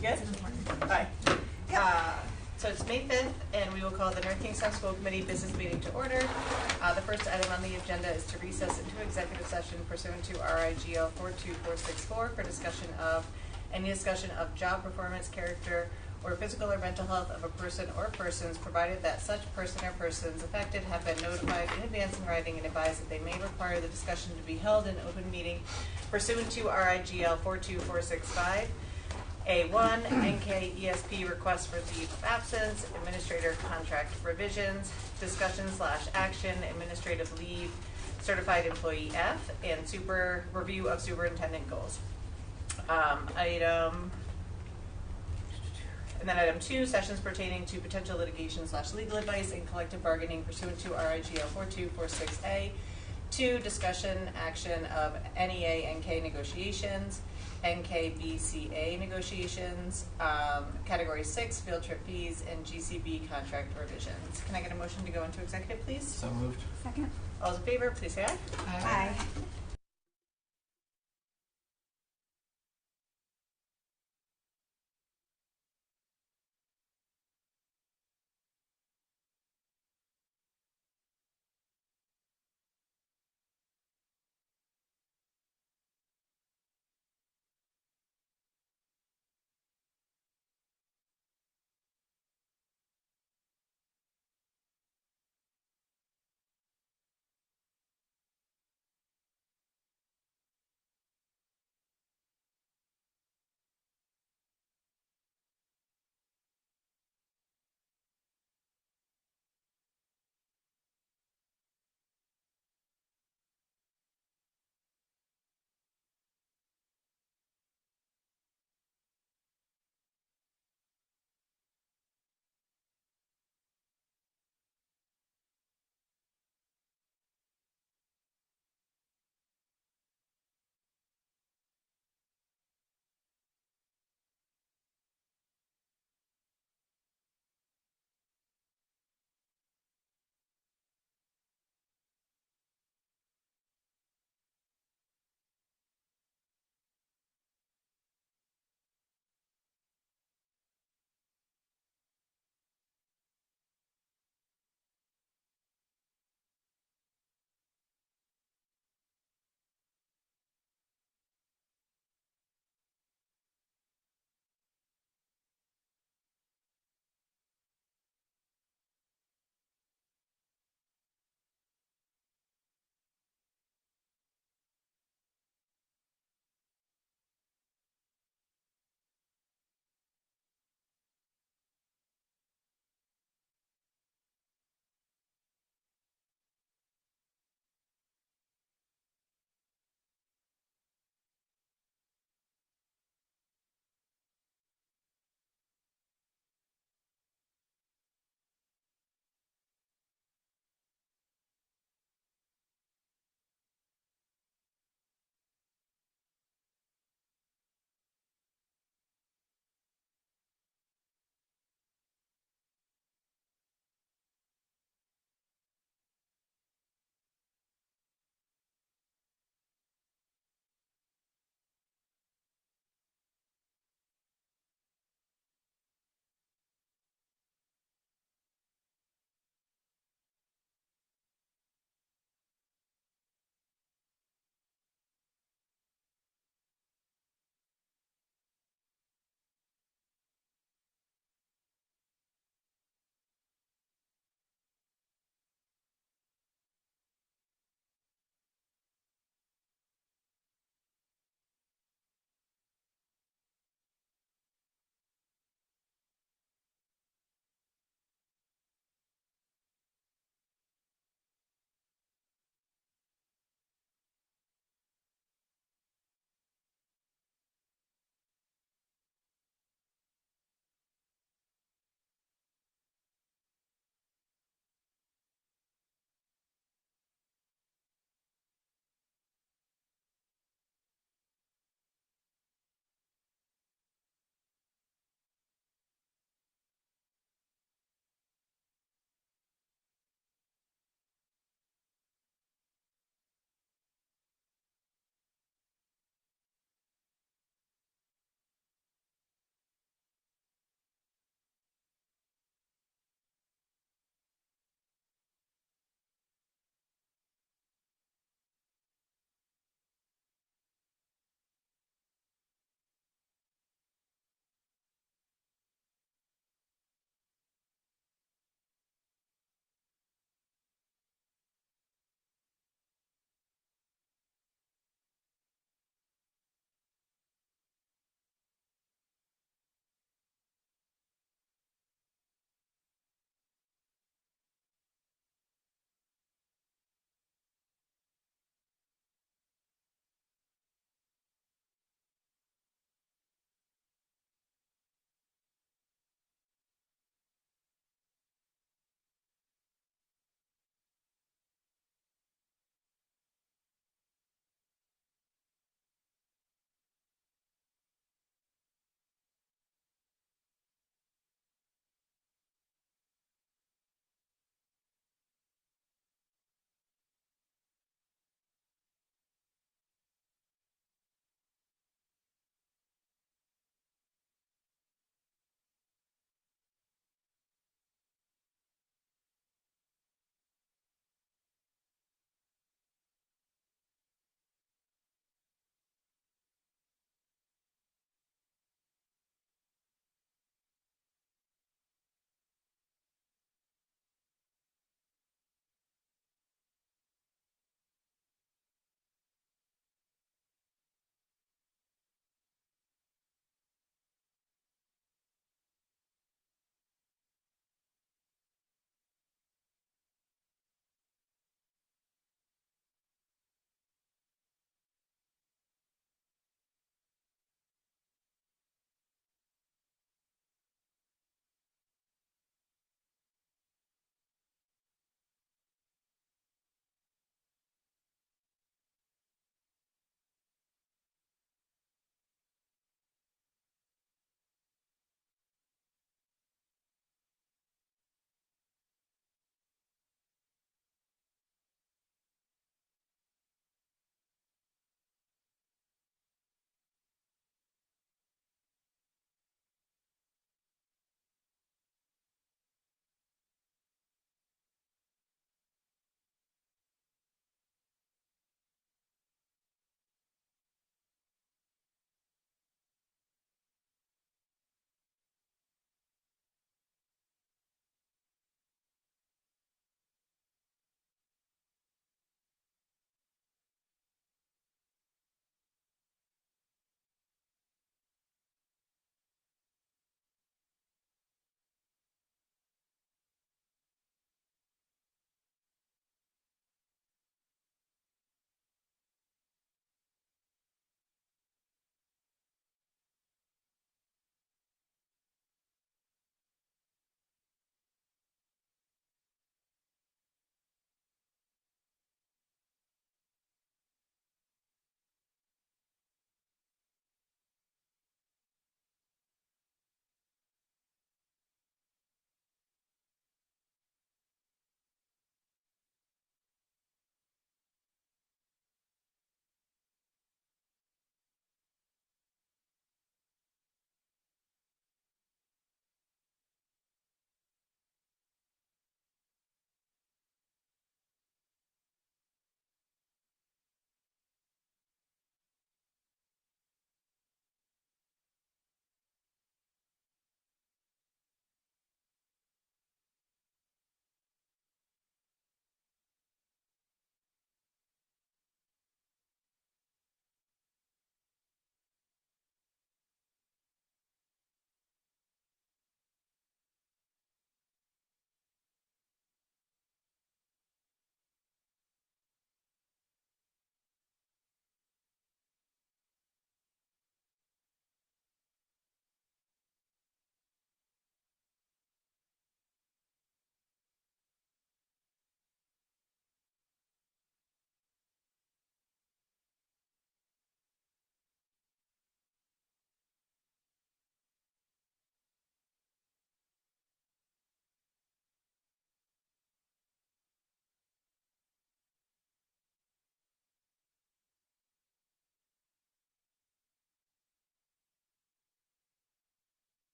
Good? Hi. So it's May 5th, and we will call the North Kingstown School Committee business meeting to order. The first item on the agenda is to recess into executive session pursuant to RIGL 42464 for discussion of job performance, character, or physical or mental health of a person or persons, provided that such person or persons affected have been notified in advance in writing and advised that they may require the discussion to be held in open meeting pursuant to RIGL 42465. A1, NKESP request for leave of absence, administrator contract revisions, discussion/action, administrative leave, certified employee F, and review of superintendent goals. Item 2, sessions pertaining to potential litigation/legal advice and collective bargaining pursuant to RIGL 4246A. 2, discussion action of NEA NK negotiations, NKBCA negotiations, Category 6, field trip fees, and GCB contract revisions. Can I get a motion to go into executive, please? So moved. Second. All those in favor, please say aye. Aye.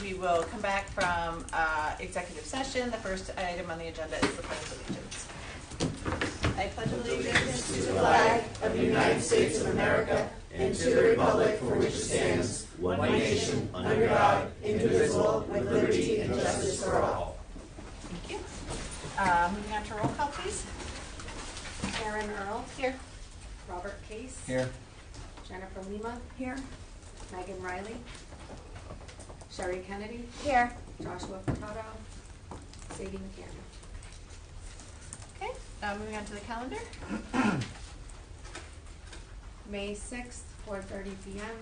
We will come back from executive session. The first item on the agenda is the Pledge of Allegiance. I pledge allegiance to the flag of the United States of America and to the republic for which it stands, one nation, under God, indivisible, with liberty and justice for all. Thank you. Moving on to roll call, please. Karen Earl. Here. Robert Case. Here. Jennifer Lima. Here. Megan Riley. Sherry Kennedy. Here. Joshua Furtado. Sadie McCann. Okay. Moving on to the calendar. May 6th, 4:30 p.m.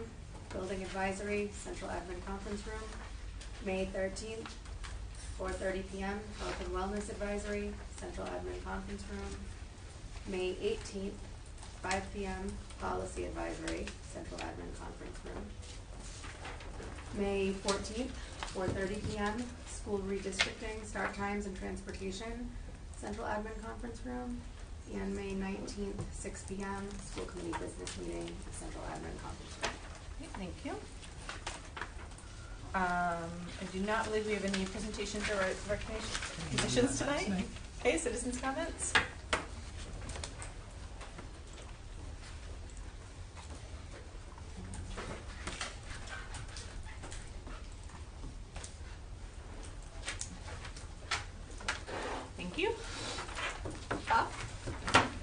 Building Advisory, Central Admin Conference Room. May 13th, 4:30 p.m. Health and Wellness Advisory, Central Admin Conference Room. May 18th, 5 p.m. Policy Advisory, Central Admin Conference Room. May 14th, 4:30 p.m. School Redistricting, Start Times and Transportation, Central Admin Conference Room. And May 19th, 6 p.m. School Committee Business Meeting, Central Admin Conference Room. Okay, thank you. I do not believe we have any presentations or recommendations tonight. Okay, citizens' comments. Thank you. Bob?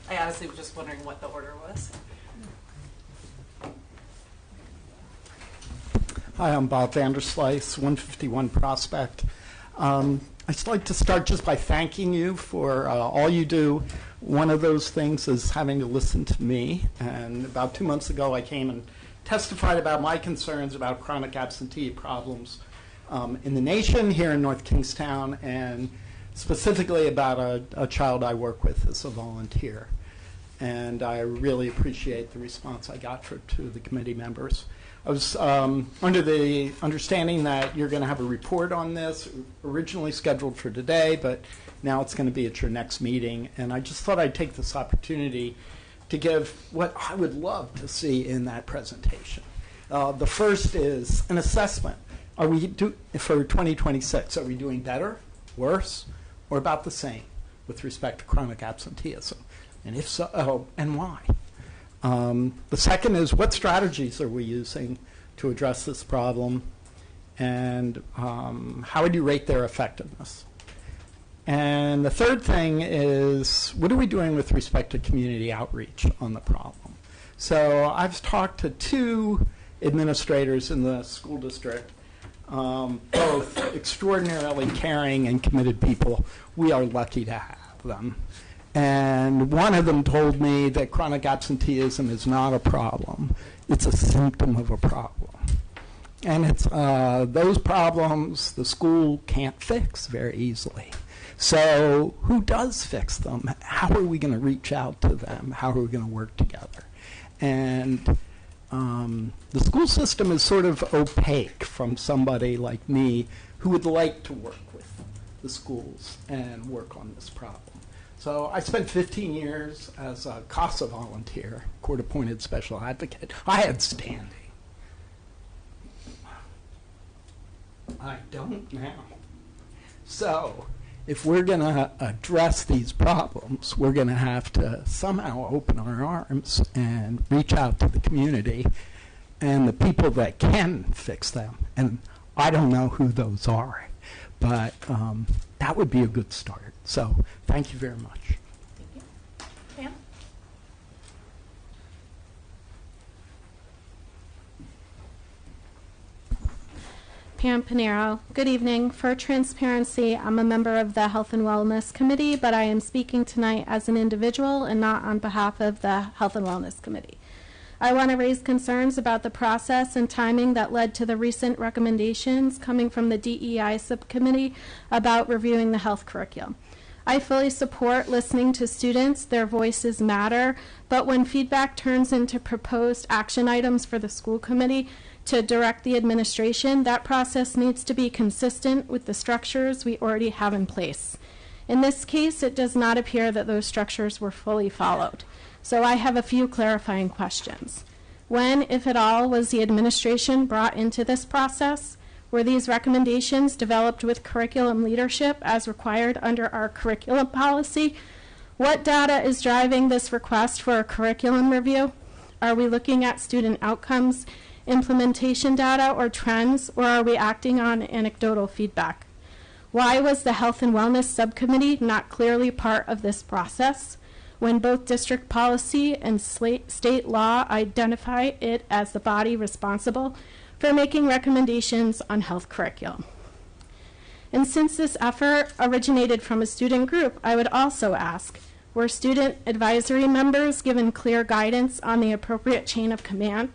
I honestly was just wondering what the order was. Hi, I'm Bob Vanderslice, 151 Prospect. I'd just like to start just by thanking you for all you do. One of those things is having to listen to me. And about 2 months ago, I came and testified about my concerns about chronic absentee problems in the nation here in North Kingstown, and specifically about a child I work with as a volunteer. And I really appreciate the response I got to the committee members. I was under the understanding that you're going to have a report on this, originally scheduled for today, but now it's going to be at your next meeting. And I just thought I'd take this opportunity to give what I would love to see in that presentation. The first is an assessment. Are we for 2026, are we doing better, worse, or about the same with respect to chronic absenteeism? And if so, and why? The second is, what strategies are we using to address this problem, and how would you rate their effectiveness? And the third thing is, what are we doing with respect to community outreach on the problem? So I've talked to 2 administrators in the school district, both extraordinarily caring and committed people. We are lucky to have them. And one of them told me that chronic absenteeism is not a problem. It's a symptom of a problem. And it's those problems the school can't fix very easily. So who does fix them? How are we going to reach out to them? How are we going to work together? And the school system is sort of opaque from somebody like me who would like to work with the schools and work on this problem. So I spent 15 years as a CASA volunteer, court-appointed special advocate. I had standing. I don't now. So if we're going to address these problems, we're going to have to somehow open our arms and reach out to the community and the people that can fix them. And I don't know who those are, but that would be a good start. So thank you very much. Thank you. Pam? Pam Pinero. Good evening. For transparency, I'm a member of the Health and Wellness Committee, but I am speaking tonight as an individual and not on behalf of the Health and Wellness Committee. I want to raise concerns about the process and timing that led to the recent recommendations coming from the DEI subcommittee about reviewing the health curriculum. I fully support listening to students. Their voices matter, but when feedback turns into proposed action items for the school committee to direct the administration, that process needs to be consistent with the structures we already have in place. In this case, it does not appear that those structures were fully followed. So I have a few clarifying questions. When, if at all, was the administration brought into this process? Were these recommendations developed with curriculum leadership as required under our curriculum policy? What data is driving this request for a curriculum review? Are we looking at student outcomes, implementation data, or trends, or are we acting on anecdotal feedback? Why was the Health and Wellness Subcommittee not clearly part of this process when both district policy and state law identify it as the body responsible for making recommendations on health curriculum? And since this effort originated from a student group, I would also ask, were student advisory members given clear guidance on the appropriate chain of command?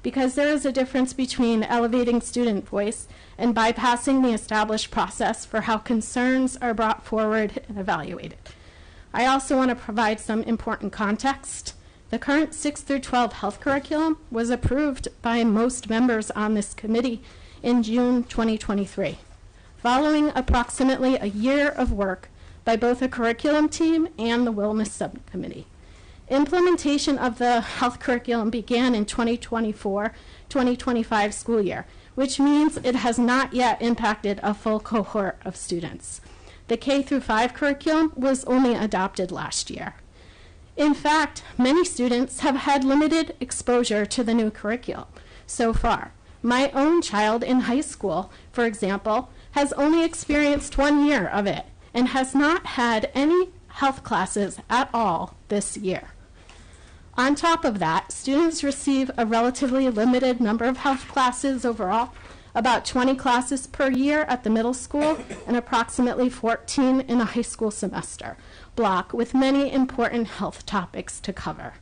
Because there is a difference between elevating student voice and bypassing the established process for how concerns are brought forward and evaluated. I also want to provide some important context. The current 6 through 12 health curriculum was approved by most members on this committee in June 2023, following approximately a year of work by both a curriculum team and the wellness subcommittee. Implementation of the health curriculum began in 2024-2025 school year, which means it has not yet impacted a full cohort of students. The K through 5 curriculum was only adopted last year. In fact, many students have had limited exposure to the new curriculum so far. My own child in high school, for example, has only experienced 1 year of it and has not had any health classes at all this year. On top of that, students receive a relatively limited number of health classes overall, about 20 classes per year at the middle school and approximately 14 in a high school semester block, with many important health topics to cover.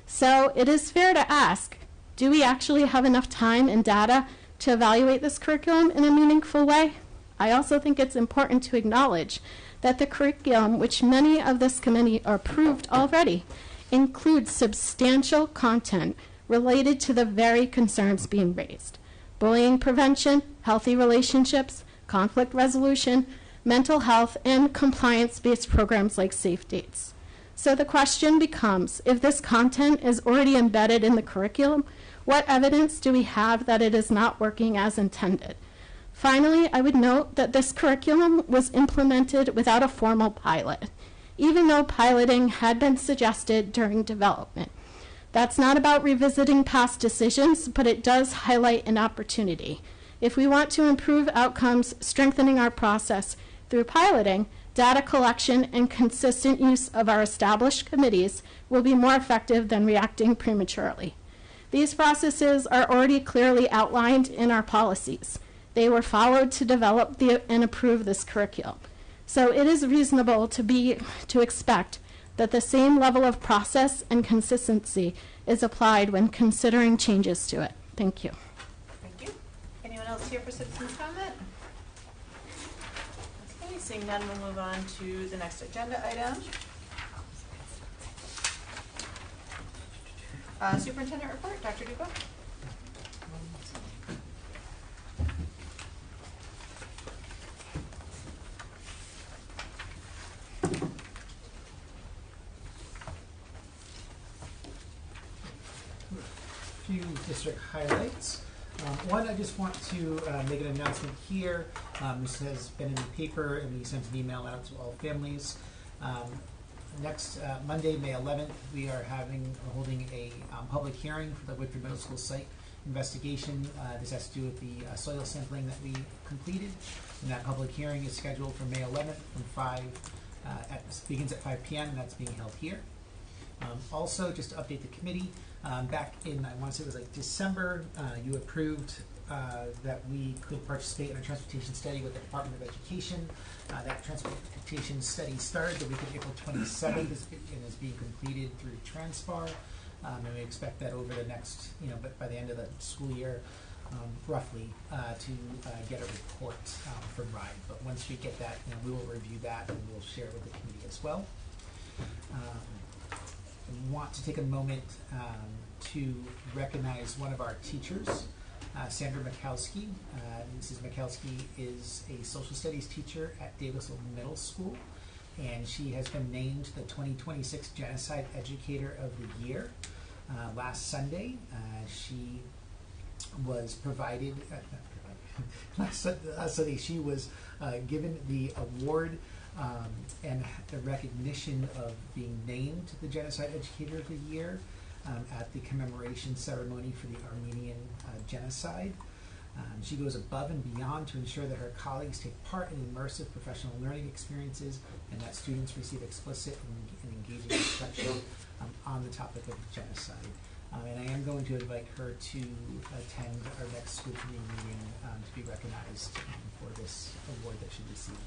So it is fair to ask, do we actually have enough time and data to evaluate this curriculum in a meaningful way? I also think it's important to acknowledge that the curriculum, which many of this committee are approved already, includes substantial content related to the very concerns being raised: bullying prevention, healthy relationships, conflict resolution, mental health, and compliance-based programs like Safe Dates. So the question becomes, if this content is already embedded in the curriculum, what evidence do we have that it is not working as intended? Finally, I would note that this curriculum was implemented without a formal pilot, even though piloting had been suggested during development. That's not about revisiting past decisions, but it does highlight an opportunity. If we want to improve outcomes, strengthening our process through piloting, data collection, and consistent use of our established committees will be more effective than reacting prematurely. These processes are already clearly outlined in our policies. They were followed to develop and approve this curriculum. So it is reasonable to expect that the same level of process and consistency is applied when considering changes to it. Thank you. Thank you. Anyone else here for citizens' comment? Okay, seeing none, we'll move on to the next agenda item. Superintendent report, Dr. Duba. Few district highlights. One, I just want to make an announcement here. This has been in the paper, and we sent an email out to all families. Next Monday, May 11th, we are holding a public hearing for the Whitford Middle School site investigation. This has to do with the soil sampling that we completed, and that public hearing is scheduled for May 11th from begins at 5 p.m. and that's being held here. Also, just to update the committee, back in, I want to say it was like December, you approved that we could participate in a transportation study with the Department of Education. That transportation study started the week of April 27th and is being completed through Transpar. And we expect that over the next, but by the end of the school year, roughly, to get a report from RIDE. But once we get that, we will review that and we'll share it with the committee as well. I want to take a moment to recognize one of our teachers, Sandra Mikowski. Mrs. Mikowski is a social studies teacher at Davisville Middle School, and she has been named the 2026 Genocide Educator of the Year. Last Sunday, she was provided, last Sunday she was given the award and the recognition of being named the Genocide Educator of the Year at the commemoration ceremony for the Armenian genocide. She goes above and beyond to ensure that her colleagues take part in immersive professional learning experiences and that students receive explicit and engaging instruction on the topic of genocide. And I am going to invite her to attend our next school committee meeting to be recognized for this award that she received.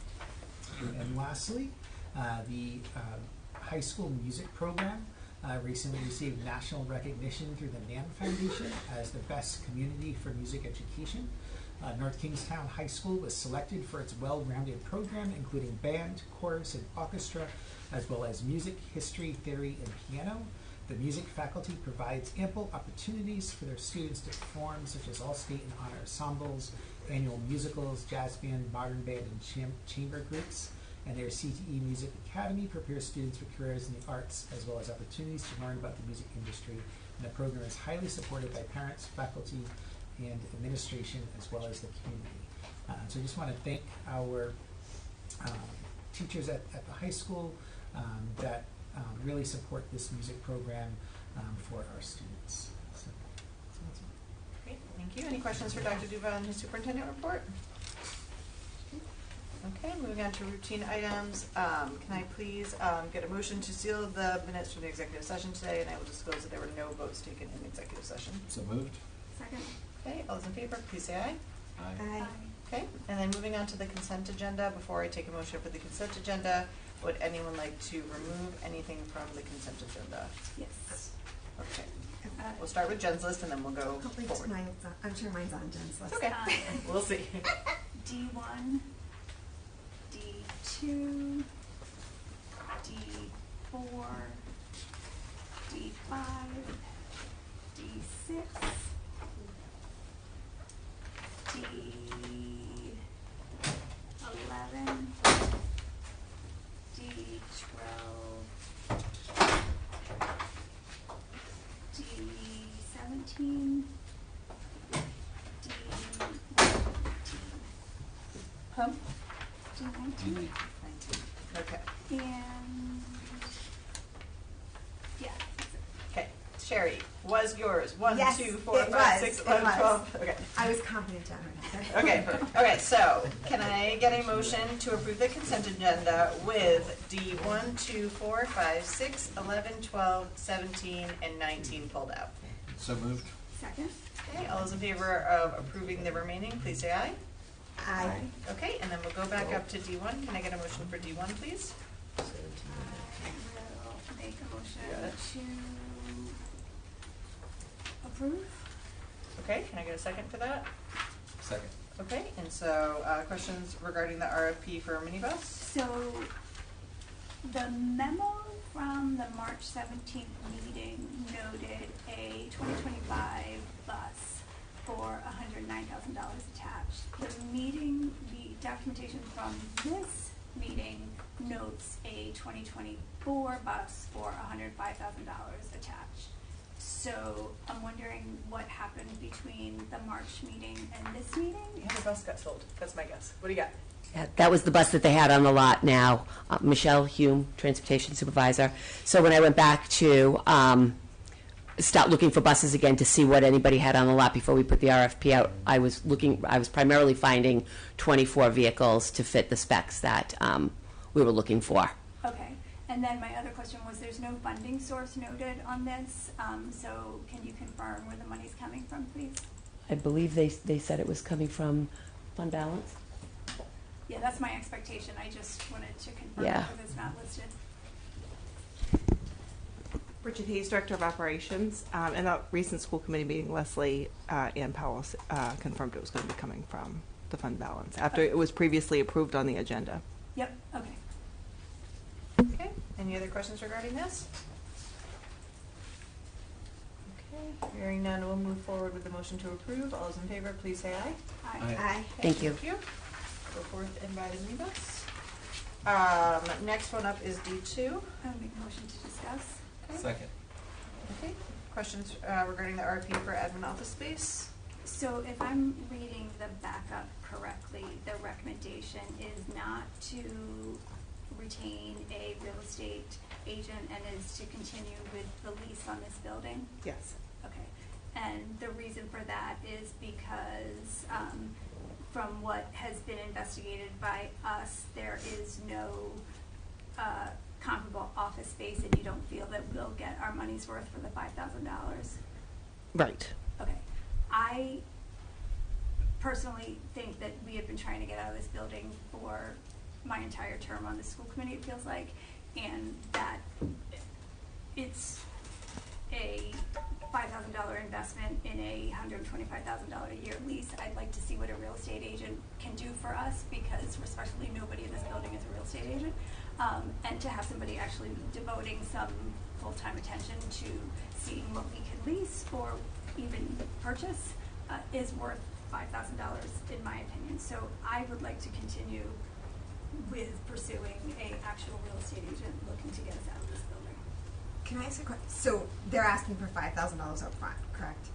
And lastly, the high school music program recently received national recognition through the NAM Foundation as the best community for music education. North Kingstown High School was selected for its well-rounded program, including band, chorus, and orchestra, as well as music, history, theory, and piano. The music faculty provides ample opportunities for their students to perform, such as all state and honor ensembles, annual musicals, jazz band, modern band, and chamber groups. And their CTE Music Academy prepares students for careers in the arts, as well as opportunities to learn about the music industry. And the program is highly supported by parents, faculty, and administration, as well as the community. So I just want to thank our teachers at the high school that really support this music program for our students. So that's it. Great, thank you. Any questions for Dr. Duva on his superintendent report? Okay, moving on to routine items. Can I please get a motion to seal the minutes from the executive session today? And I will disclose that there were no votes taken in executive session. So moved. Second. Okay, all those in favor, please say aye. Aye. Okay, and then moving on to the consent agenda. Before I take a motion for the consent agenda, would anyone like to remove anything from the consent agenda? Yes. Okay, we'll start with Jen's list and then we'll go Hopefully forward. I'm sure mine's on Jen's list. Okay, we'll see. D1, D2, D4, D5, D6, D11, D12, D17, D19. Huh? D19. Okay. And yeah, that's it. Okay, Sherry, was yours 1, Yes, 2, 4, it 5, was, 6, it 11, was. 12? Okay. I was confident Jen would answer. Okay, okay, so can I get a motion to approve the consent agenda with D1, 2, 4, 5, 6, 11, 12, 17, and 19 pulled out? So moved. Second. Okay, all those in favor of approving the remaining, please say aye. Aye. Okay, and then we'll go back up to D1. Can I get a motion for D1, please? I will make a motion to approve. Okay, can I get a second for that? Second. Okay, and so questions regarding the RFP for a minibus? So the memo from the March 17th meeting noted a 2025 bus for $109,000 attached. The documentation from this meeting notes a 2024 bus for $105,000 attached. So I'm wondering what happened between the March meeting and this meeting? Yeah, the bus got sold. That's my guess. What do you got? Yeah, that was the bus that they had on the lot now. Michelle Hume, Transportation Supervisor. So when I went back to start looking for buses again to see what anybody had on the lot before we put the RFP out, I was primarily finding 24 vehicles to fit the specs that we were looking for. Okay. And then my other question was, there's no funding source noted on this, so can you confirm where the money's coming from, please? I believe they said it was coming from fund balance. Yeah, that's my expectation. I just wanted to confirm Yeah. because it's not listed. Bridget Hayes, Director of Operations. In a recent school committee meeting, Leslie Ann Powell confirmed it was going to be coming from the fund balance after it was previously approved on the agenda. Yep, okay. Okay, any other questions regarding this? Okay, hearing none, we'll move forward with the motion to approve. All those in favor, please say aye. Aye. Aye. Thank you. Thank you. Go forth and buy the minibus. Next one up is D2. I'll make a motion to discuss. Okay. Second. Okay, questions regarding the RFP for admin office space? So if I'm reading the backup correctly, the recommendation is not to retain a real estate agent and is to continue with the lease on this building? Yes. Okay. And the reason for that is because from what has been investigated by us, there is no comparable office space, and you don't feel that we'll get our money's worth for the $5,000? Right. Okay. I personally think that we have been trying to get out of this building for my entire term on the school committee, it feels like, and that it's a $5,000 investment in a $125,000 a year lease. I'd like to see what a real estate agent can do for us, because respectfully, nobody in this building is a real estate agent. And to have somebody actually devoting some full-time attention to seeing what we can lease or even purchase is worth $5,000 in my opinion. So I would like to continue with pursuing a actual real estate agent looking to get us out of this building. Can I ask a question? So they're asking for $5,000 up front, correct?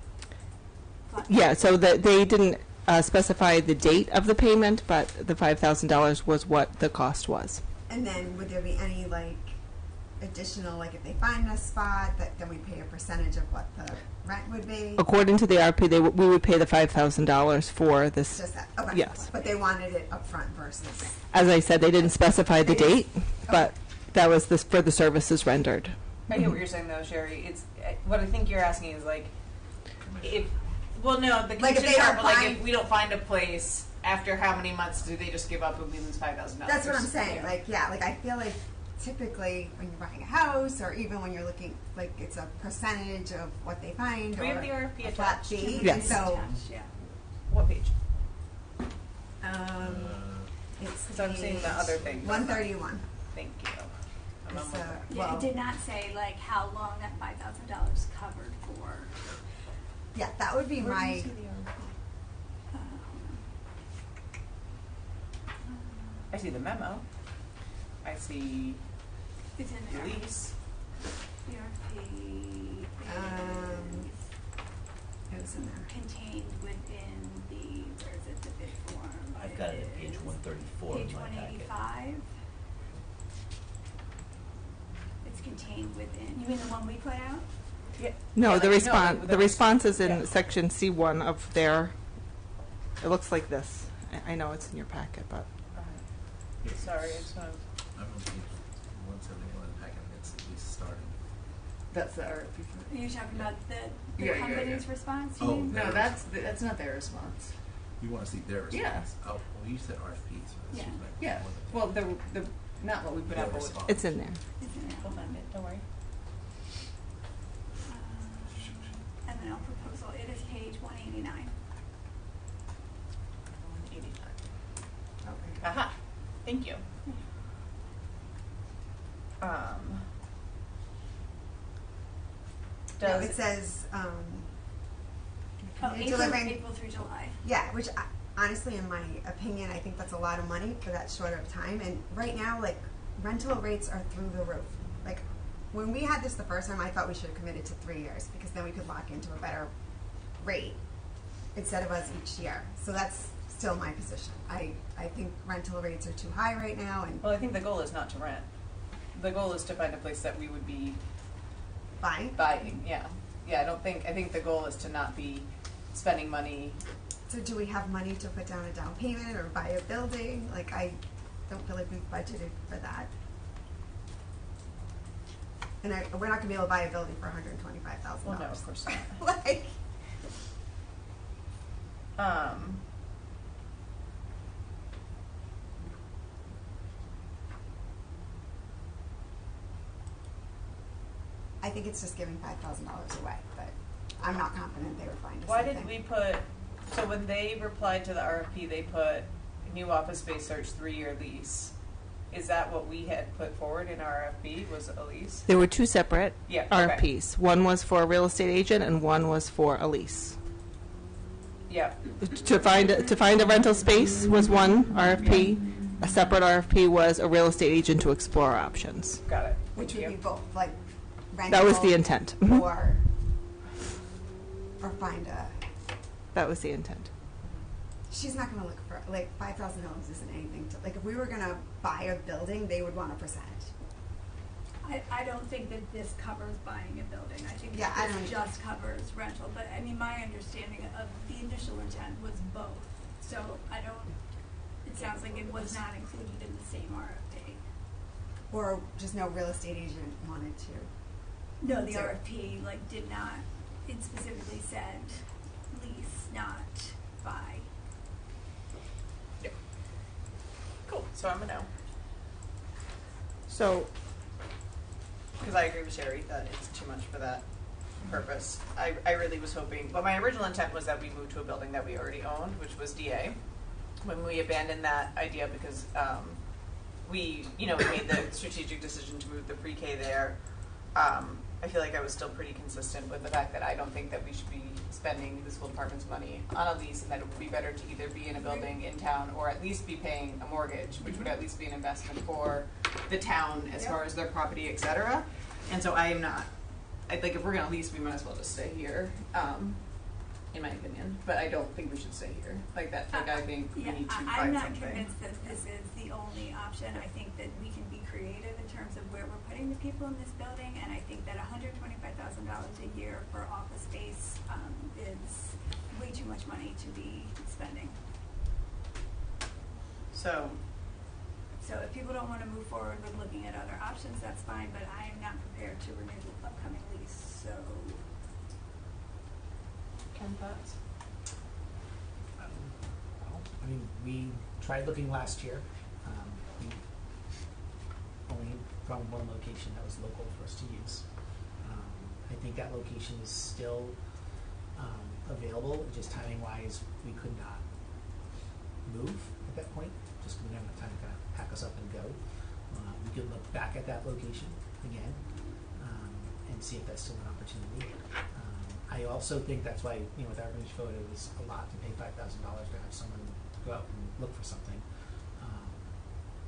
Yeah, so that they didn't specify the date of the payment, but the $5,000 was what the cost was. And then would there be any like additional, like if they find a spot, that then we pay a percentage of what the rent would be? According to the RP, we would pay the $5,000 for this. Just that, okay. Yes. But they wanted it up front versus. As I said, they didn't specify the They date, but that was this for the services rendered. I get what you're saying though, Sherry. It's what I think you're asking is like, if well, no, the Like if commission they part, don't but like find- if we don't find a place, after how many months do they just give up and we lose $5,000? That's what I'm saying. Like, yeah, like I feel like typically when you're buying a house, or even when you're looking, like it's a percentage of what they find, Do we or have the RFP a flat attached? fee. Yes. And so, Yeah. What page? it's Because I'm seeing the other thing. 131. Thank you. I'm It's, on one. Yeah, well, it did not say like how long that $5,000 covered for. yeah, that would be Where do you my. see the RFP? I see the memo. I see It's in the there. lease. The RFP It was in there. contained within the, where is it, the bid form? I've got it at page 134 Page in my packet. 185. It's contained within, you mean the one we put out? Yeah. No, Yeah, the like, response. no, The response is in yeah. section C1 of their. It looks like this. I know it's in your packet, but Sorry, I just want to. I'm on page 171 in the packet, and it's at least starting. That's the RFP. Are you talking about the Yeah, yeah, company's yeah. response, you Oh, mean? No, that's not their response. You want to see their response? Yeah. Oh, well, you said RFP, so this Yeah. was like. Yeah. Well, the not what we put Their out, but response. it's in there. It's in there. we'll find it. Don't worry. And then our proposal, it is page 189. 189. Okay. Aha. Thank you. No, Does it says Oh, delivering. April through July. Yeah, which honestly, in my opinion, I think that's a lot of money for that short of time. And right now, like rental rates are through the roof. Like when we had this the first time, I thought we should have committed to 3 years because then we could lock into a better rate instead of us each year. So that's still my position. I think rental rates are too high right now, and Well, I think the goal is not to rent. The goal is to find a place that we would be buying. buying. Yeah. Yeah, I think the goal is to not be spending money. So do we have money to put down a down payment or buy a building? Like I don't feel like we've budgeted for that. And we're not gonna be able to buy a building for $125,000. Well, no, of course not. Like, I think it's just giving $5,000 away, but I'm not confident they would find us Why something. did we put, so when they replied to the RFP, they put new office space search 3-year lease. Is that what we had put forward in our RFP, was a lease? There were two separate Yeah, okay. RFPs. One was for a real estate agent, and one was for a lease. Yeah, To find a rental space was one RFP. A separate RFP was a real estate agent to explore options. got it. Which Thank would you. be both, like rental. That was the intent. Mhm. Or find a That was the intent. She's not going to look for, like, $5,000 isn't anything to, like, if we were going to buy a building, they would want a percentage. I don't think that this covers buying a building. I think Yeah, that I this don't- just covers rental. But I mean, my understanding of the initial intent was both. So I don't, it sounds like it was not included in the same RFP. Or just no real estate agent wanted to. No, the So- RFP like did not, it specifically said lease, not buy. Yep. Cool, so I'm a no. So, Because I agree with Sherry that it's too much for that purpose. I really was hoping, but my original intent was that we moved to a building that we already owned, which was DA. When we abandoned that idea because we made the strategic decision to move the pre-K there, I feel like I was still pretty consistent with the fact that I don't think that we should be spending the school department's money on a lease, and that it would be better to either be in a building in town or at least be paying a mortgage, which would at least be an investment for the town as far as their property, et cetera. And so I am not, I think if we're gonna lease, we might as well just stay here, in my opinion. But I don't think we should stay here like that. Like I think we need to I'm find not something. convinced that this is the only option. I think that we can be creative in terms of where we're putting the people in this building, and I think that $125,000 a year for office space is way too much money to be spending. So So if people don't want to move forward with looking at other options, that's fine, but I am not prepared to renew the upcoming lease, so. Ken, thoughts? Well, I mean, we tried looking last year. We only found one location that was local for us to use. I think that location is still available, just timing-wise, we could not move at that point, just because we didn't have time to kind of pack us up and go. We could look back at that location again and see if that's still an opportunity. I also think that's why, with our Greenwich Photo, it was a lot to pay $5,000 to have someone go out and look for something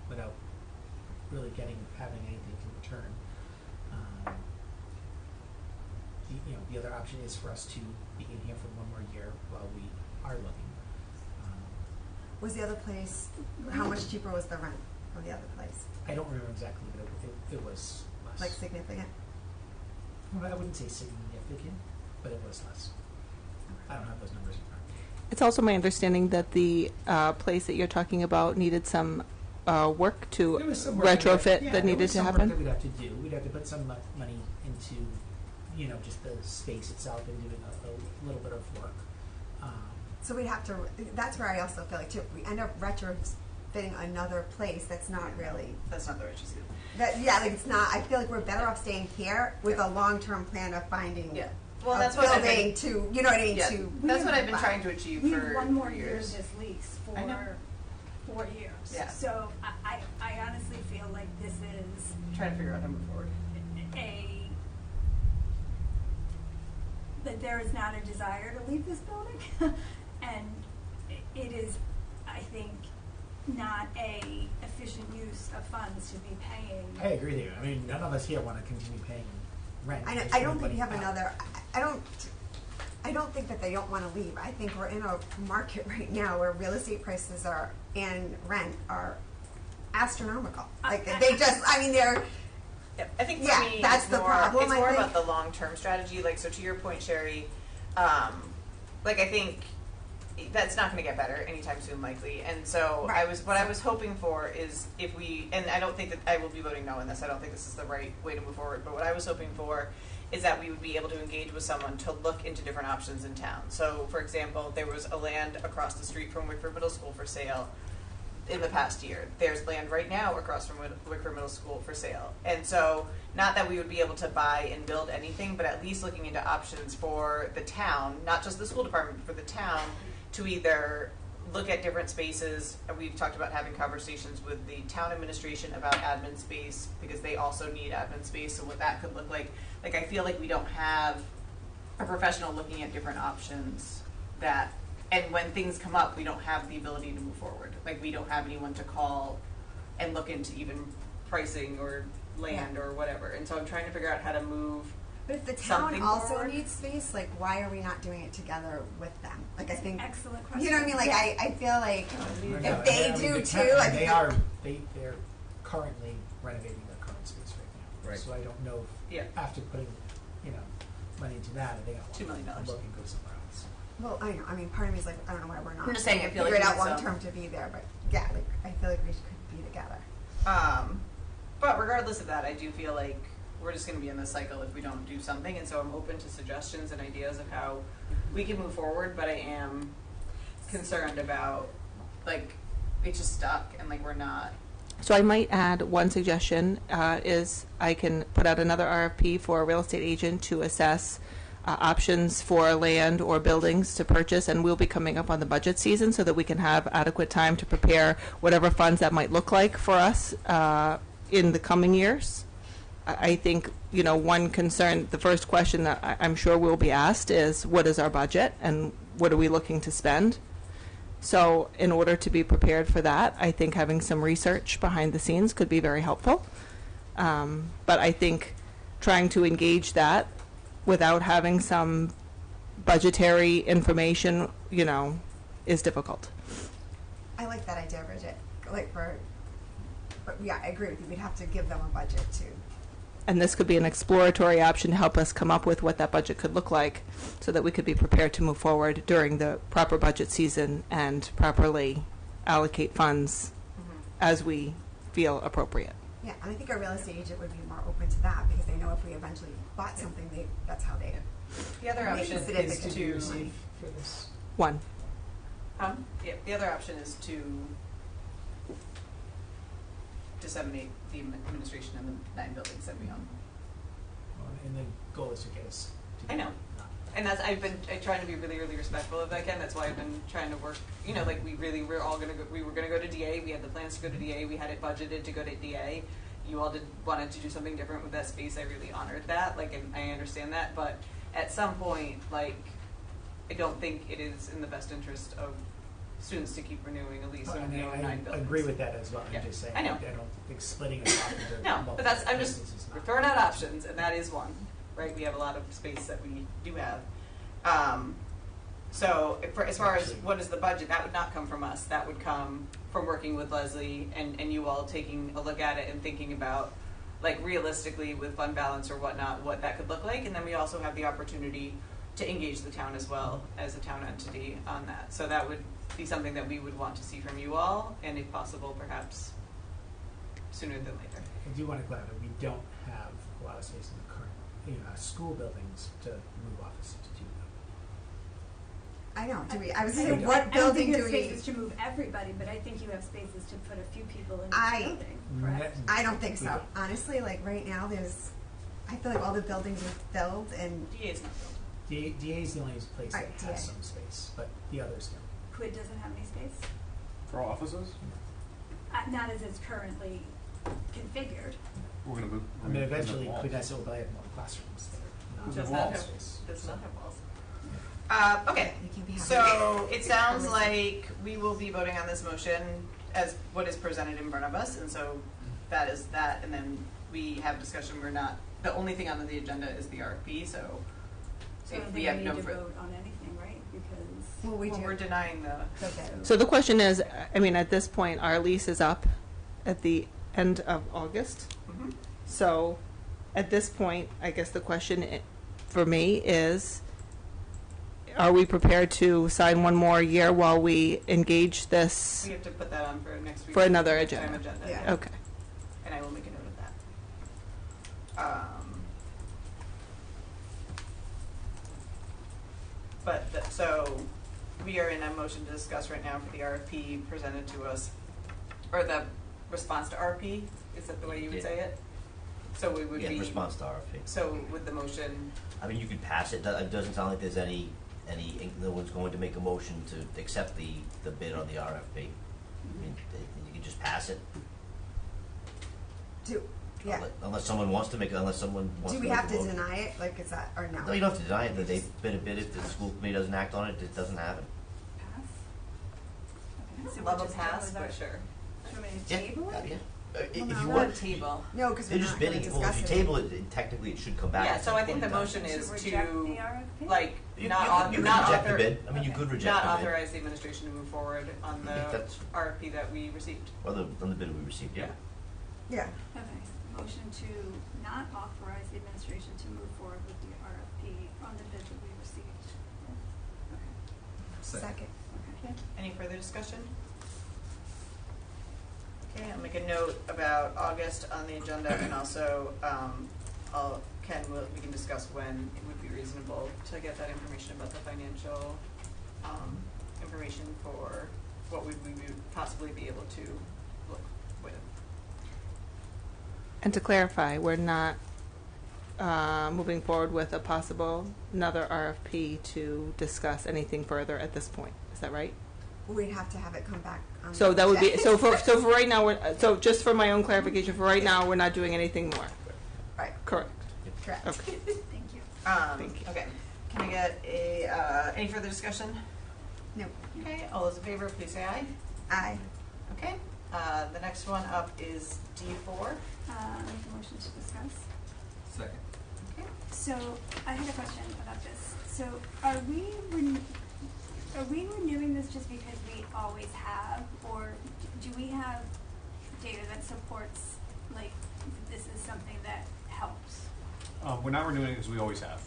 without really having anything in return. The other option is for us to be in here for one more year while we are looking. Was the other place, how much cheaper was the rent of the other place? I don't remember exactly, but it was less. Like significant? Well, I wouldn't say significant, but it was less. I don't have those numbers in front of me. it's also my understanding that the place that you're talking about needed some work to There was some work retrofit yeah, that there needed was to some happen. work that we'd have to do. We'd have to put some money into, just the space itself and doing a little bit of work. So we'd have to, that's where I also feel like too, if we end up retrofitting another place that's not really, That's not the right choice. it's not, I feel like we're better off staying here with a long-term plan of finding Yeah. a Well, that's what I've building been, to, you know what I mean, yeah, to. that's what I've been trying to achieve We for have one more 4 year years. of this lease I know. for 4 years. Yeah. So I honestly feel like this is Trying to figure out how to move forward. that there is not a desire to leave this building, and it is, I think, not a efficient use of funds to be paying. I agree with you. I mean, none of us here want to continue paying rent. I don't think we have another, I don't think that they don't want to leave. I think we're in a market right now where real estate prices and rent are astronomical. Like they just, they're, Yeah, I think for Yeah, me, that's it's the more, problem, it's I more think. about the long-term strategy. Like, so to your point, Sherry, I think that's not going to get better anytime soon, likely. And so Right. I was hoping for is if we, and I don't think that I will be voting no on this. I don't think this is the right way to move forward. But what I was hoping for is that we would be able to engage with someone to look into different options in town. So, for example, there was a land across the street from Wickford Middle School for sale in the past year. There's land right now across from Wickford Middle School for sale. And so, not that we would be able to buy and build anything, but at least looking into options for the town, not just the school department, but for the town, to either look at different spaces. We've talked about having conversations with the town administration about admin space, because they also need admin space, and what that could look like. Like, I feel like we don't have a professional looking at different options that, and when things come up, we don't have the ability to move forward. Like, we don't have anyone to call and look into even pricing or land or whatever. And so I'm trying to figure out how to move But if the town something also forward. needs space, like why are we not doing it together with them? Like I think, Excellent question. you know what I mean? Like Yeah. I feel like No, if they I mean, do the too, town- like they the- are, they're currently renovating their current space right now. Right. So I don't know if Yeah. after putting, money into that, are they gonna $2 million. look and go somewhere else? Well, I know. I mean, part of me is like, I don't know why we're not. I'm just saying, I feel like figure it we out need long some- term to be there, but yeah, like I feel like we could be together. But regardless of that, I do feel like we're just going to be in this cycle if we don't do something, and so I'm open to suggestions and ideas of how we can move forward. But I am concerned about like it's just stuck and like we're not. So I might add one suggestion is I can put out another RFP for a real estate agent to assess options for land or buildings to purchase, and we'll be coming up on the budget season so that we can have adequate time to prepare whatever funds that might look like for us in the coming years. I think, one concern, the first question that I'm sure will be asked is, what is our budget and what are we looking to spend? So in order to be prepared for that, I think having some research behind the scenes could be very helpful. But I think trying to engage that without having some budgetary information, is difficult. I like that idea, Bridget. But yeah, I agree with you. We'd have to give them a budget too. And this could be an exploratory option to help us come up with what that budget could look like so that we could be prepared to move forward during the proper budget season and properly allocate funds as we feel appropriate. Yeah, and I think a real estate agent would be more open to that because they know if we eventually bought something, that's how they. The other Make option it is Did to you receive for this? One. Yeah, the other option is to disseminate the administration in the 9 buildings that we own. And the goal is to get us to I know. And that's I'm trying to be really, really respectful of that, Ken. That's why I've been trying to work. Like we were all gonna go. We were gonna go to DA. We had the plans to go to DA. We had it budgeted to go to DA. You all wanted to do something different with that space. I really honored that. And I understand that. But at some point, I don't think it is in the best interest of students to keep renewing a lease when we own 9 I buildings. agree with that as well. Yeah. I'm just saying, I know. I don't think splitting it off into No, multiple but I'm just businesses is we're not. throwing out options, and that is one, right? We have a lot of space that we do have. So as far as what is the budget, that would not come from us. That would come from working with Leslie and you all taking a look at it and thinking about, realistically with fund balance or whatnot, what that could look like. And then we also have the opportunity to engage the town as well as a town entity on that. So that would be something that we would want to see from you all, and if possible, perhaps sooner than later. I do want to clarify, we don't have a lot of space in the current, school buildings to move offices to. I know. Do we? I was I saying, don't- what I don't building think you do have we? spaces to move everybody, but I think you have spaces to put a few people in I- each building, correct? I don't think We so. don't. Honestly, right now, I feel like all the buildings are filled, and DA is not built. DA is the only place that Right, has DA. some space, but the others don't. Quid doesn't have any space, For offices? not as it's currently configured. We're gonna move. I mean, eventually, Quidness will probably have more classrooms that are not. Does have not walls. have, does not have walls. Okay, you can be having so it sounds like we will be voting on this motion as what is presented in front of us, and so that is that, and then we have discussion. We're not, the only thing on the agenda is the RFP, so So I if don't we think have we no need to further. vote on anything, right? Because well, we Well, do. we're denying the. Okay. So the question is, at this point, our lease is up at the end of August. Mhm. So at this point, I guess the question for me is, are we prepared to sign one more year while we engage this? We have to put that on for next week. For another next time agenda. Yeah. Okay. And I will make a note of that. So we are in a motion to discuss right now for the RFP presented to us, or the response to RFP, is that the way you would say it? So we would Yeah, be. response to RFP. So with the motion, I mean, you could pass it. It doesn't sound like there's no one's going to make a motion to accept the bid on the RFP. I mean, you could just pass it. Yeah. Unless someone wants to make Do we a have to motion. deny it? Is that or no? No, you don't have to deny it. That they bid a bid. If the school committee doesn't act on it, it doesn't happen. pass? Okay, so love we'll a just deal pass, with but our- sure. Do you want me to Yeah, table it? yeah. If no. you Not want, table. No, because they're we're just not really bidding. Well, if you discussing. table it, technically it should come back. Yeah, at so some I think point the in time. motion is To reject the to, RFP? like, You not could not reject the author- bid. I mean, you Okay. could reject not the bid. authorize the administration to move forward on the That's- RFP that we received. Or on the bid we received. Yeah. Yeah. Okay, motion to not authorize the administration to move forward with the RFP on the bid that we received. Okay, Second. okay. Any further discussion? Okay, I'll make a note about August on the agenda, and also, we can discuss when it would be reasonable to get that information about the financial, information for what we would possibly be able to look with. And to clarify, we're not moving forward with a possible another RFP to discuss anything further at this point. Is that right? We'd have to have it come back. On So the that would be agenda. so for right now. So just for my own clarification, for right now, we're not doing anything more. Right. Correct. Correct. Okay. Thank you. Thank you. Okay, can I get any further discussion? No. Okay, all those in favor, please say aye. Aye. Okay, the next one up is D4. Make a motion to discuss. Second. Okay. So I had a question about this. So are we renewing this just because we always have, or do we have data that supports, like, this is something that helps? We're not renewing it as we always have.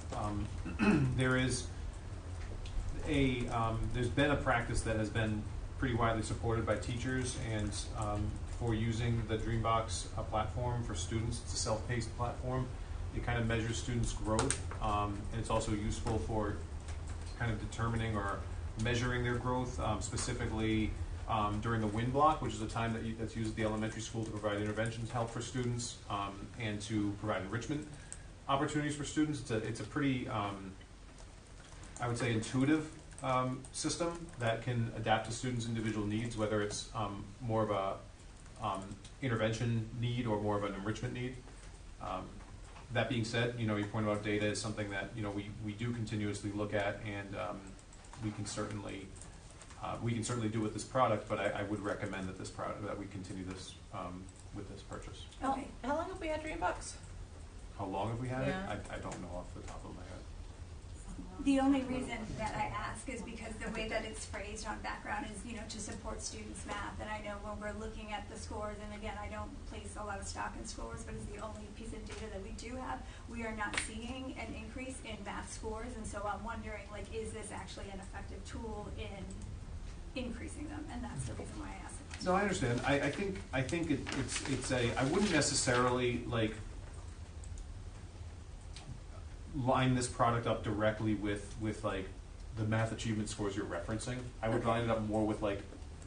There's been a practice that has been pretty widely supported by teachers and for using the Dreambox platform for students. It's a self-paced platform. It kind of measures students' growth, and it's also useful for kind of determining or measuring their growth, specifically during the WIN block, which is a time that's used at the elementary school to provide interventions help for students and to provide enrichment opportunities for students. It's a pretty, I would say, intuitive system that can adapt to students' individual needs, whether it's more of a intervention need or more of an enrichment need. That being said, your point about data is something that we do continuously look at, and we can certainly do with this product. But I would recommend that that we continue this with this purchase. Okay. How long have we had Dreambox? How long have we had Yeah. it? I don't know off the top of my head. The only reason that I ask is because the way that it's phrased on background is, to support students' math. And I know when we're looking at the scores, and again, I don't place a lot of stock in scores, but it's the only piece of data that we do have. We are not seeing an increase in math scores, and so I'm wondering, is this actually an effective tool in increasing them? And that's the reason why I asked the question. No, I understand. I think I wouldn't necessarily line this product up directly with the math achievement scores you're referencing. I would line it up more with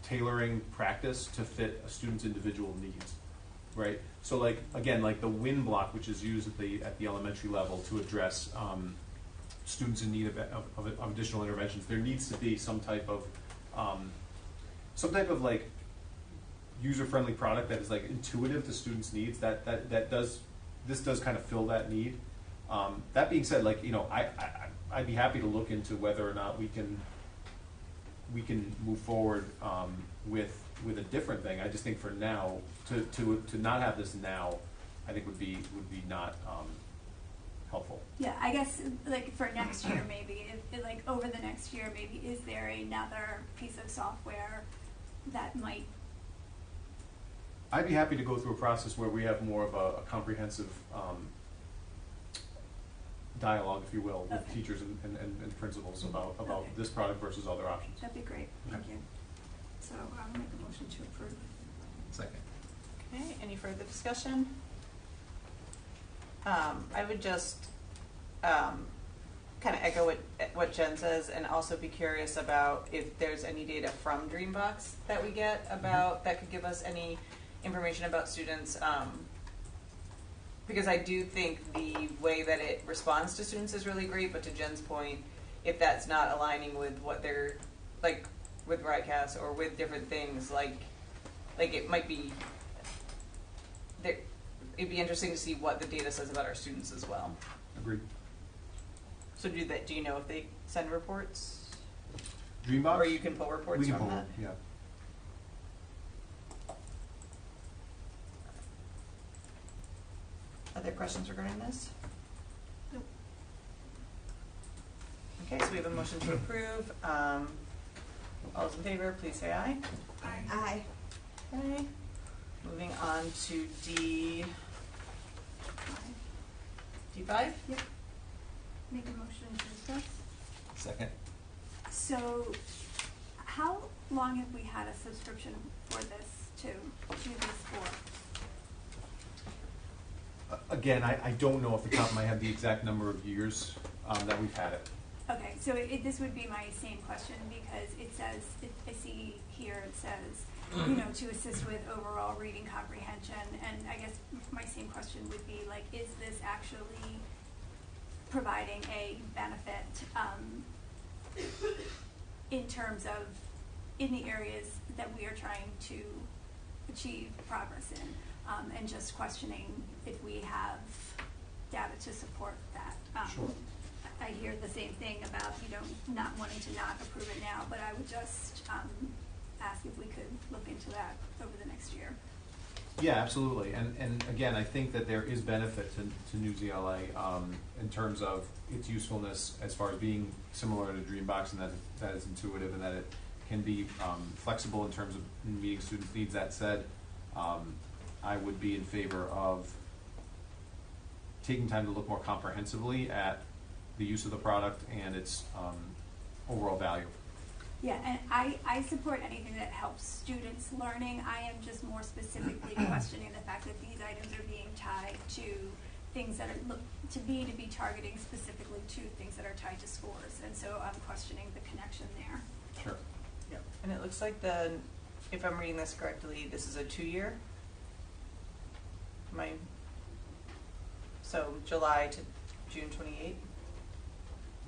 tailoring practice to fit a student's individual needs, right? So again, the WIN block, which is used at the elementary level to address students in need of additional interventions, there needs to be some type of user-friendly product that is intuitive to students' needs. This does kind of fill that need. That being said, I'd be happy to look into whether or not we can move forward with a different thing. I just think for now, to not have this now, I think would be not helpful. Yeah, I guess for next year maybe, if over the next year maybe, is there another piece of software that might? I'd be happy to go through a process where we have more of a comprehensive dialogue, if you will, with Okay. teachers and principals about Okay. this product versus other options. That'd be great, thank you. So I'll make a motion to approve. Second. Okay, any further discussion? I would just kind of echo what Jen says, and also be curious about if there's any data from Dreambox that we get about that could give us any information about students. Because I do think the way that it responds to students is really great, but to Jen's point, if that's not aligning with what they're with Riotcast or with different things, it might be there. It'd be interesting to see what the data says about our students as well. Agreed. So do you know if they send reports? Dreambox? Or you can pull reports we can from pull that? Yeah. Other questions regarding this? Nope. Okay, so we have a motion to approve. All those in favor, please say aye. Aye. Okay. Moving on to D5. Yep. Make a motion to discuss. Second. So, how long have we had a subscription for this to do this for? Again, I don't know off the top of my head the exact number of years that we've had it. Okay, so this would be my same question because it says, I see here it says, to assist with overall reading comprehension. And I guess my same question would be like, is this actually providing a benefit in terms of, in the areas that we are trying to achieve progress in? And just questioning if we have data to support that. Sure. I hear the same thing about, not wanting to not approve it now, but I would just ask if we could look into that over the next year. Yeah, absolutely. And again, I think that there is benefit to News ELA in terms of its usefulness as far as being similar to Dreambox, and that it's intuitive and that it can be flexible in terms of meeting students' needs. That said, I would be in favor of taking time to look more comprehensively at the use of the product and its overall value. Yeah, and I support anything that helps students learning. I am just more specifically questioning the fact that these items are being tied to things that are to be targeting specifically to things that are tied to scores, and so I'm questioning the connection there. Sure. Yep. And it looks like if I'm reading this correctly, this is a 2-year. So July to June 28?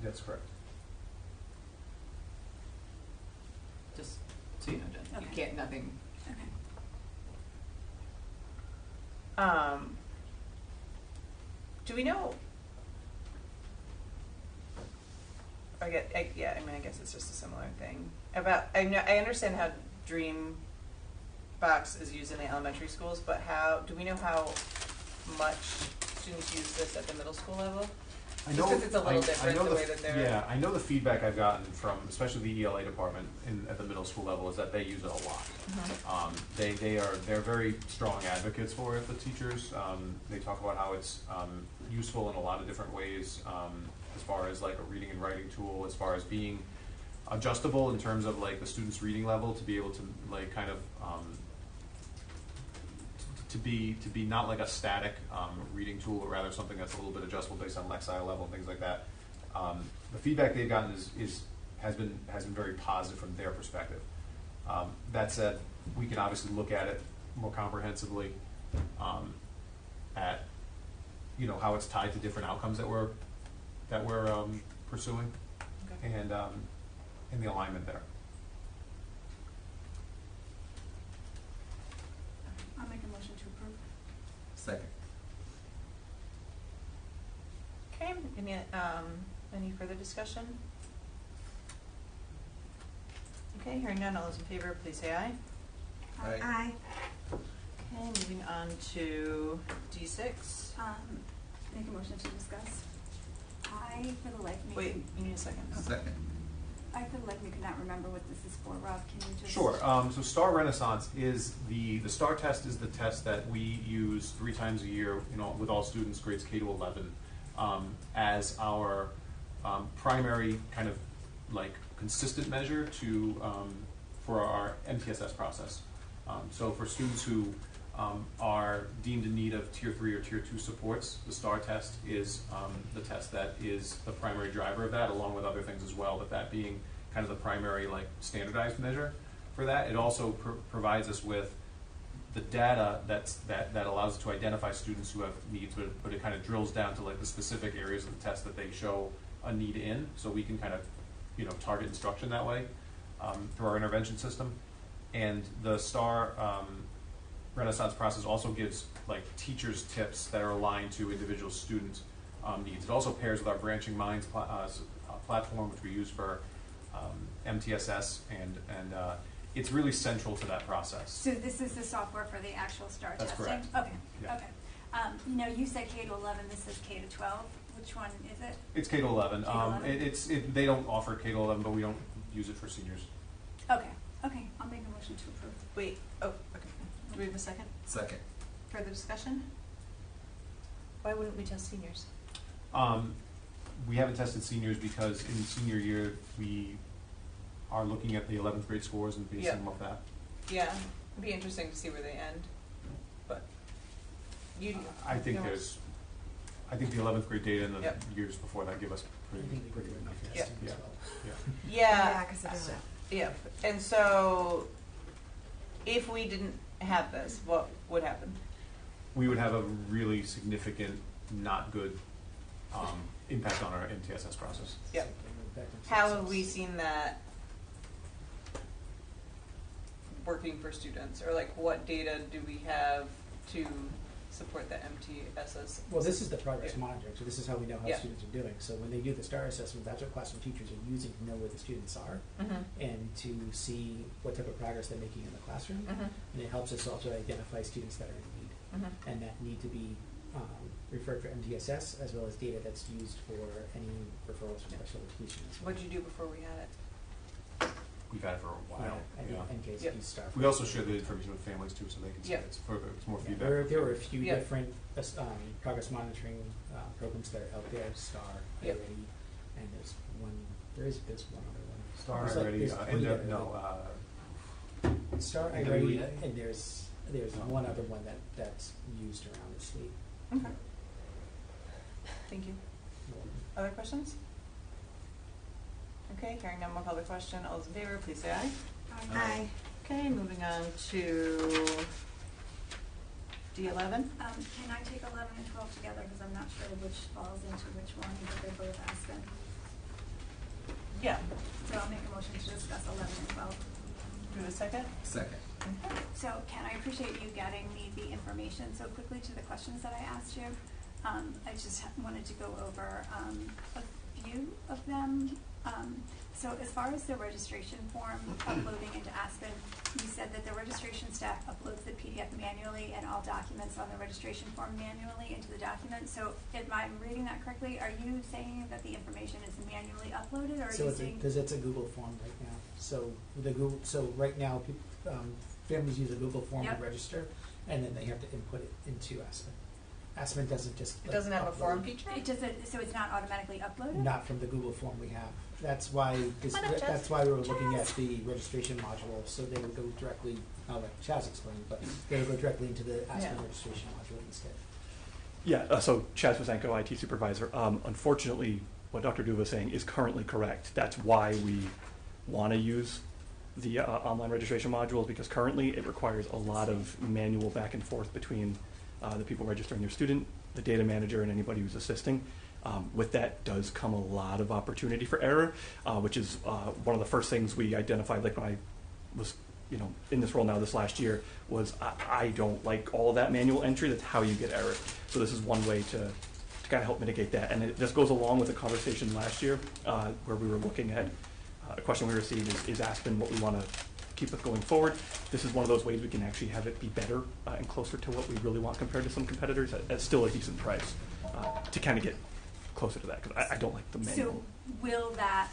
That's correct. Just so you know, Jen, you Okay. can't, nothing, Okay. Do we know? I guess it's just a similar thing. I understand how Dreambox is used in the elementary schools, but do we know how much students use this at the middle school level? Just because it's a little different the way that they're... Yeah, I know the feedback I've gotten from, especially the ELA department at the middle school level, is that they use it a lot. Mm-hmm. They're very strong advocates for it, the teachers. They talk about how it's useful in a lot of different ways, as far as like a reading and writing tool, as far as being adjustable in terms of like the student's reading level, to be able to like kind of to be not like a static reading tool, but rather something that's a little bit adjustable based on Lexile level and things like that. The feedback they've gotten has been very positive from their perspective. That said, we can obviously look at it more comprehensively at how it's tied to different outcomes that we're pursuing, Okay. and the alignment there. I'll make a motion to approve. Second. Okay, any further discussion? Okay, hearing none, all those in favor, please say aye. Aye. Aye. Okay, moving on to D6. Make a motion to discuss. I, for the life of me... Wait, you need a second. Second. I, for the life of me, could not remember what this is for. Rob, can you just... Sure. So Star Renaissance is the STAR test is the test that we use 3 times a year, with all students, grades K to 11, as our primary kind of like consistent measure for our MTSS process. So for students who are deemed in need of Tier 3 or Tier 2 supports, the STAR test is the test that is the primary driver of that, along with other things as well, but that being kind of the primary like standardized measure for that. It also provides us with the data that allows us to identify students who have needs, but it kind of drills down to like the specific areas of the test that they show a need in, so we can kind of target instruction that way through our intervention system. And the STAR Renaissance process also gives like teachers tips that are aligned to individual student needs. It also pairs with our Branching Minds platform, which we use for MTSS, and it's really central to that process. So this is the software for the actual STAR That's testing? correct. Okay, Yeah. okay. You said K to 11, this says K to 12. Which one is it? It's K to 11. K to 11? They don't offer K to 11, but we don't use it for seniors. Okay, I'll make a motion to approve. Wait, okay. Do we have a second? Second. Further discussion? Why wouldn't we test seniors? We haven't tested seniors because in senior year, we are looking at the 11th grade scores and basing them off that. Yeah, it'd be interesting to see where they end, but I think the 11th grade data and the Yep. years before that give us I think we pretty could good do enough enough. testing Yeah. as well. yeah, because it is. yeah. And so, if we didn't have this, what would happen? We would have a really significant, not good impact on our MTSS process. Yep. Back into How have success. we seen that working for students, or like what data do we have to support the MTSS? Well, this is the progress Yeah. monitoring, so this is how we know how Yeah. students are doing. So when they do the STAR assessment, that's what classroom teachers are using to know where the students are Mm-hmm. and to see what type of progress they're making in the classroom. Mm-hmm. And it helps us also identify students that are in need Mm-hmm. and that need to be referred for MTSS, as well as data that's used for any referrals from special education as well. What'd you do before we had it? We've had it for a while. Yeah, and NK's Yep. STAR. We also share the information with families too, so they can see Yep. it. It's more Yeah, feedback. there were a few Yep. different progress monitoring programs that are out there, STAR, Yep. Already, and there's one other one. Star There's like- already, there's three that are Star Star, NWA? Irene, and there's one other one that's used around the state. Okay. Thank you. Other questions? Okay, hearing no more public question, all those in favor, please say aye. Hi. Okay, moving on to D11. Can I take 11 and 12 together, because I'm not sure which falls into which one, but they're both Aspen. Yeah. So I'll make a motion to discuss 11 and 12. Do we have a second? Second. Okay. So Ken, I appreciate you getting me the information so quickly to the questions that I asked you. I just wanted to go over a few of them. So as far as the registration form uploading into Aspen, you said that the registration staff uploads the PDF manually and all documents on the registration form manually into the document. So if I'm reading that correctly, are you saying that the information is manually uploaded, or are you saying? Because it's a Google form right now. So right now, families use a Google form to Yep. register, and then they have to input it into Aspen. Aspen doesn't just It doesn't have a form upload. feature? It doesn't, so it's not automatically uploaded? Not from the Google form we have. That's why Come on up, Chaz. that's why we were looking at the registration module, so they would go directly, I'll let Chaz explain, but they would go directly into the Aspen Yeah. registration module instead. Yeah, so Chaz Wazenko, IT supervisor. Unfortunately, what Dr. Duva is saying is currently correct. That's why we want to use the online registration modules, because currently it requires a lot of manual back and forth between the people registering their student, the data manager, and anybody who's assisting. With that does come a lot of opportunity for error, which is one of the first things we identified, like when I was in this role now this last year, was I don't like all of that manual entry. That's how you get error. So this is one way to kind of help mitigate that. And it just goes along with the conversation last year where we were looking at a question we received is Aspen what we want to keep it going forward. This is one of those ways we can actually have it be better and closer to what we really want compared to some competitors at still a decent price to kind of get closer to that, because I don't like the manual. So will that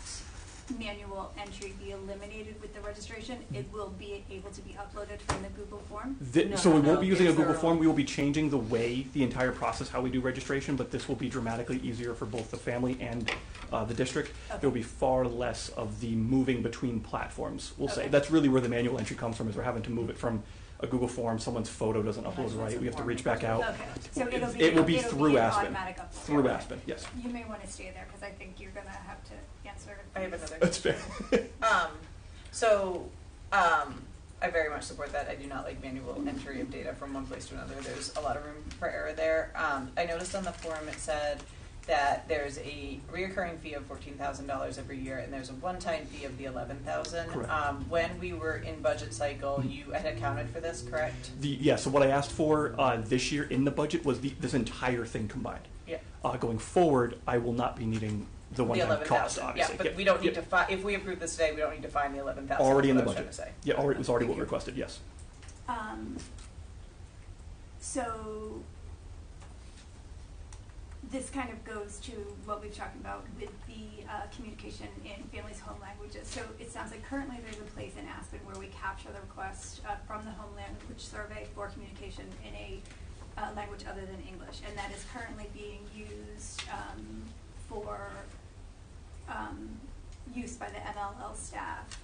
manual entry be eliminated with the registration? It will be able to be uploaded from the Google form? So we won't be using a it's Google their form. own. We will be changing the way, the entire process, how we do registration, but this will be dramatically easier for both the family and the district. Okay. There will be far less of the moving between platforms, we'll say. Okay. That's really where the manual entry comes from, is we're having to move it from a Google form, someone's photo doesn't That's upload right, what's we have to informed. reach back out. Okay, so It will be it'll through an Aspen. automatic upload. Through Okay. Aspen, yes. You may want to stay there, because I think you're gonna have to answer. I have another. That's fair. I very much support that. I do not like manual entry of data from one place to another. There's a lot of room for error there. I noticed on the form it said that there's a reoccurring fee of $14,000 every year, and there's a one-time fee of the $11,000. Correct. When we were in budget cycle, you had accounted for this, correct? So what I asked for this year in the budget was this entire thing combined. Yeah. Going forward, I will not be needing the one-time cost, Yeah, obviously. but we don't need to if we approve this today, we don't need to find the $11,000. Already in the That's what I budget. was trying to say. Yeah, it was already Thank what we you. requested, yes. So this kind of goes to what we've talked about with the communication in families' home languages. So it sounds like currently there's a place in Aspen where we capture the request from the home language survey for communication in a language other than English, and that is currently being used for use by the MLL staff.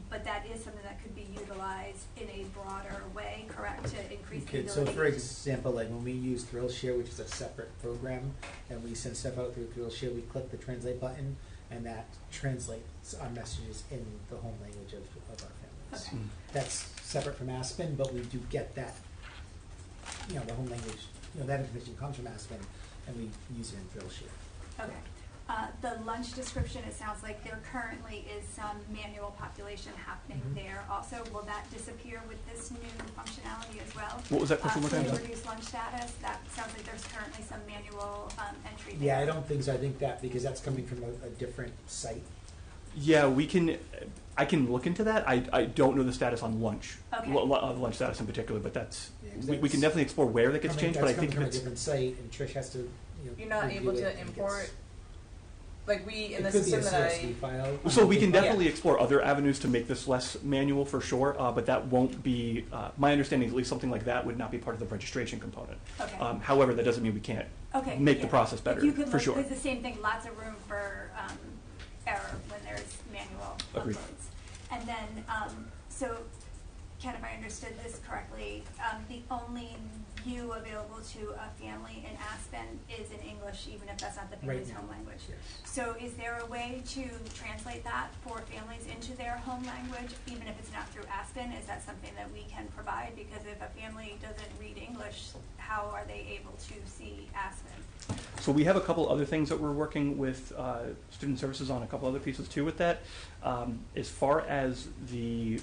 But that is something that could be utilized in a broader way, correct, to increase the So ability. for example, like when we use ThrillShare, which is a separate program, and we send stuff out through ThrillShare, we click the translate button, and that translates our messages in the home language of our families. Okay. That's separate from Aspen, but we do get that, the home language, that information comes from Aspen, and we use it in ThrillShare. Okay. The lunch description, it sounds like there currently is some manual population happening there also. Will that disappear with this new functionality as well? What was that question one more time? Fully reduced lunch status, that sounds like there's currently some manual entry there. Yeah, I don't think so. I think that because that's coming from a different site. Yeah, I can look into that. I don't know the status on lunch, Okay. Lunch status in particular, but that's, Yeah, we can definitely explore where that gets changed, but I think that's coming from a it's, different site, and Trish has to, You're not review able it to and import, like we, in It the could be system a that CSV file. so we can Yeah. definitely explore other avenues to make this less manual for sure, but that won't be, my understanding is at least something like that would not be part of the registration component. Okay. However, that doesn't mean we can't Okay, make the yeah. process If better, you could for look, sure. it's the same thing, lots of room for error when there's manual Agreed. uploads. And then, so Ken, if I understood this correctly, the only view available to a family in Aspen is in English, even if that's not the family's now. home language. Yes. So is there a way to translate that for families into their home language, even if it's not through Aspen? Is that something that we can provide? Because if a family doesn't read English, how are they able to see Aspen? So we have a couple other things that we're working with student services on, a couple other pieces too with that. As far as the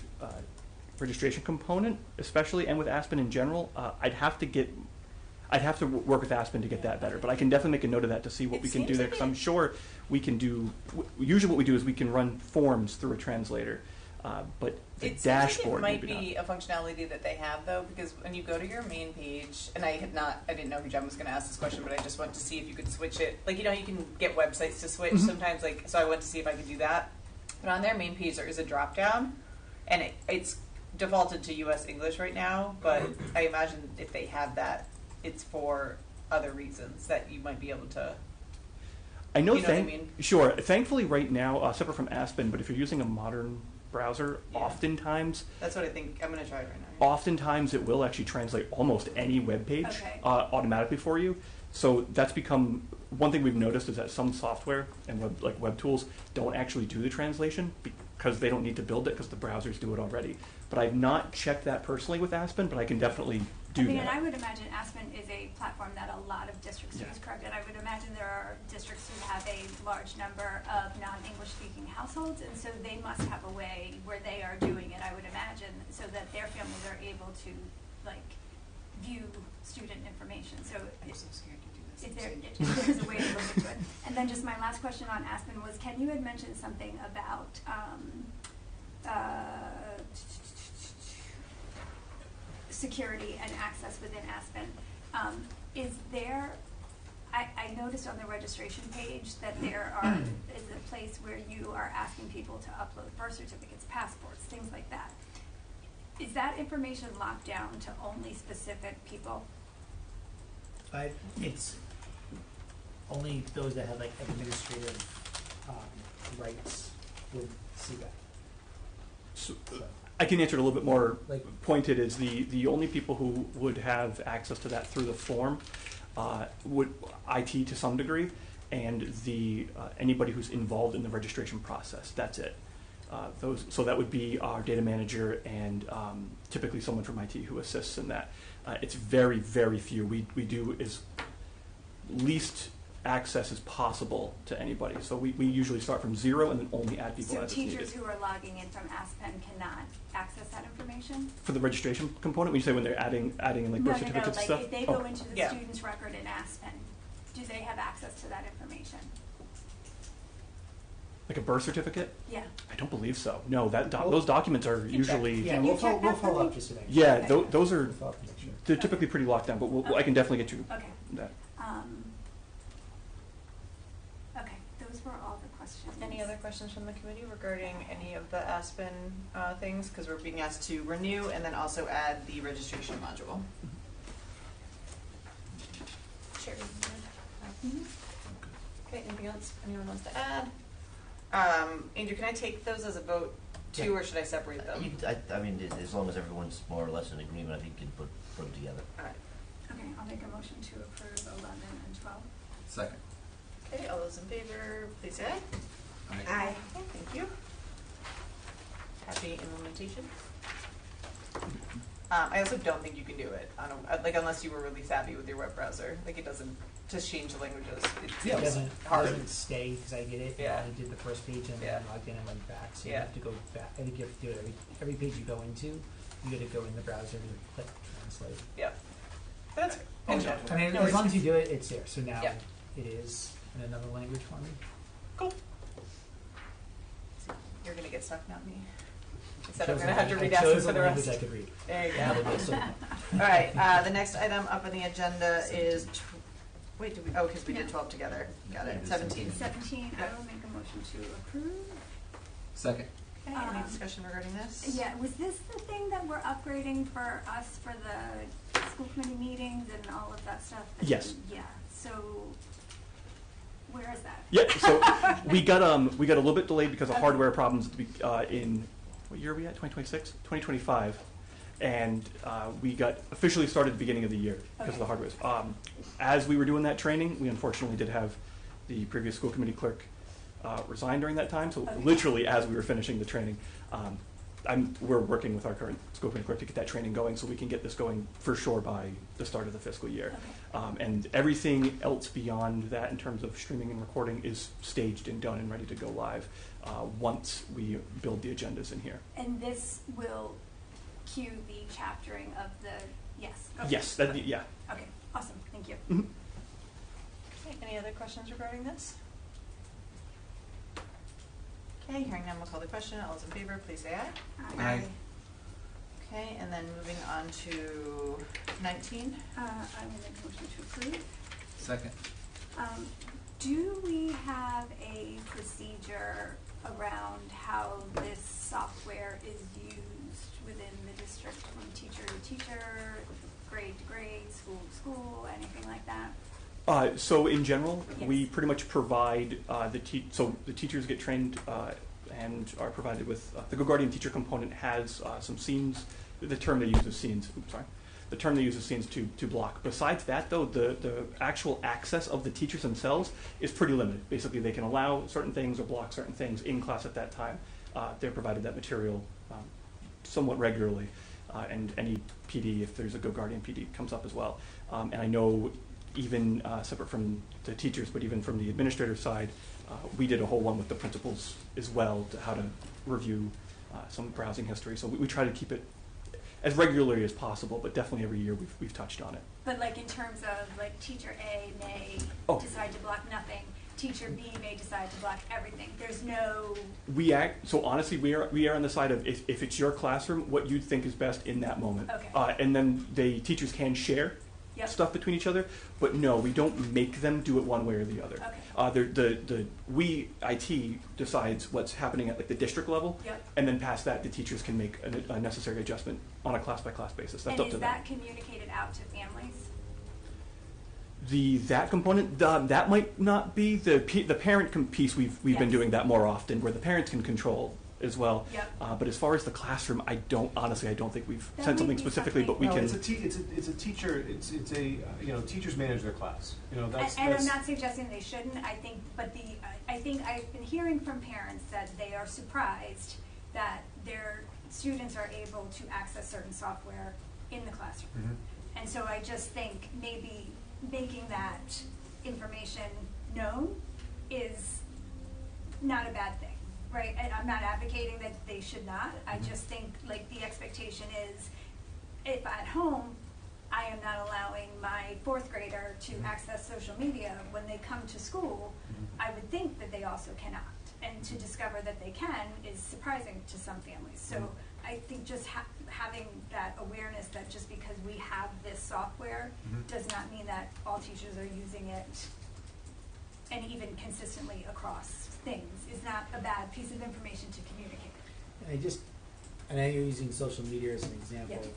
registration component, especially, and with Aspen in general, I'd have to work with Aspen to get that better. But I can definitely make a note of that to see what It we can do seems there, like because I'm sure we can do. Usually, what we do is we can run forms through a translator, but the It seems dashboard like it might maybe be not. a functionality that they have though, because when you go to your main page, and I didn't know who Jen was going to ask this question, but I just wanted to see if you could switch it. Like, you can get websites to switch sometimes, so I went to see if I could do that. But on their main page, there is a drop down, and it's defaulted to U.S. English right now, but I imagine if they have that, it's for other reasons that you might be able to. I know. You know what I mean? Sure. Thankfully, right now, separate from Aspen, but if you're using a modern browser, Yeah. oftentimes That's what I think. I'm going to try it right now. oftentimes it will actually translate almost any web page Okay. automatically for you. So that's become one thing we've noticed is that some software and web tools don't actually do the translation because they don't need to build it because the browsers do it already. But I've not checked that personally with Aspen, but I can definitely do And that. I would imagine Aspen is a platform that a lot of districts use, correct? And I would imagine there are districts who have a large number of non-English speaking households, and so they must have a way where they are doing it, I would imagine, so that their families are able to, view student information. So I'm so scared to do this. if there's a way to look into it. And then just my last question on Aspen was, Ken, you had mentioned something about security and access within Aspen. Is there, I noticed on the registration page that there is a place where you are asking people to upload birth certificates, passports, things like that. Is that information locked down to only specific people? It's only those that have administrative rights would see that. So, I can answer it a little bit more Like- pointed. Is the only people who would have access to that through the form would IT to some degree, and the anybody who's involved in the registration process. That's it. So that would be our data manager and typically someone from IT who assists in that. It's very, very few. We do as least access as possible to anybody. So we usually start from zero and then only add people So as it's needed. teachers who are logging in from Aspen cannot access that information? For the registration component, when you say when they're adding in birth certificates and stuff? If they go into the Yeah. student's record in Aspen, do they have access to that information? Like a birth certificate? Yeah. I don't believe so. No, those documents are usually. Yeah, Can you we'll check that for follow me? up just to make sure. Yeah, Okay. those are We'll follow up to make sure. they're typically pretty locked down, but I can definitely get you Okay. that. those were all the questions. Any other questions from the committee regarding any of the Aspen things? Because we're being asked to renew and then also add the registration module. Sure. Okay, anything else anyone wants to add? Andrew, can I take those as a vote too, or should I separate them? I mean, as long as everyone's more or less in agreement, I think you can put them together. All right. Okay, I'll make a motion to approve 11 and 12. Second. Okay, all those in favor, please say aye. Aye. Okay, thank you. Happy implementation. I also don't think you can do it on a, like, unless you were really savvy with your web browser. Like, it doesn't just change the languages. It It feels doesn't, hard. doesn't stay because I did it. Yeah. I only did the first page and then logged in and went back. So you Yeah. have to go back. I think you have to do it every page you go into. You got to go in the browser and click translate. Yeah. That's I mean, no as worries. long as you do it, it's there. So now Yeah. it is in another language for me. Cool. You're gonna get stuck, not me. Except I'm Chose gonna a have to language- read I out chose for a the language rest. I could read. There you Another go. way, so- All right, the next item up on the agenda is, wait, did we, oh, because we did 12 together. Got it, 17. 17, I will make a motion to approve. Second. Okay, any discussion regarding this? Yeah, was this the thing that we're upgrading for us for the school committee meetings and all of that stuff? Yes. Yeah, so where is that? Yeah, so we got a little bit delayed because of hardware problems in, what year are we at, 2026? 2025. And we got officially started at the beginning of the year because of the hardware. As we were doing that training, we unfortunately did have the previous school committee clerk resign during that time. So literally as we were finishing the training, we're working with our current school committee clerk to get that training going so we can get this going for sure by the start of the fiscal year. And everything else beyond that in terms of streaming and recording is staged and done and ready to go live once we build the agendas in here. And this will cue the chaptering of the, yes. Okay. Yes, yeah. Okay, awesome, thank you. Mhm. Okay, any other questions regarding this? Okay, hearing none, we'll call the question. All those in favor, please say aye. Aye. Okay, and then moving on to 19. I will make a motion to approve. Second. Do we have a procedure around how this software is used within the district from teacher to teacher, grade to grade, school to school, anything like that? So in general, we Yes. pretty much provide so the teachers get trained and are provided with the Go Guardian teacher component has some scenes. The term they use is scenes. Oops, sorry. The term they use is scenes to block. Besides that, though, the actual access of the teachers themselves is pretty limited. Basically, they can allow certain things or block certain things in class at that time. They're provided that material somewhat regularly, and any PD, if there's a Go Guardian PD, comes up as well. And I know even separate from the teachers, but even from the administrator side, we did a whole one with the principals as well to how to review some browsing history. So we try to keep it as regularly as possible, but definitely every year we've touched on it. But like in terms of like teacher A may decide to block nothing, teacher B may decide to block everything. There's no. So honestly, we are on the side of if it's your classroom, what you think is best in that moment. Okay. And then the teachers can share stuff between each other, but no, we don't make them do it one way or the other. Okay. We IT decides what's happening at like the district level, and then past that, the teachers can make a necessary adjustment on a class by class basis. That's And up to is them. that communicated out to families? That component that might not be the parent piece. We've been doing that more often, where the parents can control as well. But as far as the classroom, I don't think we've sent something specifically, but we can. It's a teacher. It's a teachers manage their class. That's. And I'm not suggesting they shouldn't. I think I've been hearing from parents that they are surprised that their students are able to access certain software in the classroom. Mm-hmm. And so I just think maybe making that information known is not a bad thing. Right, and I'm not advocating that they should not. I just think like the expectation is, if at home, I am not allowing my fourth grader to access social media when they come to school, I would think that they also cannot. And to discover that they can is surprising to some families. So I think just having that awareness that just because we have this software does not mean that all teachers are using it and even consistently across things is not a bad piece of information to communicate. I know you're using social media as an example, Yeah.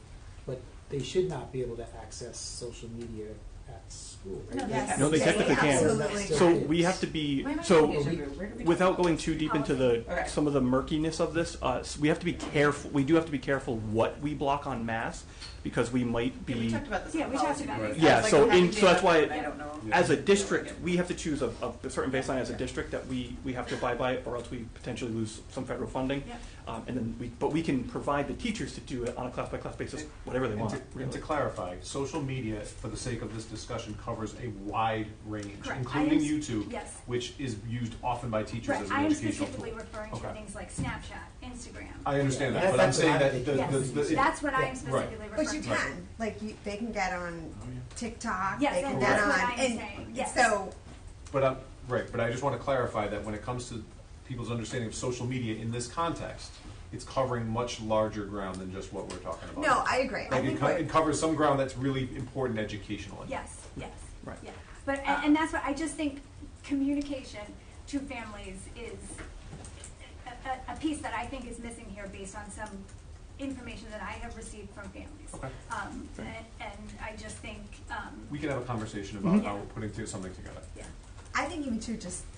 but they should not be able to access social media at school, right? No, yes. No, they technically can. Absolutely. So we have to be, Wait, so where did we without go? going too deep into the, Okay. some of the murkiness of this, we have to be careful, we do have to be careful what we block on mass, because we might Yeah, we be, talked about this. Yeah, in we talked policy about meeting. this. Yeah, I was so like, how in- do you so that's do why that? I don't know. as a district, we have to choose a certain baseline as a district that we have to abide by, or else we potentially lose some federal funding. Yep. And then but we can provide the teachers to do it on a class-by-class basis, whatever they And want, to, and to really. clarify, social media, for the sake of this discussion, covers a wide range, Correct. including I am- YouTube, yes. which is used often by teachers Right, as an I am educational specifically tool. referring to Okay. things like Snapchat, Instagram. I understand Yeah, that, but I'm that's saying what that I- the, Yes, the, that's what I am Yeah. specifically referring to. But you can, like, they can get on TikTok, Yes, they can and get that's on, what I'm and saying, yes. so, But I just want to clarify that when it comes to people's understanding of social media in this context, it's covering much larger ground than just what we're talking about. no, I agree. I Like think it covers some ground that's really important educationally. Yes, yes. Right. Yeah. But, and that's what, I just think communication to families is a piece that I think is missing here based on some information that I have received from families. Okay. And I just think, We can have a conversation about Mhm. how we're putting something together. yeah. I think even too,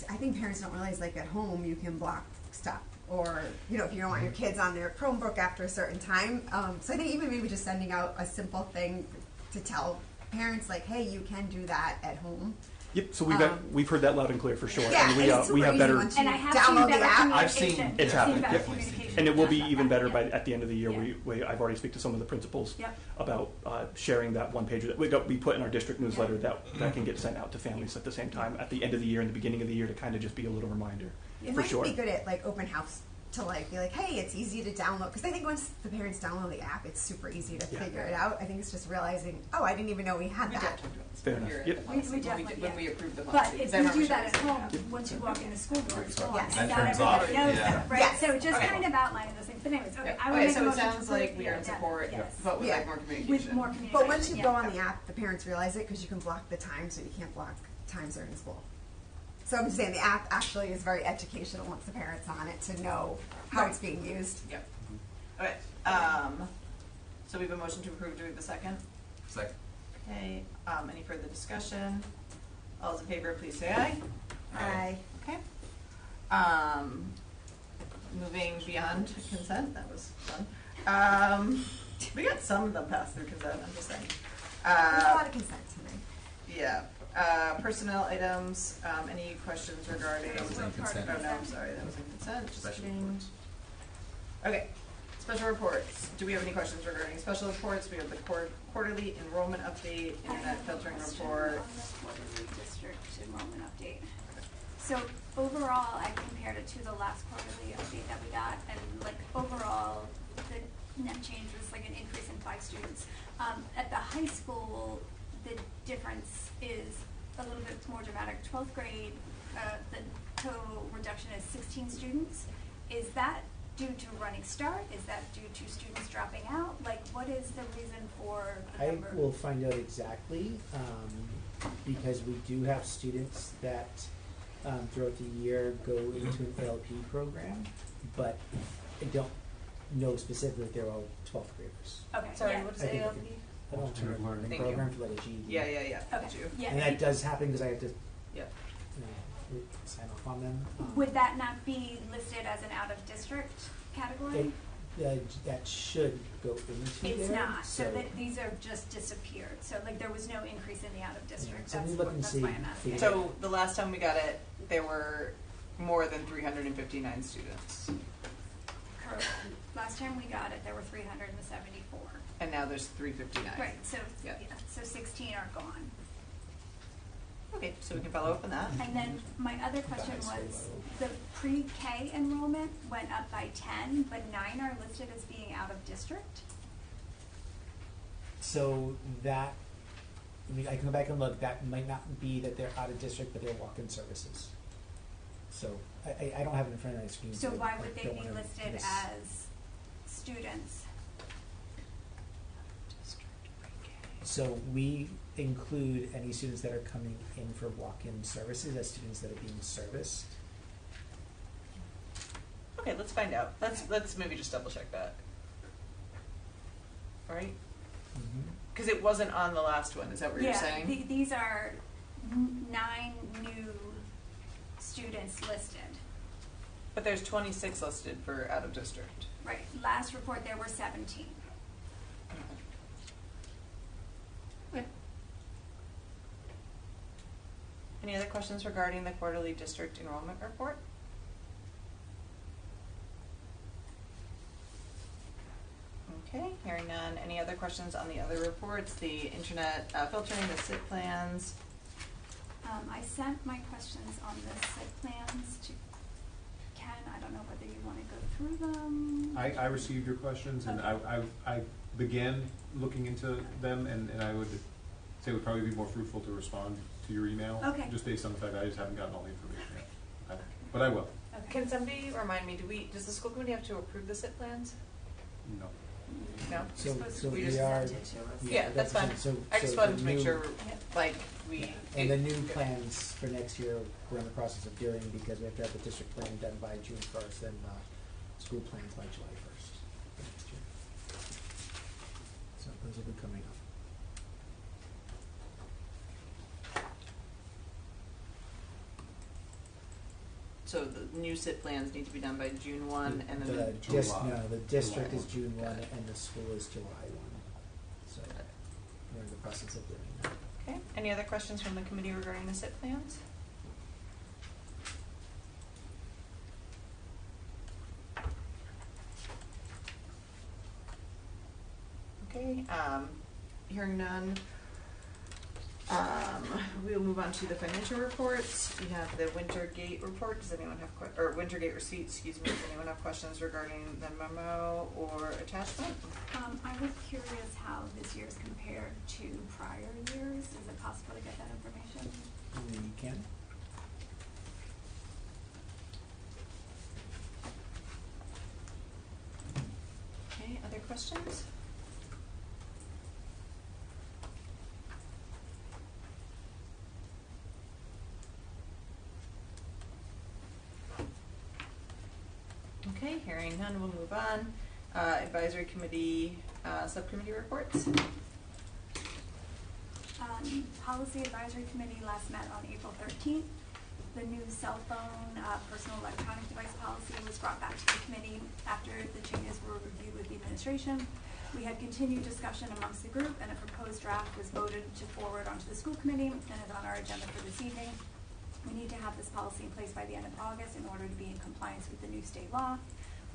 I think parents don't realize, like, at home you can block stuff, or, you know, if you don't want your kids on their Chromebook after a certain time. So I think even maybe just sending out a simple thing to tell parents, like, hey, you can do that at home. Yep, so we've heard that loud and clear for sure. Yeah, and and it's we super have easy better, once And you I have seen download better the app. I've seen- communication. it's I've seen happened, better yep. communication and it will be about even that, better yeah. at the end of the year. Yeah. I've already speak to some of the principals Yep. about sharing that one pager that we put in our district newsletter that can get sent out to families at the same time at the end of the year and the beginning of the year to kind of just be a little reminder. It for might sure. be good at, like, open house to, like, be like, hey, it's easy to download, because I think once the parents download the app, it's super easy to Yeah. figure it out. I think it's just realizing, oh, I didn't even know we had We that. talked about this Fair enough. here at Yep. the policy, We definitely, when we yeah. approved the But policy. if Because I you remember do that at sharing home, that. once you walk in the school door, it's gone. Yes. And That not turns everybody off, knows yeah. that, right? Yes. So just Okay. kind of outlining those things. But anyways, okay, Yeah. I will Okay, make a so it motion to sounds like approve we are in the- support, yes. but with Yeah. like more communication. With more communication. But once you yeah. go on the app, the parents realize it, because you can block the time, so you can't block times during school. So I'm just saying the app actually is very educational once the parents on it to know how it's being used. Yep. Okay, so we have a motion to approve. Do we have a second? Second. Okay, any further discussion? All those in favor, please say aye. Aye. Okay. Moving beyond consent, that was fun. We got some of them passed through consent, I'm just saying. There's a lot of consent tonight. Yeah, personnel items, any questions regarding? That was in consent. Oh, no, I'm sorry, that was in consent, just Special kidding. reports. Okay, special reports. Do we have any questions regarding special reports? We have the quarterly enrollment update, I internet have a filtering question report. on the quarterly district enrollment update. So overall, I compared it to the last quarterly update that we got, and like overall, the net change was like an increase in 5 students. At the high school, the difference is a little bit more dramatic. 12th grade, the total reduction is 16 students. Is that due to running start? Is that due to students dropping out? Like, what is the reason for the I number? will find out exactly, because we do have students that throughout the year go into an ALP program, but I don't know specifically if they're all 12th graders. Okay, Sorry, yeah. what's I think ALP? I don't Alternative know, learning. Thank program you. for like a GED. Yeah, Okay, got you. yeah. And that does happen because I have to Yep. sign off on them. Would that not be listed as an out-of-district category? That should go into there. It's not, so that these are just disappeared, so like there was no increase in the out-of-district, Yeah, so let that's me look what, and that's see why I'm if asking. we- So the last time we got it, there were more than 359 students, Correct. Last time we got it, there were 374. and now there's 359. Right, so, yeah, Yeah. so 16 are gone. Okay, so we can follow up on that. And then my other question was, the pre-K enrollment went up by 10, but 9 are listed as being out of district? So that, I mean, I can go back and look, that might not be that they're out of district, but they're walk-in services. So I don't have it in front of my screen. So why would I they don't be wanna listed miss- as students? So we include any students that are coming in for walk-in services as students that are being serviced. Okay, let's find out. Let's maybe just double check that. Right? Because it wasn't on the last one. Is that what you're saying? Yeah, these are 9 new students listed. But there's 26 listed for out of district. Right, last report there were 17. Okay. Any other questions regarding the quarterly district enrollment report? Okay, hearing none. Any other questions on the other reports? The internet filtering, the SIT plans? I sent my questions on the SIT plans to Ken. I don't know whether you want to go through them. I received your questions, and I began looking into them, and I would say it would probably be more fruitful to respond to your email. Okay. Just based on the fact that I just haven't gotten all the information yet. Okay. But I will. Okay. Can somebody remind me, does the school committee have to approve the SIT plans? No. No? So we we just are. sent it to us. Yeah, that's fine. I just so wanted the to make new- sure, like, we. And the new plans for next year, we're in the process of doing because we have to have the district plan done by June 1st and school plans by July 1st for next year. So those will be coming up. So the new SIT plans need to be done by June 1, and then The district July is June 1 Got it. and the school is July 1. So we're in the process of doing that. okay. Any other questions from the committee regarding the SIT plans? Okay, hearing none. We'll move on to the financial reports. We have the Wintergate report. Does anyone have or Wintergate receipt? Excuse me. Does anyone have questions regarding the memo or attachment? I was curious how this year's compared to prior years. Is it possible to get that information? You can. Okay, other questions? Okay, hearing none, we'll move on. Advisory committee, subcommittee reports. Policy Advisory Committee last met on April 13th. The new cell phone personal electronic device policy was brought back to the committee after the changes were reviewed with the administration. We had continued discussion amongst the group, and a proposed draft was voted to forward onto the school committee and is on our agenda for this evening. We need to have this policy in place by the end of August in order to be in compliance with the new state law.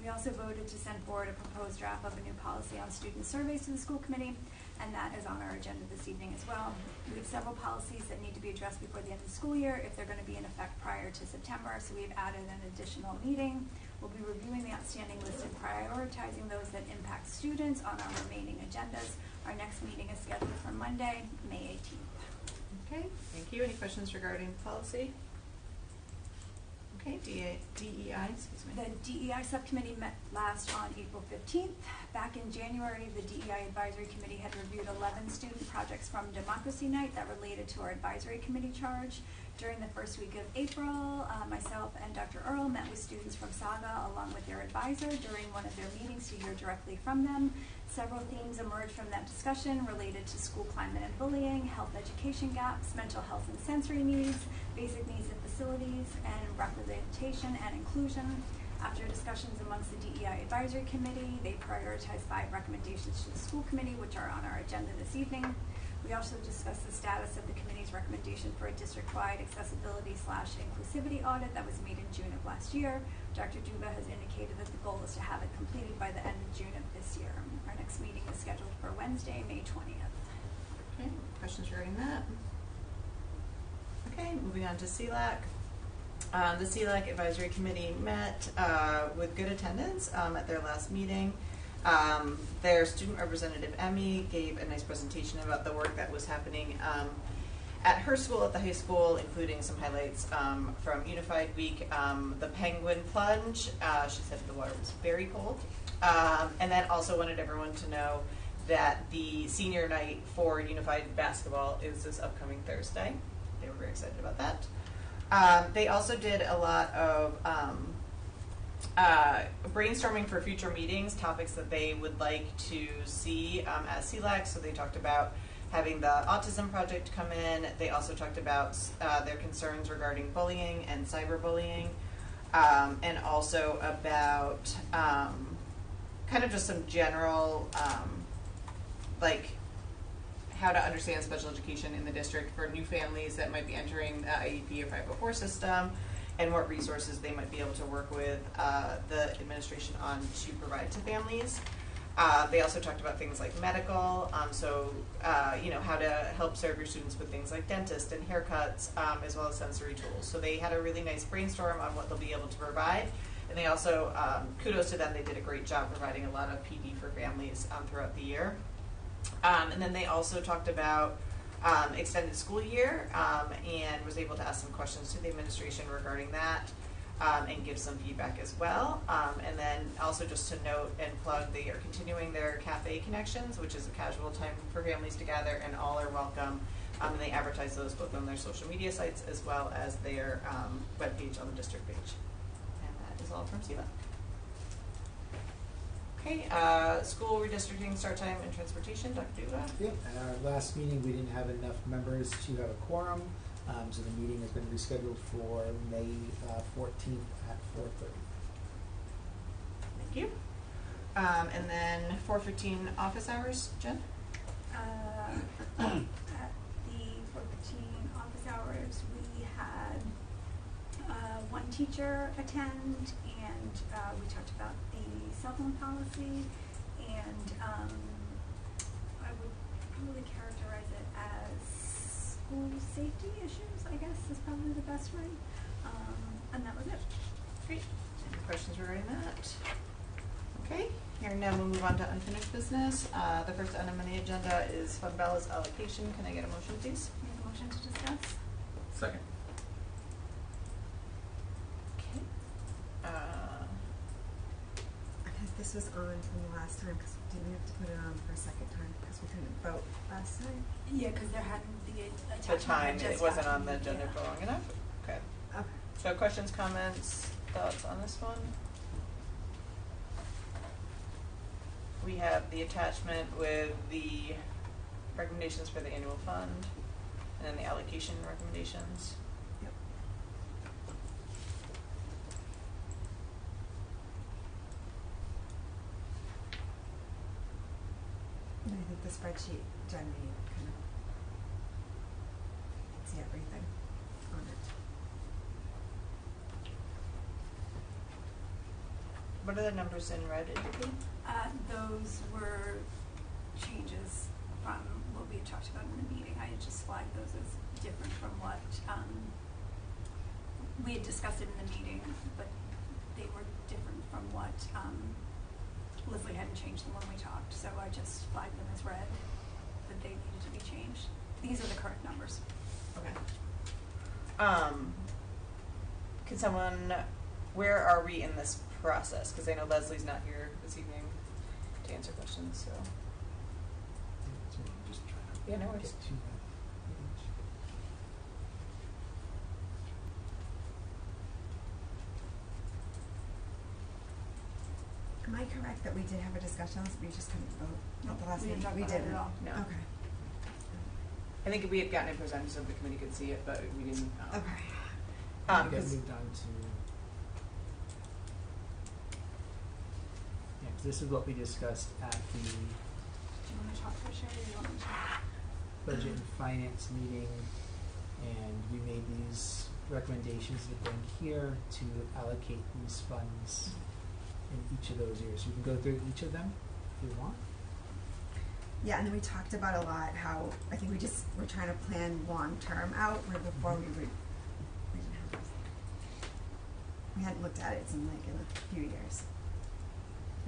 We also voted to send forward a proposed draft of a new policy on student surveys to the school committee, and that is on our agenda this evening as well. We have several policies that need to be addressed before the end of the school year if they're going to be in effect prior to September, so we've added an additional meeting. We'll be reviewing the outstanding list and prioritizing those that impact students on our remaining agendas. Our next meeting is scheduled for Monday, May 18th. Okay, thank you. Any questions regarding policy? Okay, DEI, excuse me. The DEI subcommittee met last on April 15th. Back in January, the DEI advisory committee had reviewed 11 student projects from Democracy Night that related to our advisory committee charge. During the first week of April, myself and Dr. Earl met with students from Saga along with their advisor during one of their meetings to hear directly from them. Several themes emerged from that discussion related to school climate and bullying, health education gaps, mental health and sensory needs, basic needs and facilities, and representation and inclusion. After discussions amongst the DEI Advisory Committee, they prioritized 5 recommendations to the school committee, which are on our agenda this evening. We also discussed the status of the committee's recommendation for a district-wide accessibility/inclusivity audit that was made in June of last year. Dr. Duba has indicated that the goal is to have it completed by the end of June of this year. Our next meeting is scheduled for Wednesday, May 20th. Okay, questions regarding that? Okay, moving on to CLAC. The CLAC Advisory Committee met with good attendance at their last meeting. Their student representative, Emmy, gave a nice presentation about the work that was happening at her school, at the high school, including some highlights from Unified Week, the penguin plunge. She said the water was very cold. And then also wanted everyone to know that the senior night for Unified Basketball is this upcoming Thursday. They were very excited about that. They also did a lot of brainstorming for future meetings, topics that they would like to see at CLAC. So they talked about having the Autism Project come in. They also talked about their concerns regarding bullying and cyberbullying, and also about kind of just some general, like how to understand special education in the district for new families that might be entering the IEP or 504 system, and what resources they might be able to work with the administration on to provide to families. They also talked about things like medical, so how to help serve your students with things like dentists and haircuts, as well as sensory tools. So they had a really nice brainstorm on what they'll be able to provide. And they also, kudos to them, they did a great job providing a lot of PD for families throughout the year. And then they also talked about extended school year, and was able to ask some questions to the administration regarding that, and give some feedback as well. And then also just to note and plug, they are continuing their Cafe Connections, which is a casual time for families to gather, and all are welcome. And they advertise those both on their social media sites as well as their webpage on the district page. And that is all from CELA. Okay, school redistricting, start time, and transportation, Dr. Duva. Yep, at our last meeting, we didn't have enough members to have a quorum, so the meeting has been rescheduled for May 14th at 4:30. Thank you. And then 4:15 office hours, Jen? At the 4:15 office hours, we had one teacher attend, and we talked about the cell phone policy, and I would probably characterize it as school safety issues, I guess is probably the best way. And that was it. Great. Any questions regarding that? Okay, hearing none, we'll move on to unfinished business. The first item on the agenda is fund balance allocation. Can I get a motion, please? Make a motion to discuss. Second. Okay. This was on from the last time, because didn't we have to put it on for a second time because we couldn't vote last time? Yeah, because there hadn't the The attachment time, had just it wasn't gotten- on the agenda yeah. for long enough? Okay. Okay. So questions, comments, thoughts on this one? We have the attachment with the recommendations for the annual fund, and then the allocation recommendations. Yep. And I think the spreadsheet Jen made kind of see everything on it. What are the numbers in red indicate? Those were changes from what we had talked about in the meeting. I had just flagged those as different from what we had discussed it in the meeting, but they were different from what Leslie hadn't changed them when we talked, so I just flagged them as red, that they needed to be changed. These are the correct numbers. Okay. Can someone, where are we in this process? Because I know Leslie's not here this evening to answer questions, so. So I'm just trying to Yeah, no worries. get to that page. Am I correct that we did have a discussion on this, we just couldn't vote at the last We didn't meeting? talk We about it didn't. at all. No. Okay. I think we had gotten it presented so the committee could see it, but we didn't. Okay. We get 'Cause- moved on to. Yeah, 'cause this is what we discussed at the Do you want to talk for sure, or do you want me to? budget and finance meeting, and we made these recommendations that bring here to allocate these funds in each of those years. You can go through each of them if you want. Yeah, and then we talked about a lot how I think we just were trying to plan long term out where before we didn't have those. We hadn't looked at it in a few years.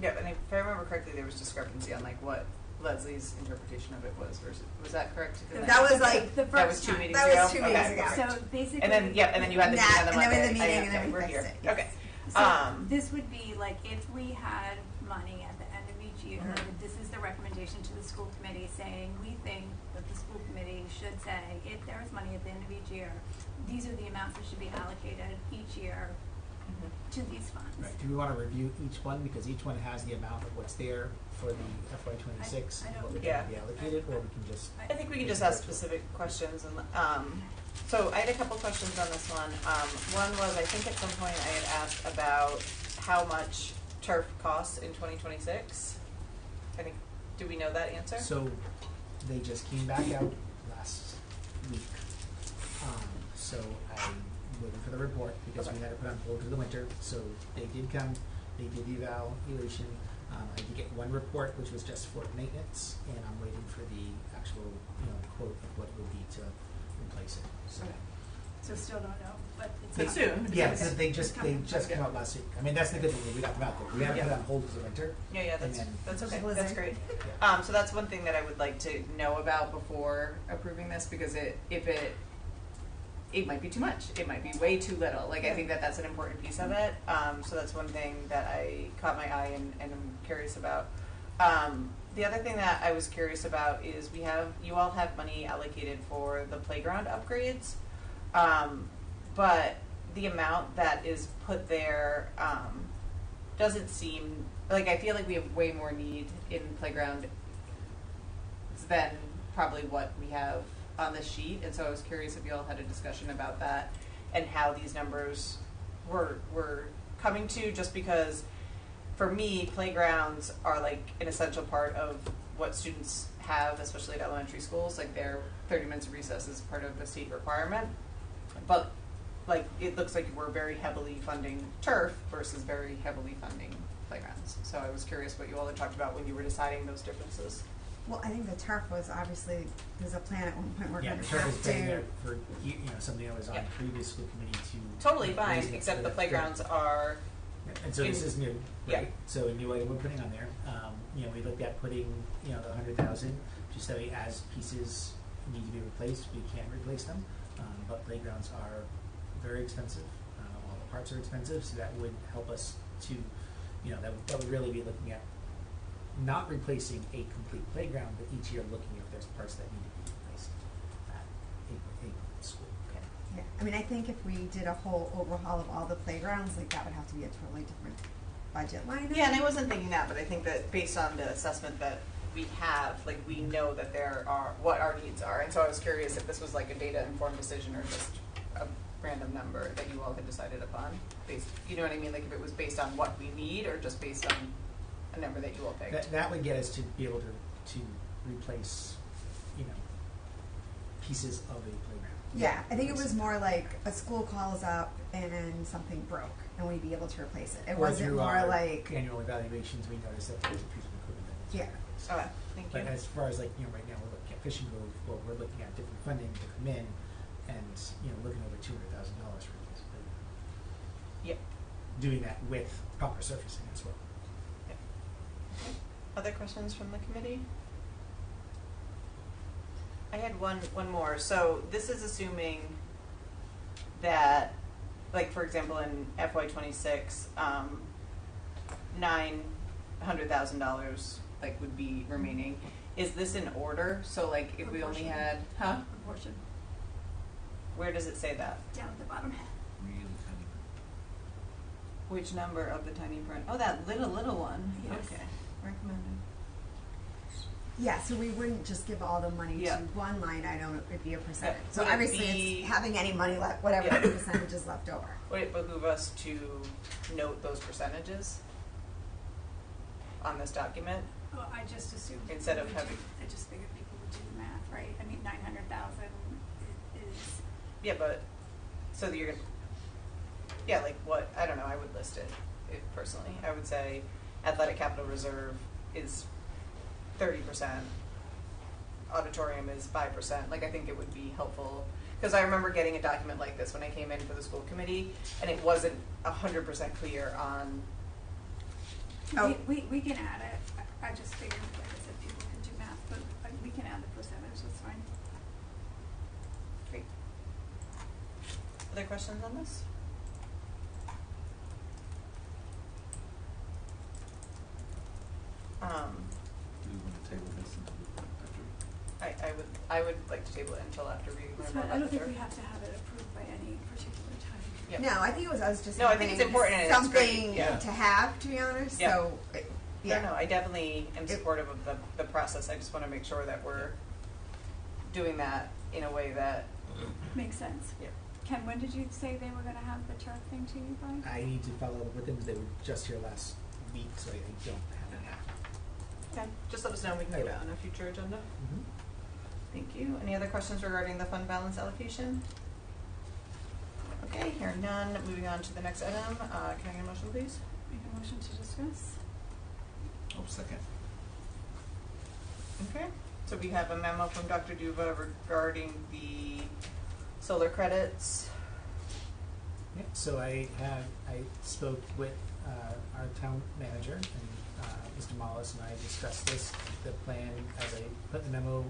Yeah, and if I remember correctly, there was discrepancy on like what Leslie's interpretation of it was versus, was that correct? That was like the That was first 2 time. meetings That ago? was 2 meetings Okay, ago. perfect. So basically. And then, and then you had the meeting on the And then we had Monday. the meeting, and then Okay, we we're fixed here. it, yes. Okay. So this would be like if we had money at the end of each each year. Mhm. This is the recommendation to the school committee saying, we think that the school committee should say, if there is money at the end of each year, these are the amounts that should be allocated each year to these funds. Right. Do we want to review each one because each one has the amount of what's there for the FY26 I and don't- what we Yeah. can be allocated, or we can just. I think we can just ask specific questions and, so I had a couple questions on this one. One was, I think at some point I had asked about how much turf costs in 2026. I think, do we know that answer? So they just came back out last week. So I'm waiting for the report because we had to put on hold for the winter. So they did come, they did the evaluation. I did get one report, which was just for maintenance, and I'm waiting for the actual, quote of what it would be to replace it. So. Okay. So still don't know, but it's But not- soon. Yeah, Okay. they just Okay. came out last week. I mean, that's the good thing, we got them out there. We haven't put it on hold for the winter. Yeah, And then- that's okay, Blizzard. that's great. Yeah. So that's one thing that I would like to know about before approving this, because it might be too much, it might be way too little, like, I think that that's an important piece of it, so that's one thing that I caught my eye and I'm curious about. The other thing that I was curious about is you all have money allocated for the playground upgrades, but the amount that is put there, doesn't seem, like, I feel like we have way more need in playground than probably what we have on this sheet, and so I was curious if you all had a discussion about that and how these numbers were coming to, just because for me, playgrounds are like an essential part of what students have, especially at elementary schools. Like, their 30 minutes of recess is part of the state requirement, but like, it looks like we're very heavily funding turf versus very heavily funding playgrounds. So I was curious what you all had talked about when you were deciding those differences. Well, I think the turf was obviously, there's a plan at one point we're Yeah, going the to turf have has been there to. for, something that was on Yeah. previous school committee to. Totally fine, raise it except for the playgrounds are, And so this in- is new, yeah. right? So a new item we're putting on there. We looked at putting, the 100,000, just so as pieces need to be replaced, we can replace them. But playgrounds are very expensive. All the parts are expensive, so that would help us to, that would really be looking at not replacing a complete playground, but each year looking if there's parts that need to be replaced at a school. okay. Yeah, I mean, I think if we did a whole overhaul of all the playgrounds, like, that would have to be a totally different budget line. Yeah, and I wasn't thinking that, but I think that based on the assessment that we have, like, we know that there are, what our needs are, and so I was curious if this was like a data-informed decision or just a random number that you all had decided upon, based, you know what I mean, like, if it was based on what we need or just based on a number that you all picked. That would get us to be able to replace, pieces of a playground. Yeah, I think it was more like a school calls up and something broke, and we'd be able to replace it. It Or wasn't through more our like, annual evaluations, we noticed that there's a piece of equipment that needs to be Yeah. replaced. Okay, thank you. But as far as right now we're looking at Fishing Grove, well, we're looking at different funding to come in, and looking over $200,000 for a piece of playground. Yep. Doing that with proper surfacing as well. Other questions from the committee? I had one more. So this is assuming that, like, for example, in FY26, $900,000 like would be remaining. Is this in order? So like, if we only had, Proportion, where does it say that? down at the bottom. Really tiny. Which number of the tiny print? Oh, that little one. Yes. Okay, recommended. yeah, so we wouldn't just give all the money Yeah. to one line item, it would be a percentage. Yeah. So Would it obviously be- it's having any money left, whatever Yeah. the percentage is left over. Would it behoove us to note those percentages on this document? Well, I just assumed. Instead of having- I just figured people would do the math, right? I mean, 900,000 is, Yeah, but, so you're gonna, yeah, like what, I don't know, I would list it personally. I would say athletic capital reserve is 30%, auditorium is 5%. Like, I think it would be helpful, because I remember getting a document like this when I came in for the school committee, and it wasn't 100% clear on, Oh. we can add it. I just figured, like I said, people can do math, but we can add the percentage, that's fine. great. Other questions on this? Do you want to table this until after? I would like to table it until after we learn more I about don't the think we turf. have to have it approved by any particular time. Yep. No, I think it was us just No, I think it's important and it's great, something yeah. to have, to be honest. Yeah. So, yeah. No, I definitely am supportive of the process. I just want to make sure that we're doing that in a way that, Makes sense. yeah. Ken, when did you say they were gonna have the turf thing to you by? I need to follow up with them because they were just here last week, so I don't have it now. Okay, just let us know and we can get it on a future agenda. Mhm. Thank you. Any other questions regarding the fund balance allocation? Okay, hearing none, moving on to the next item. Can I get a motion, please? Make a motion to discuss? Oh, second. Okay, so we have a memo from Dr. Duva regarding the solar credits. Yep, so I spoke with our town manager, and Mr. Mollis and I discussed this, the plan, as I put in the memo.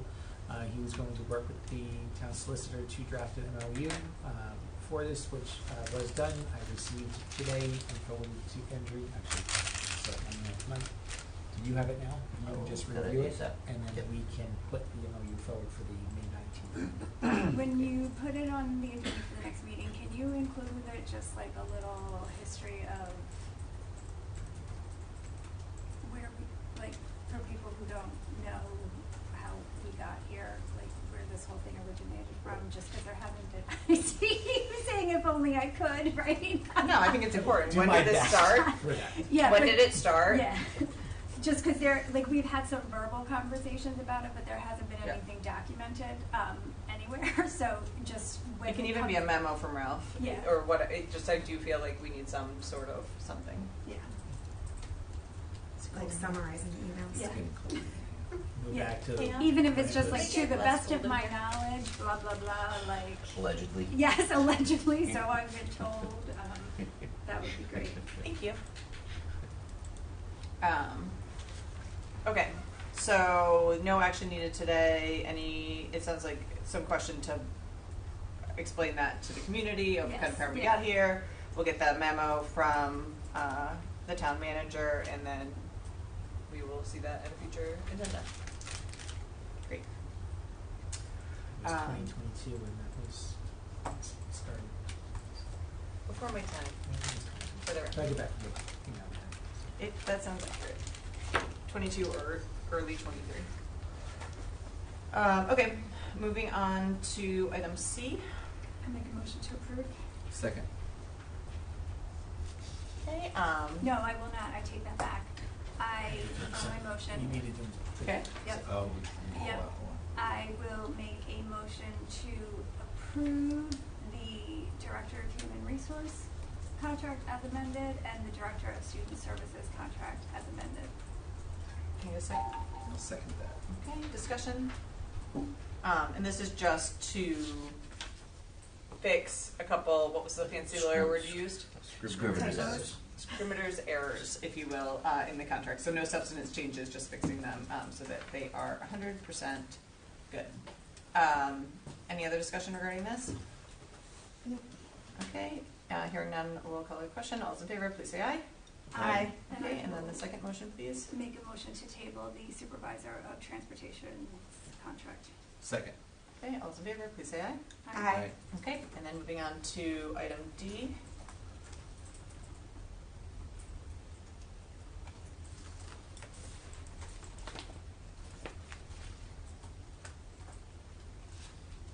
He was going to work with the town solicitor to draft an MOU for this, which was done. I received today and forwarded to Andrew, actually, so month. Do you have it now? You can just Good review idea, it, sir. and then we can put the MOU forward for the May 19th. When you put it on the agenda for the next meeting, can you include with it just like a little history of where we, like, for people who don't know how we got here, like where this whole thing originated from, just because there haven't been, I see you saying if only I could, right? No, I think it's important. Do When my did this best start? for that. Yeah. When but- did it start? Yeah. Just because like we've had some verbal conversations about it, but there hasn't been Yeah. anything documented anywhere. So just when It can even be a memo from Ralph. Yeah. Or what, it just, I do feel like we need some sort of something. Yeah. Like summarizing emails. Yeah. Move Yeah. back to the. Even if it's just like Make to it the less best of golden. my knowledge, blah blah blah, like Allegedly. yes, allegedly. So I've been told. That would be great. Thank you. Okay, so no action needed today. It sounds like some question to explain that to the community of kind of how we Yes, yeah. got here. We'll get that memo from the town manager, and then we will see that at a future agenda. Great. It was 2022 when that was started. Before my time, for the record. Try to get back to the email. That sounds accurate. 22 or early 23. Okay, moving on to item C. I make a motion to approve. Second. Okay. No, I will not. I take that back. I on my motion. You needed them. Okay. Yep. Oh. Yep. I will make a motion to approve the Director of Human Resource contract as amended and the Director of Student Services contract as amended. Can you get a second? I'll second that. Okay, discussion. And this is just to fix a couple, what was the fancy lawyer word you used? Scrivener's. Scrivener's errors, if you will, in the contract. So no substance changes, just fixing them so that they are 100% good. Any other discussion regarding this? No. Okay, hearing none, we'll call the question. All those in favor, please say aye. Aye. Okay, and then the second motion, please. Make a motion to table the Supervisor of Transportation contract. Second. Okay, all those in favor, please say aye. Aye. Okay, and then moving on to item D.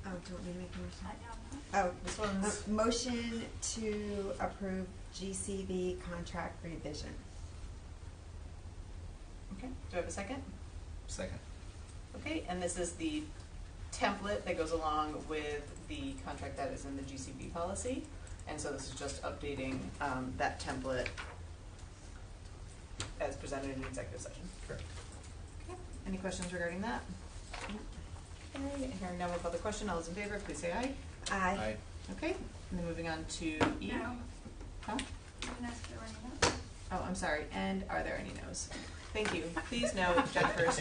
Oh, do you want me to make a motion? I Oh, This one's, motion to approve GCV contract revision. okay, do I have a second? Second. Okay, and this is the template that goes along with the contract that is in the GCB policy. And so this is just updating that template as presented in executive session. Correct. Okay, any questions regarding that? Okay, hearing none, we'll call the question. All those in favor, please say aye. Aye. Okay, and then moving on to E. No. Huh? didn't ask if there were any notes. Oh, I'm sorry. And are there any no's? Thank you. Please note Jennifer's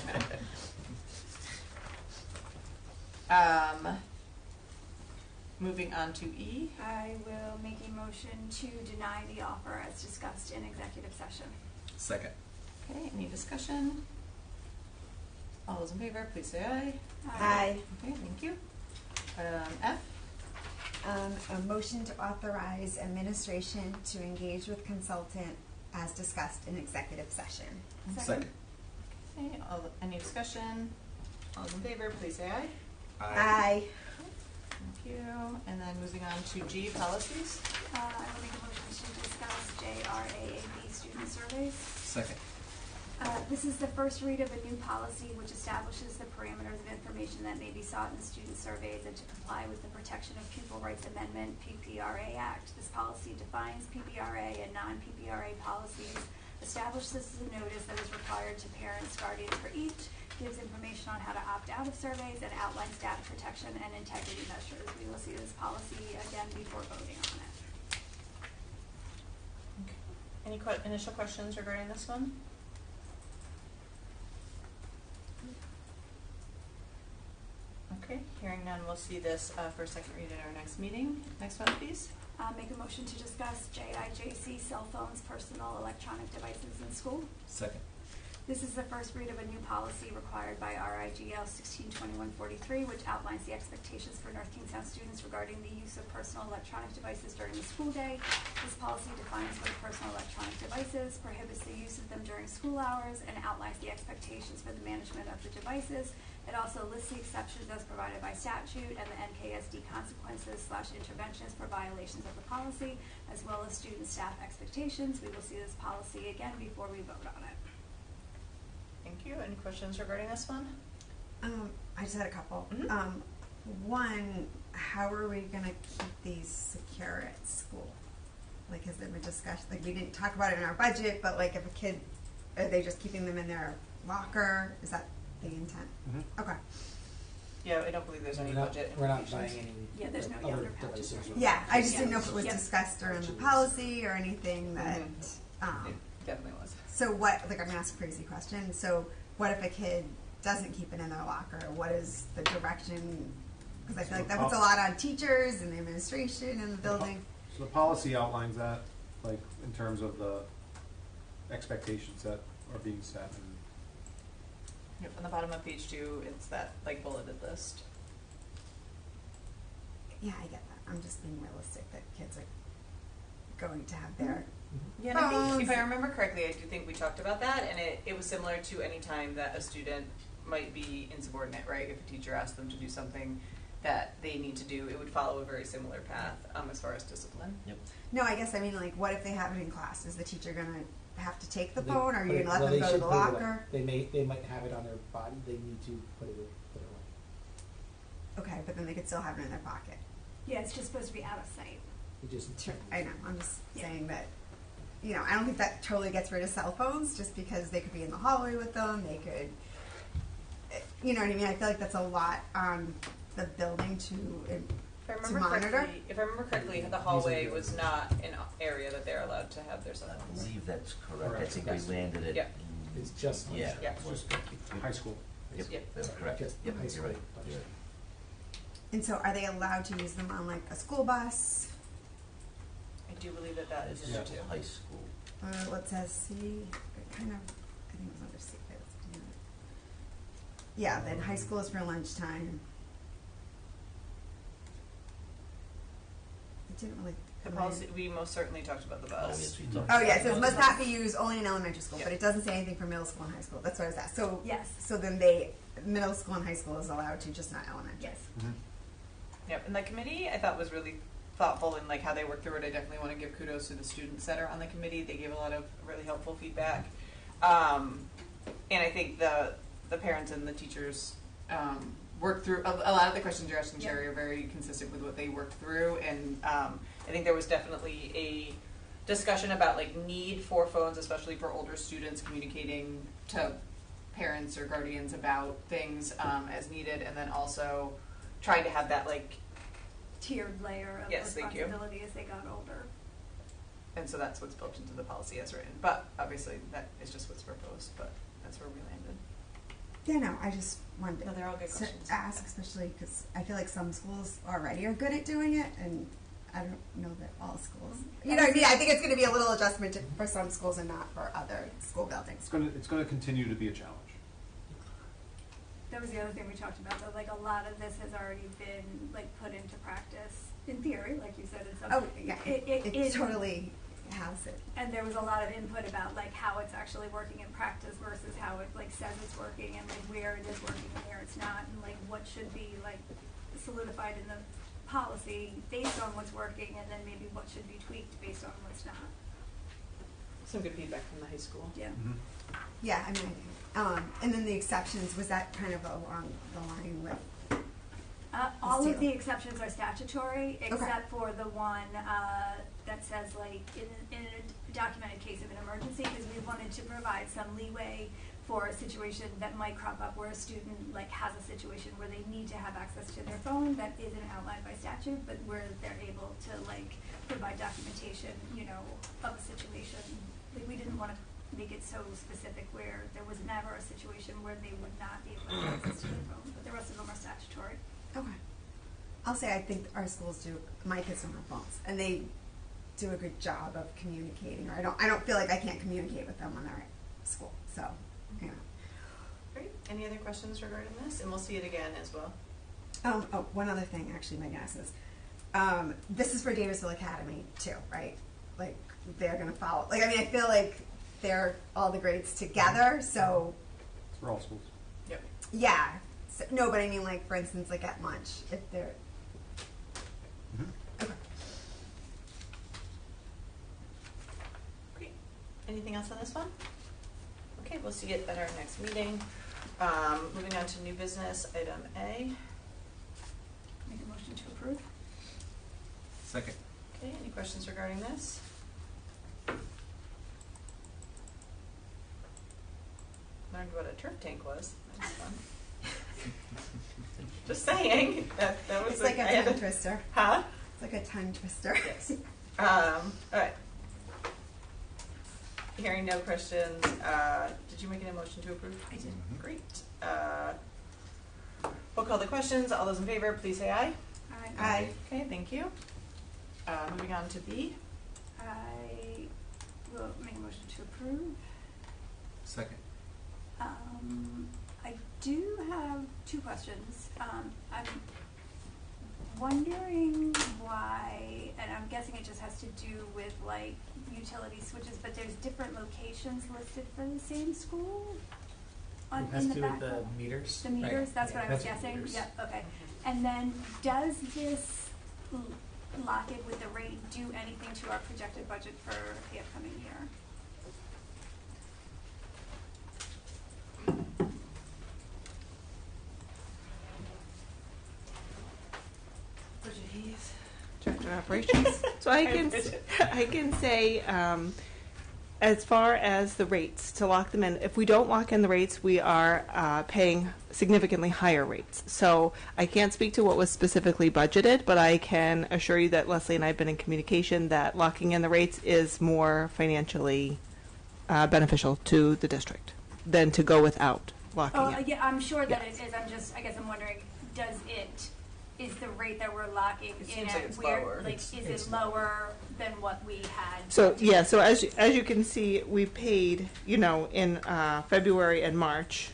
no. Moving on to E. I will make a motion to deny the offer as discussed in executive session. Second. Okay, any discussion? All those in favor, please say aye. Aye. Okay, thank you. F? A motion to authorize administration to engage with consultant as discussed in executive session. Second. Okay, any discussion? All those in favor, please say aye. Aye. Thank you. And then moving on to G, policies. I will make a motion to discuss JRAAB student surveys. Second. This is the first read of a new policy which establishes the parameters of information that may be sought in student surveys and to comply with the Protection of Pupil Rights Amendment, PPRA Act. This policy defines PPRA and non-PPRA policies, establishes the notice that is required to parents, guardians for each, gives information on how to opt out of surveys, and outlines data protection and integrity measures. We will see this policy again before voting on it. Okay. Any initial questions regarding this one? Okay, hearing none, we'll see this for a second read at our next meeting. Next one, please. Make a motion to discuss JIJC cell phones, personal electronic devices in school. Second. This is the first read of a new policy required by RIGL 162143, which outlines the expectations for North Kingstown students regarding the use of personal electronic devices during the school day. This policy defines what are personal electronic devices, prohibits the use of them during school hours, and outlines the expectations for the management of the devices. It also lists the exceptions as provided by statute and the NKSD consequences/interventions for violations of the policy, as well as student staff expectations. We will see this policy again before we vote on it. Thank you. Any questions regarding this one? I just had a couple. Mhm. One, how are we gonna keep these secure at school? Like, has there been discussion? Like, we didn't talk about it in our budget, but like, if a kid, are they just keeping them in their locker? Is that the intent? Mhm. Okay. Yeah, I don't believe there's any budget We're not implications. buying any Yeah, there's no other younger patches. devices. Yeah, I just Yeah. didn't know if it was Yeah. discussed during the policy or anything that. It definitely was. So what? Like, I'm gonna ask a crazy question. So what if a kid doesn't keep it in their locker? What is the direction? Because I feel like that puts a lot on teachers and the administration and the building. So the policy outlines that, like, in terms of the expectations that are being set. And Yep, on the bottom of page 2, it's that like bulleted list. Yeah, I get that. I'm just being realistic that kids are going to have their. Yeah, and I think, if I remember correctly, I do think we talked about that, and it was similar to any time that a student might be insubordinate, right? If a teacher asked them to do something that they need to do, it would follow a very similar path as far as discipline. Yep. No, I guess I mean, like, what if they have it in class? Is the teacher gonna have to take the They phone, or are put you it- gonna let well, them they go to should the put it away. locker? They might have it on their body. They need to put it away. Okay, but then they could still have it in their pocket. Yeah, it's just supposed to be out of sight. You just I know. I'm just Yeah. saying that. You know, I don't think that totally gets rid of cell phones, just because they could be in the hallway with them. They could. You know what I mean? I feel like that's a lot on the building to If I remember monitor. correctly, the hallway was not an area that they're allowed to have their cell I phones. believe that's correct. I Correct. think we landed it. Yeah. It's just Yeah. Yeah. it's just high school. Yep, Yep. that's correct. Just Yep, high you're school. right. You're right. And so, are they allowed to use them on like a school bus? I do believe that is in there It's too. high school. What says C? It kind of, I think it was under C. Yeah, then high school is for lunchtime. It didn't really. The policy, we most certainly talked about the Oh, bus. yes, we talked. Oh, yeah, it says must not be used only in elementary school, but Yeah. it doesn't say anything for middle school and high school. That's what I was asked. So, Yes. so then middle school and high school is allowed to, just not elementary. Yes. Yep, and the committee I thought was really thoughtful in like how they worked through it. I definitely want to give kudos to the students that are on the committee. They gave a lot of really helpful feedback, and I think the parents and the teachers worked through a lot of the questions you're asking, Sherry, are very consistent with what they worked through, and I think there was definitely a discussion about like need for phones, especially for older students, communicating to parents or guardians about things as needed, and then also trying to have that like Tiered layer of Yes, thank you. responsibility as they got older. and so that's what's built into the policy as written. But obviously that is just what's proposed, but that's where we landed. Yeah, no, I just wanted No, to they're all good questions. ask, especially because I feel like some schools already are good at doing it, and I don't know that all schools. You know what I mean? I think it's going to be a little adjustment for some schools and not for other school buildings. It's gonna continue to be a challenge. That was the other thing we talked about, though, like a lot of this has already been like put into practice in theory, like you said, in some. Oh yeah, it is- totally has it. And there was a lot of input about like how it's actually working in practice versus how it like says it's working and like where it is working and where it's not, and like what should be like solidified in the policy based on what's working, and then maybe what should be tweaked based on what's not. Some good feedback from the high school. Yeah. Yeah, I mean, and then the exceptions, was that kind of along the line with? All of deal. the exceptions are statutory, except for the one that says like in a documented case of an emergency, because we wanted to provide some leeway for a situation that might crop up where a student like has a situation where they need to have access to their phone that isn't outlined by statute, but where they're able to like provide documentation, you know, of a situation. Like we didn't want to make it so specific where there was never a situation where they would not be able to have access to their phone, but the rest of them are statutory. Okay. I'll say I think our schools do. My kids don't have phones, and they do a good job of communicating. Or I don't feel like I can't communicate with them when they're at school. So, yeah. Great. Any other questions regarding this? And we'll see it again as well. Oh, one other thing, actually, Megan asked this. This is for Davisville Academy too, right? Like they're gonna follow. Like I mean, I feel like they're all the grades together. So. It's for all schools. Yep. Yeah. So, no, but I mean, like for instance, like at lunch, if they're. Okay. Great. Anything else on this one? Okay, we'll see it at our next meeting. Moving on to new business, item A. Make a motion to approve. Second. Okay, any questions regarding this? Learned what a turf tank was. That was fun. Just saying. That was It's like a tongue twister. Huh? It's like a tongue twister. Yes. All right. Hearing no questions, did you make an motion to approve? I did. Great. We'll call the questions. All those in favor, please say aye. Aye. Okay, thank you. Moving on to B. I will make a motion to approve. Second. I do have two questions. I'm wondering why, and I'm guessing it just has to do with like utility switches, but there's different locations listed for the same school? It has In to the do back? with the meters. The meters, that's Yeah, what I was that's the guessing? meters. Yep, okay. And then does this lock it with the rate do anything to our projected budget for the upcoming year? Director of Operations. So I can say, as far as the rates, to lock them in, if we don't lock in the rates, we are paying significantly higher rates. So I can't speak to what was specifically budgeted, but I can assure you that Leslie and I have been in communication that locking in the rates is more financially beneficial to the district than to go without locking Oh, in. yeah, I'm sure that Yes. it is. I guess I'm wondering, is the rate that we're locking It in seems like at it's where, lower. like, It's is it lower than what we had? So budgeted? yeah, so as you can see, we paid, in February and March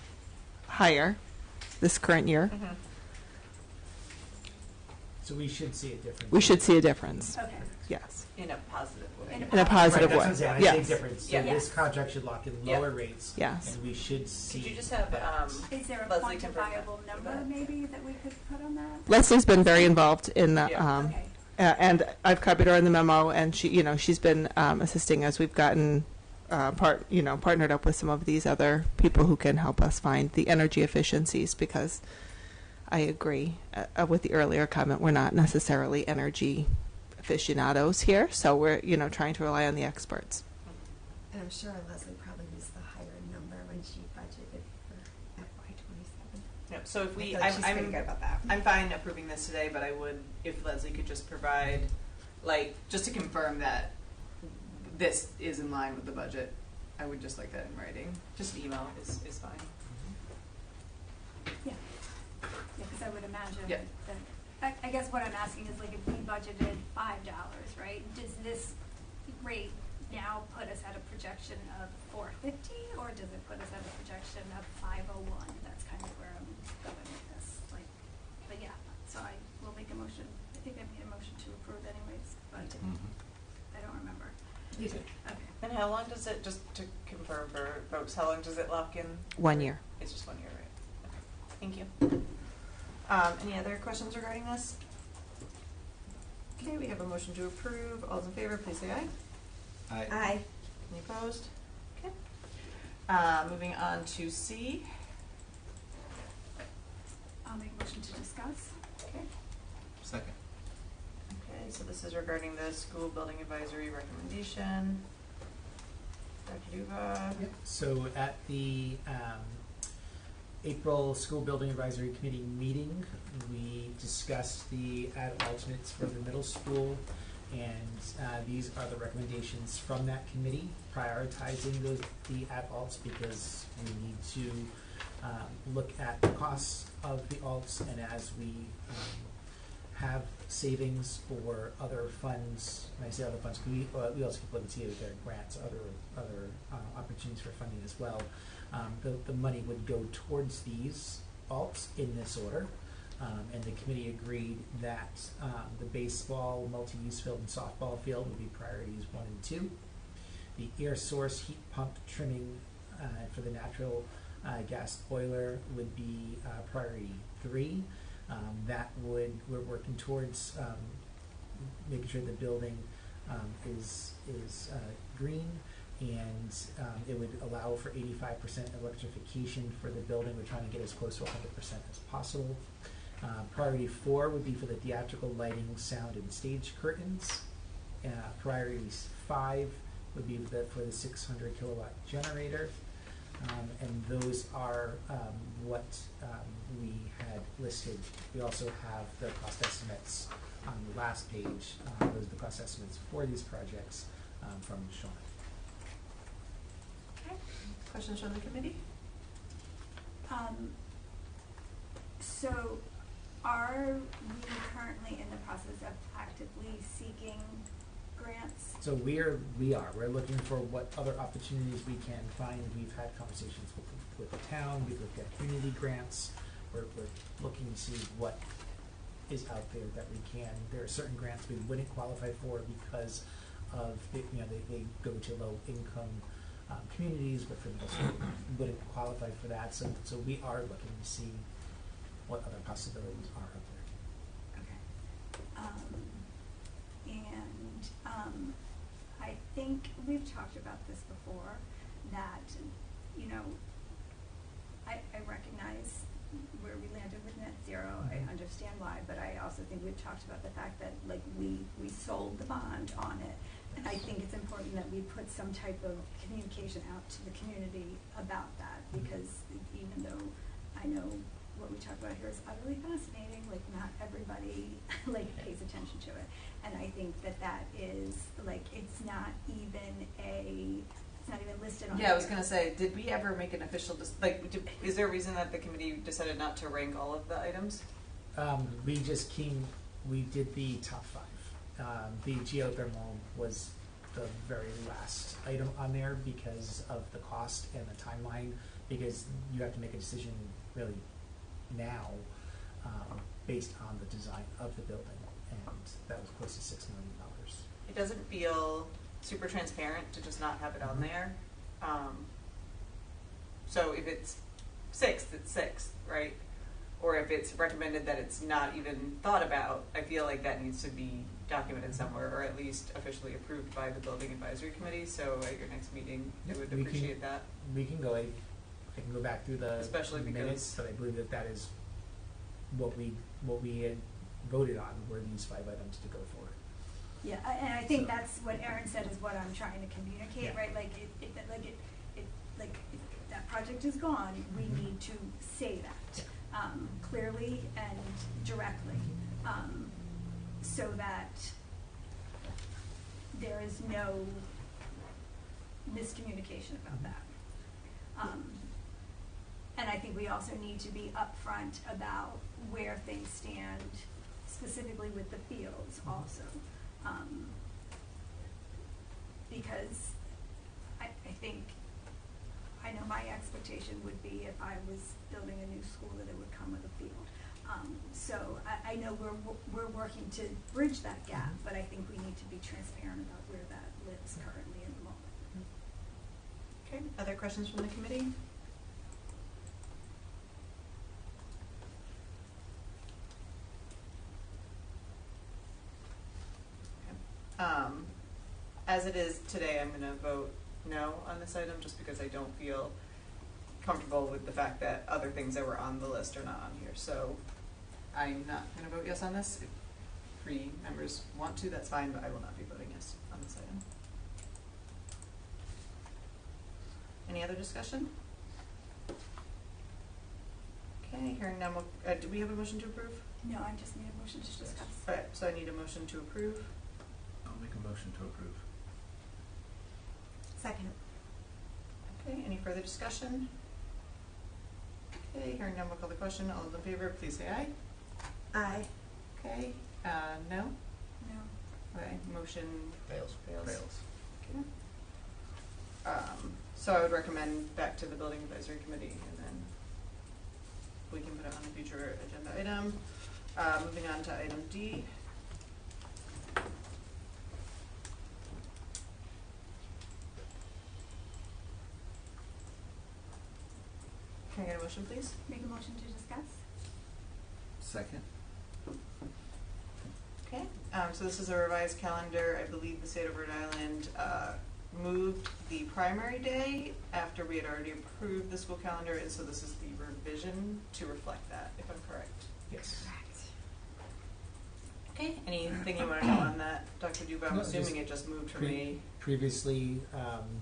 higher this current year. Mm-hmm. So we should see a difference. We should see a difference. Okay. Yes. In a positive way. In a positive Right, way. that's what I'm saying. I Yes. say difference. So Yeah. this contract should lock in Yeah. lower rates. Yes. And we should see. Could you just have, that. Is there a Leslie confirm that. quantifiable number maybe that we could put on that? Leslie's been very involved in the, Yeah. Okay. and I've copied her in the memo, and she's been assisting as we've gotten partnered up with some of these other people who can help us find the energy efficiencies, because I agree with the earlier comment, we're not necessarily energy aficionados here, so we're trying to rely on the experts. And I'm sure Leslie probably used the higher number when she budgeted for FY27. Yep, so if we, I feel like she's pretty good about that. I'm fine approving this today, but I would, if Leslie could just provide, like, just to confirm that this is in line with the budget, I would just like that in writing. Just email is fine. Yeah, because I would imagine Yeah. that I guess what I'm asking is, like, if we budgeted $5, right, does this rate now put us at a projection of $4.50, or does it put us at a projection of $5.01? That's kind of where I'm going with this, like, but yeah, so I will make a motion. I think I made a motion to approve anyways, but I don't remember. You did. Okay. And how long does it, just to confirm for folks, how long does it lock in? 1 year. It's just 1 year, right? Okay. Thank you. Any other questions regarding this? Okay, we have a motion to approve. All those in favor, please say aye. Aye. Any opposed? Okay. Moving on to C. I'll make a motion to discuss. Okay. Second. Okay, so this is regarding the school building advisory recommendation. Dr. Duva. Yep. So at the April School Building Advisory Committee meeting, we discussed the ad alternates for the middle school, and these are the recommendations from that committee, prioritizing the ad alts because we need to look at the costs of the alts, and as we have savings for other funds, when I say other funds, we also keep looking to see if there are grants, other opportunities for funding as well. The money would go towards these alts in this order, and the committee agreed that the baseball, multi-use field, and softball field would be priorities 1 and 2. The air source heat pump trimming for the natural gas boiler would be priority 3. We're working towards making sure the building is green, and it would allow for 85% electrification for the building. We're trying to get as close to 100% as possible. Priority 4 would be for the theatrical lighting, sound, and stage curtains. Priority 5 would be for the 600 kilowatt generator. And those are what we had listed. We also have the cost estimates on the last page. Those are the cost estimates for these projects from Sean. Okay. Questions from the committee? So are we currently in the process of actively seeking grants? So we are. We're looking for what other opportunities we can find. We've had conversations with the town. We've looked at community grants. We're looking to see what is out there that we can. There are certain grants we wouldn't qualify for because of they go to low income communities, but for most we wouldn't qualify for that. So we are looking to see what other possibilities are out there. Okay. I think we've talked about this before, that, I recognize where we landed with net zero. I understand why, but I also think we've talked about the fact that, like, we sold the bond on it. And I think it's important that we put some type of communication out to the community about that, because even though I know what we talk about here is utterly fascinating, like, not everybody pays attention to it. And I think that is, it's not even listed on. Yeah, I was gonna say, did we ever make an official, is there a reason that the committee decided not to rank all of the items? We did the top 5. The geothermal was the very last item on there because of the cost and the timeline, because you have to make a decision really now based on the design of the building, and that was close to $6 million. It doesn't feel super transparent to just not have it on there. So if it's 6th, it's 6th, right? Or if it's recommended that it's not even thought about, I feel like that needs to be documented somewhere, or at least officially approved by the Building Advisory Committee. So at your next meeting, I would appreciate that. We can go. I can go back through the minutes, but I believe that is what we had voted on, were these 5 items to go for. Yeah, and I think that's what Erin said is what I'm trying to communicate, Yeah. right? If that project is gone, we need to say that clearly and directly, so that there is no miscommunication about that. And I think we also need to be upfront about where things stand, specifically with the fields also. Because I think, I know my expectation would be if I was building a new school that it would come with a field. So I know we're working to bridge that gap, but I think we need to be transparent about where that lives currently in the moment. Okay, other questions from the committee? As it is today, I'm gonna vote no on this item just because I don't feel comfortable with the fact that other things that were on the list are not on here. So I'm not gonna vote yes on this. If 3 members want to, that's fine, but I will not be voting yes on this item. Any other discussion? Okay, hearing none, do we have a motion to approve? No, I just need a motion to discuss. All right, so I need a motion to approve. I'll make a motion to approve. Second. Okay, any further discussion? Okay, hearing none, we'll call the question. All those in favor, please say aye. Aye. Okay, no? No. Okay, motion Fails. fails. Okay. So I would recommend back to the Building Advisory Committee, and then we can put it on a future agenda item. Moving on to item D. Can I get a motion, please? Make a motion to discuss? Second. Okay, so this is a revised calendar. I believe the state of Rhode Island moved the primary day after we had already approved the school calendar, and so this is the revision to reflect that, if I'm correct. Yes. Okay, anything you want to know on that, Dr. Duba? I'm No, assuming it just moved from me. Previously,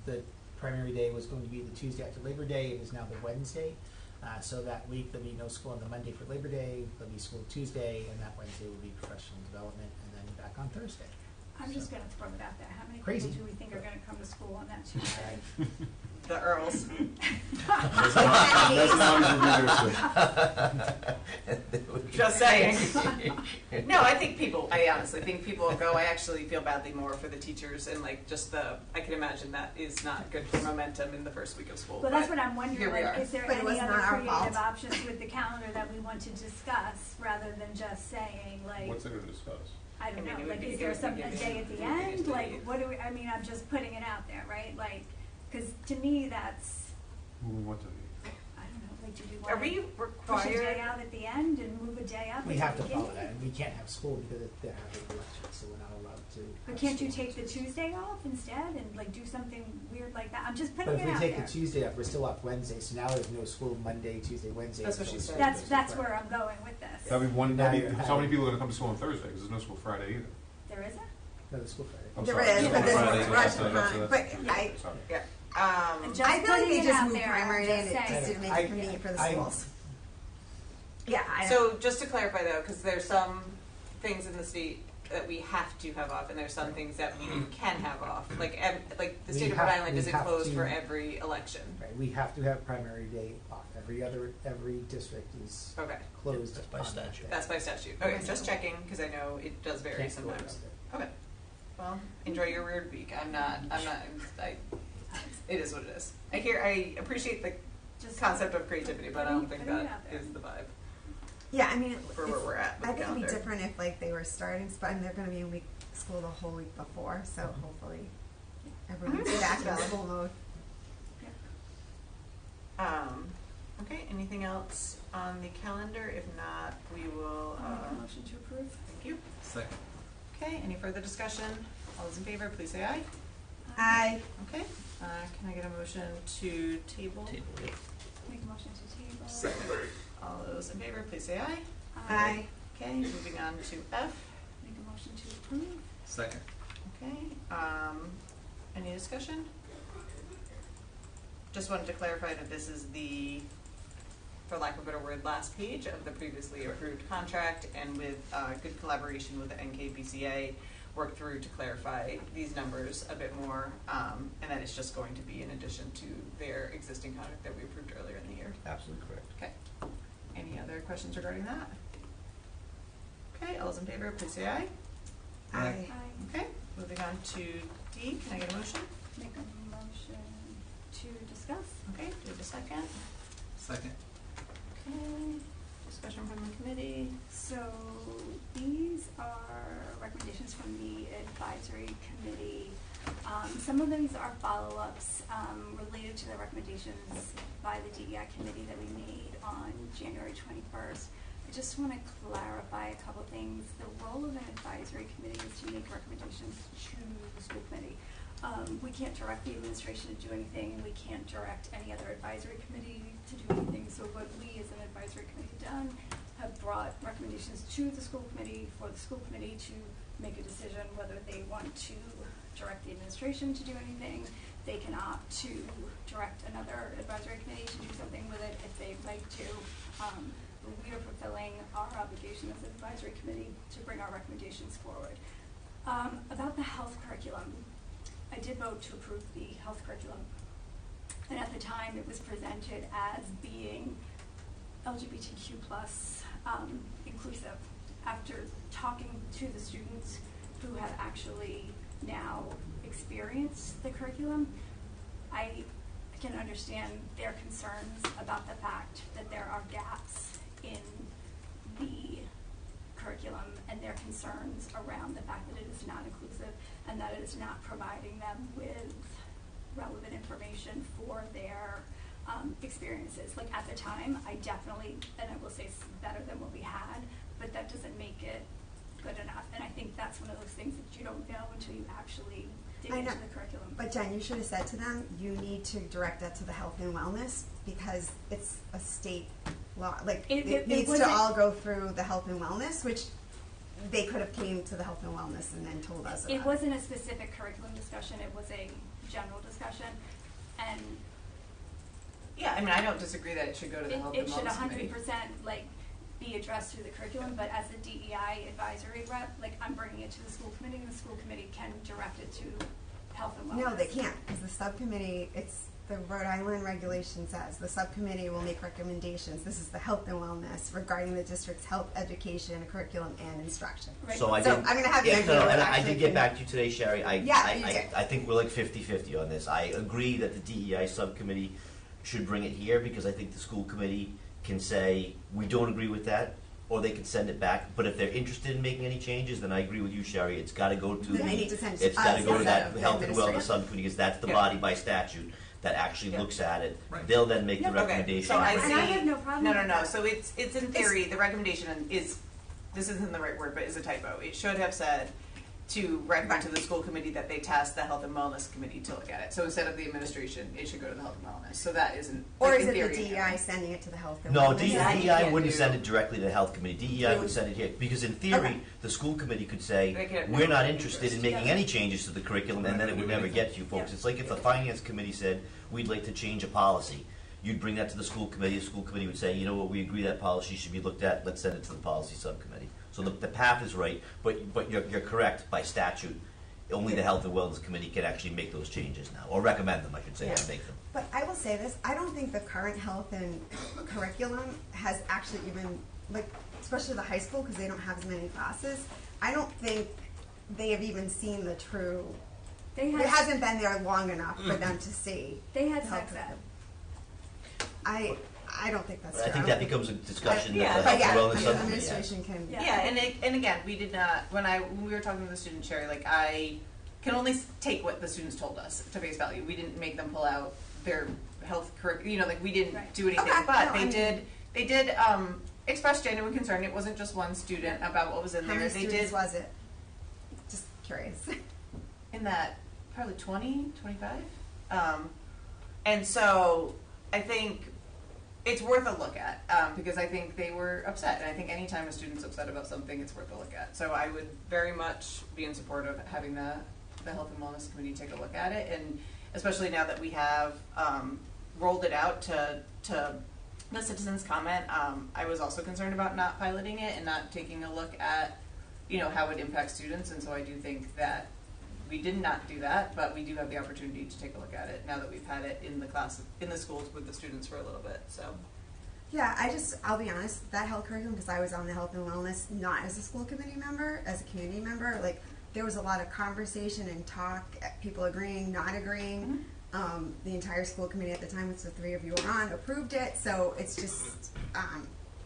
the primary day was going to be the Tuesday after Labor Day. It is now the Wednesday. So that week, there'll be no school on the Monday for Labor Day. There'll be school Tuesday, and that Wednesday will be professional development, and then back on Thursday. I'm just gonna throw it out there. How many Crazy. people do we think are gonna come to school on that Tuesday? The Earls. Just saying. No, I honestly think people will go. I actually feel badly more for the teachers and like just I can imagine that is not good for momentum in the first week of school. Well, that's what I'm wondering, here we like, are. is there But it was any other not our creative fault. options with the calendar that we want to discuss, rather than just saying, like, What's there to discuss? I don't I mean, know, it would like, be is there good some, to a give day it- at the we could end, just like, delete. what do we, I mean, I'm just putting it out there, right, like, cause to me, that's, What to I don't know, like, do we Are we wanna push a day required? out at the end and move a day up We at have the to beginning? follow that, and we can't have school because they're having elections, so we're not allowed to. But have can't you school. take the Tuesday off instead and like do something weird like that? I'm just But putting if it we out take there. the Tuesday off, we're still off Wednesday, so now there's no school Monday, Tuesday, Wednesday. That's what until she the said. school That's district. where I'm going with this. That'd be one. Now That'd you're be, so having- many people are going to come to school on Thursday because there's no school Friday either. There isn't? No, the school Friday. I'm There sorry. is, Yeah, but this Friday, is yeah, rush so that's- time. that's- But yeah, I- sorry. Yeah. Just I feel like putting they it just out moved there, primary I'm day and it just just saying. didn't make it convenient for the I- schools. Yeah, I know. So just to clarify though, because there's some things in the state that we have to have off, and there's some things that we can have off. Like the We state of have- Rhode Island we isn't have closed to- for every election. Right, we have to have primary day off. Every district is Okay, closed That's by on that statute. day. that's by statute. Okay, just checking because I know it does vary Can't go sometimes. around Okay. Well, enjoy your weird week. It is what it is. I appreciate the Just concept of creativity, but I don't think putting it that out there. is the vibe Yeah, I mean, for where we're at with I the think it'd be calendar. different if like they were starting, but and they're going to be in school the whole week before, so hopefully everyone's back in school mode. Okay, anything else on the calendar? If not, we will, I'll make a motion to approve. thank you. Second. Okay, any further discussion? All those in favor, please say aye. Aye. Okay, can I get a motion to table? Table, yep. Make a motion to table. Second. All those in favor, please say aye. Aye. Okay, moving on to F. Make a motion to approve. Second. Okay, any discussion? Just wanted to clarify that this is the, for lack of a better word, last page of the previously approved contract, and with good collaboration with the NKBCA, worked through to clarify these numbers a bit more, and that it's just going to be in addition to their existing contract that we approved earlier in the year. Absolutely correct. Okay. Any other questions regarding that? Okay, all those in favor, please say aye. Aye. Okay, moving on to D, can I get a motion? Make a motion to discuss. Okay, do we have a second? Second. Okay, discussion from the committee. So these are recommendations from the advisory committee. Some of these are follow-ups related to the recommendations by the DEI committee that we made on January 21st. I just want to clarify a couple things. The role of an advisory committee is to make recommendations to the school committee. We can't direct the administration to do anything, and we can't direct any other advisory committee to do anything. So what we as an advisory committee done have brought recommendations to the school committee for the school committee to make a decision whether they want to direct the administration to do anything. They can opt to direct another advisory committee to do something with it if they'd like to. We are fulfilling our obligation as an advisory committee to bring our recommendations forward. About the health curriculum, I did vote to approve the health curriculum. And at the time, it was presented as being LGBTQ plus inclusive. After talking to the students who have actually now experienced the curriculum, I can understand their concerns about the fact that there are gaps in the curriculum and their concerns around the fact that it is not inclusive and that it is not providing them with relevant information for their experiences. Like at the time, I definitely, and I will say it's better than what we had, but that doesn't make it good enough. And I think that's one of those things that you don't know until you actually dig into the curriculum. But Jen, you should have said to them, you need to direct that to the health and wellness because it's a state law. Like it needs to all go through the health and wellness, which they could have came to the health and wellness and then told us about. It wasn't a specific curriculum discussion, it was a general discussion. And Yeah, I mean, I don't disagree that it should go to the health and it should wellness committee. 100% like be addressed through the curriculum, but as a DEI advisory rep, like I'm bringing it to the school committee, and the school committee can direct it to health and wellness. No, they can't, because the subcommittee, it's the Rhode Island regulation says, the subcommittee will make recommendations. This is the health and wellness regarding the district's health, education, curriculum, and instruction. Right. So I So did. I'm gonna have you yeah, answer no, what and I actually did get can- back to you today, Sherry. Yeah, you did. I think we're like 50-50 on this. I agree that the DEI subcommittee should bring it here because I think the school committee can say, we don't agree with that, or they can send it back. But if they're interested in making any changes, then I agree with you, Sherry. It's got to go to Then they need to send it to it's got to us go to instead that of health and wellness administrative. subcommittee because that's the Yeah. body by statute that actually Yeah. looks at it. Right. They'll then make the Okay, recommendation. So I And see. I have no problem No, with that. So it's in theory, the recommendation is, this isn't the right word, but is a typo. It should have said to recommend to the school committee that they task the health and wellness committee to look at it. So instead of the administration, it should go to the health and wellness. So that isn't. Or like, is in it the theory, DEI sending it to the health and No, wellness? Yeah, you DEI can't wouldn't do- send it directly to the health committee. DEI would send it here because in theory, Okay. the school committee could say, They could have we're no not interested in interest. making Yeah. any changes to the curriculum, and then it would never get to you folks. Yeah. It's like if the finance committee said, we'd like to change a policy. You'd bring that to the school committee. The school committee would say, you know what, we agree that policy should be looked at. Let's send it to the policy subcommittee. So the path is right, but you're correct. By statute, only the health and wellness committee can actually make those changes now, or recommend them, I should say, Yeah. not make them. But I will say this, I don't think the current health and curriculum has actually even, like, especially the high school, because they don't have as many classes, I don't think they have even seen the true, They it had, hasn't been there long enough for them to see. they had the health sex ed. curriculum. I don't think that's But true. I think that becomes a discussion Yeah, that the But health yeah, and wellness the subcommittee has. administration can. Yeah. And again, we did not, when we were talking to the student, Sherry, like I can only take what the students told us to face value. We didn't make them pull out their health curriculum, like we didn't Right. do anything, Okay, but no, I mean- they did express genuine concern. It wasn't just one student about what was in How there. many They students did was it? Just curious. in that probably 20, 25. And so I think it's worth a look at because I think they were upset. And I think anytime a student's upset about something, it's worth a look at. So I would very much be in support of having the Health and Wellness Committee take a look at it. And especially now that we have rolled it out to the citizens' comment, I was also concerned about not piloting it and not taking a look at, how it impacts students. And so I do think that we did not do that, but we do have the opportunity to take a look at it now that we've had it in the schools with the students for a little bit. So Yeah, I'll be honest, that health curriculum, because I was on the health and wellness, not as a school committee member, as a community member, like, there was a lot of conversation and talk, people agreeing, not agreeing. The entire school committee at the time, which the three of you were on, approved it, so it's just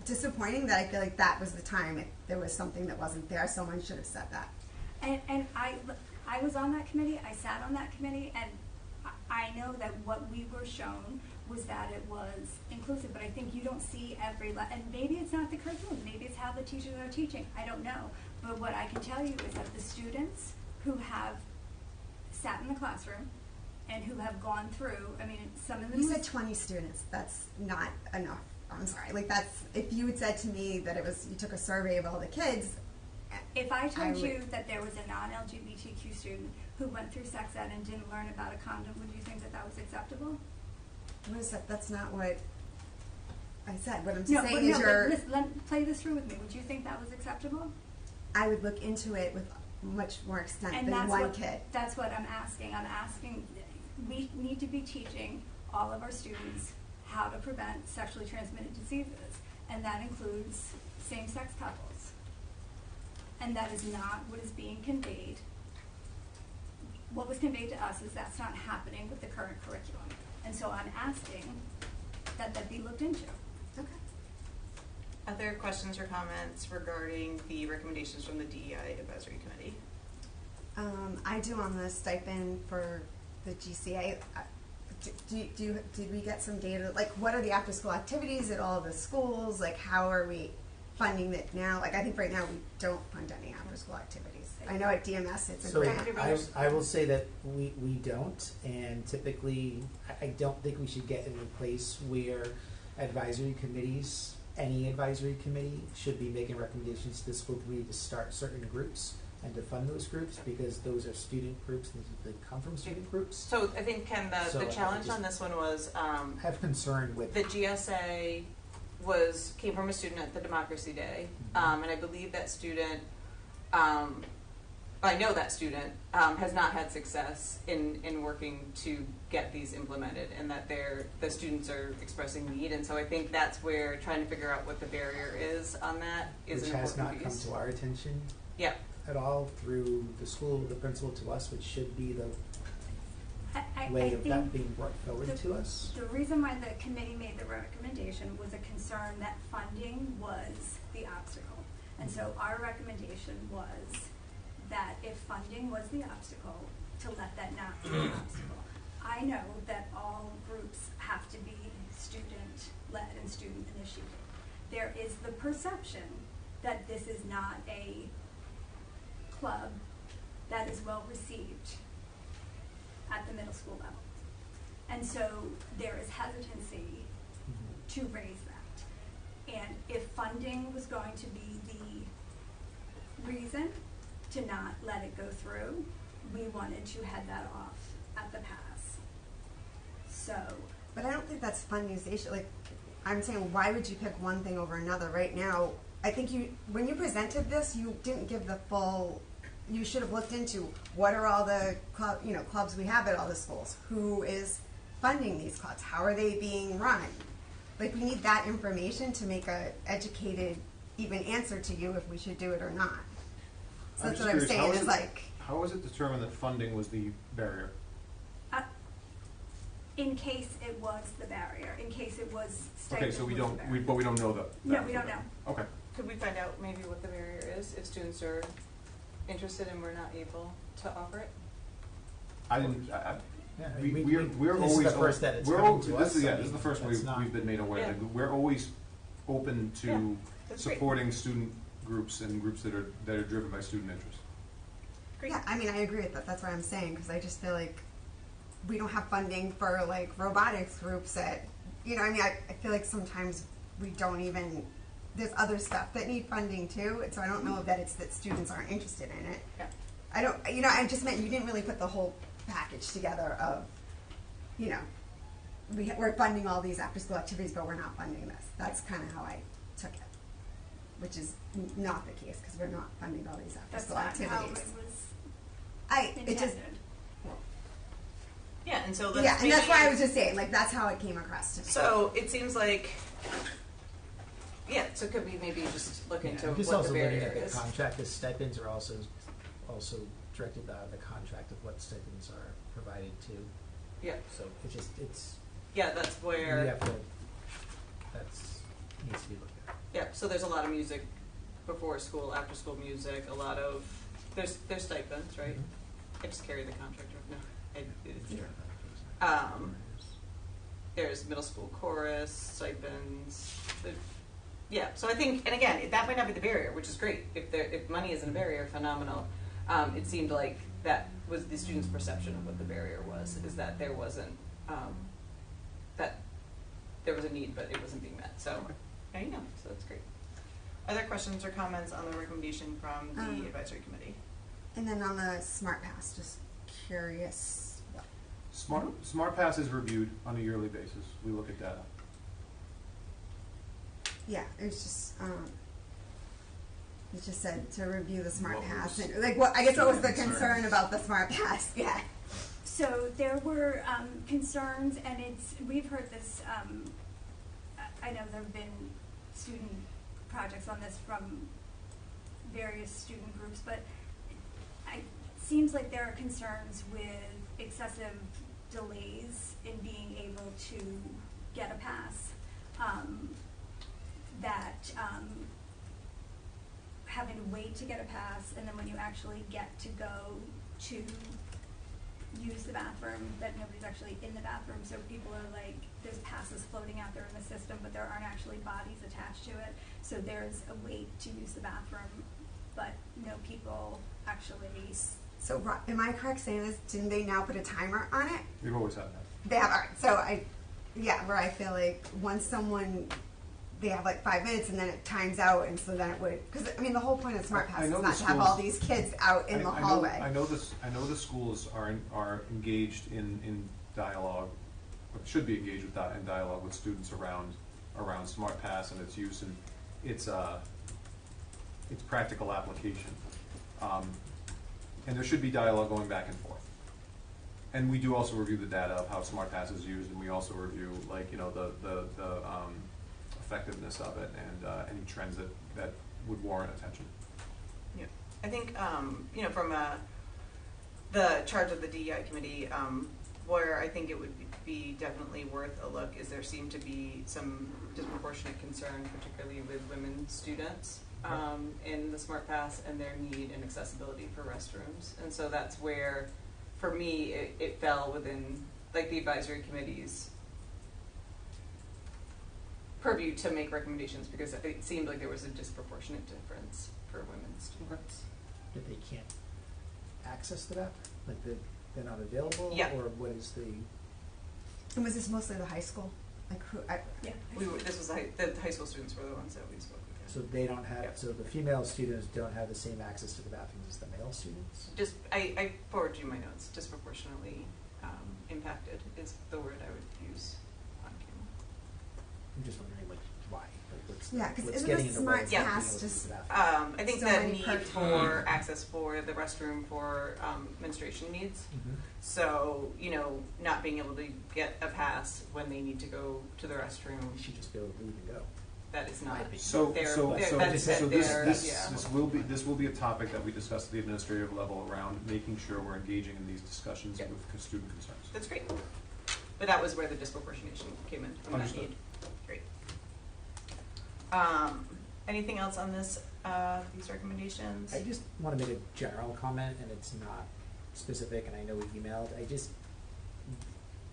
disappointing that I feel like that was the time there was something that wasn't there. Someone should have said that. And I was on that committee, I sat on that committee, and I know that what we were shown was that it was inclusive, but I think you don't see and maybe it's not the curriculum, maybe it's how the teachers are teaching, I don't know. But what I can tell you is that the students who have sat in the classroom and who have gone through, I mean, some of them. You said 20 students, that's not enough. I'm sorry, like if you had said to me that you took a survey of all the kids. If I told you that there was a non-LGBTQ student who went through sex ed and didn't learn about a condom, would you think that that was acceptable? What is that? That's not what I said. What I'm saying is play this through with me. Would you think that was acceptable? I would look into it with much more extent than one kid. That's what I'm asking. I'm asking, we need to be teaching all of our students how to prevent sexually transmitted diseases, and that includes same-sex couples. And that is not what is being conveyed. What was conveyed to us is that's not happening with the current curriculum. And so I'm asking that be looked into. Okay. Other questions or comments regarding the recommendations from the DEI Advisory Committee? I do on the stipend for the GCA. Did we get some data? Like, what are the after-school activities at all the schools? Like, how are we funding it now? Like, I think right now we don't fund any after-school activities. I know at DMS it's a grant. I will say that we don't, and typically I don't think we should get in a place where advisory committees, any advisory committee, should be making recommendations to the school committee to start certain groups and to fund those groups, because those are student groups and they come from student groups. So I think, Ken, the challenge on this one was I have concern with the GSA came from a student at the Democracy Day, and I believe that student, I know that student has not had success in working to get these implemented, and that the students are expressing need, and so I think that's where trying to figure out what the barrier is on that is which an has important not piece. come to our attention Yep. at all through the school, the principal to us, which should be the way of that being brought forward to us. The reason why the committee made the recommendation was a concern that funding was the obstacle. And so our recommendation was that if funding was the obstacle, to let that not be an obstacle. I know that all groups have to be student-led and student-initiated. There is the perception that this is not a club that is well received at the middle school level. And so there is hesitancy to raise that. And if funding was going to be the reason to not let it go through, we wanted to head that off at the pass. So. But I don't think that's funding's the issue. Like, I'm saying, why would you pick one thing over another? Right now, I think when you presented this, you didn't give the full. You should have looked into what are all the clubs we have at all the schools. Who is funding these clubs? How are they being run? Like, we need that information to make a educated, even answer to you if we should do it or not. So that's what I'm saying. Is like. How was it determined that funding was the barrier? In case it was the barrier, in case it was. Okay, so we don't know that. No, we don't know. Okay. Could we find out maybe what the barrier is if students are interested and we're not able to offer it? I didn't. Yeah, we're this always is the first that it's we're coming always, to this us. is this is the first we've been made aware. Yeah. Like, we're always open to that's great. supporting student groups and groups that are driven by student interest. Great. Yeah, I mean, I agree with that. That's what I'm saying, because I just feel like we don't have funding for like robotics groups that, I mean, I feel like sometimes we don't even. There's other stuff that need funding too, and so I don't know that it's that students aren't interested in it. Yeah. I don't, I just meant you didn't really put the whole package together of, we're funding all these after-school activities, but we're not funding this. That's kind of how I took it, which is not the case, because we're not funding all these That's after-school not activities. how it was It just, intended. Yeah, and so yeah, and that's why I was just saying, like, that's how it came across to me. So it seems like yeah, so could we maybe just look into I'm just what also the looking barrier at the is? contract. The stipends are also directed out of the contract of what stipends are provided to. Yeah, So it's yeah, that's where. we have to. That's needs to be looked at. Yeah, so there's a lot of music before school, after school music, a lot of, there's stipends, right? I just carry the contract, no, there's middle school chorus, stipends, yeah, so I think, and again, that might not be the barrier, which is great, if money isn't a barrier, phenomenal. It seemed like that was the students' perception of what the barrier was, is that there wasn't, that there was a need, but it wasn't being met, so, now you know, so that's great. Other questions or comments on the recommendation from the advisory committee? And then on the Smart Pass, just curious. Smart Pass is reviewed on a yearly basis. We look at data. Yeah, it was just it just said to review the Smart What Pass, was and like what I guess what was the student concern concerns? about the Smart Pass? Yeah. So there were concerns, and we've heard this. I know there have been student projects on this from various student groups, but it seems like there are concerns with excessive delays in being able to get a pass. Having to wait to get a pass, and then when you actually get to go to use the bathroom, that nobody's actually in the bathroom, so people are like, there's passes floating out there in the system, but there aren't actually bodies attached to it, so there's a wait to use the bathroom, but no people actually. So am I correct saying this? Didn't they now put a timer on it? We've always had that. They have. All right. So where I feel like once they have like 5 minutes and then it times out, and so then it would, because I mean the whole point of Smart Pass is not to have all these kids out in the hallway. I know the schools are engaged in dialogue, or should be engaged in dialogue with students around Smart Pass and its use and its practical application. And there should be dialogue going back and forth. And we do also review the data of how Smart Pass is used, and we also review the effectiveness of it and any trends that would warrant attention. Yeah, I think from the charge of the DEI committee, where I think it would be definitely worth a look is there seemed to be some disproportionate concern, particularly with women students in the Smart Pass and their need and accessibility for restrooms, and so that's where, for me, it fell within like the advisory committee's purview to make recommendations, because it seemed like there was a disproportionate difference for women students. That they can't access the bathroom, like they're not available, Yeah. or what is the? And was this mostly the high school? Like who? Yeah. This was the high school students were the ones that we spoke with. So they don't have. Yeah. So the female students don't have the same access to the bathrooms as the male students. Just I forward you my notes. Disproportionately impacted is the word I would use on camera. I'm just wondering, like, why? Like, what's Yeah, because what's isn't getting the in the way Smart of being able Pass to just? use the bathroom? I think So the many need perks. for access for the restroom for menstruation needs. Mhm. So, not being able to get a pass when they need to go to the restroom, You should just be able to leave and go. that is not. So their- this yeah. will be a topic that we discuss at the administrative level around making sure we're engaging in these discussions Yep. with student concerns. That's great. But that was where the disproportionation came in from that Understood. need. Great. Anything else on this, these recommendations? I just want to make a general comment, and it's not specific, and I know we emailed.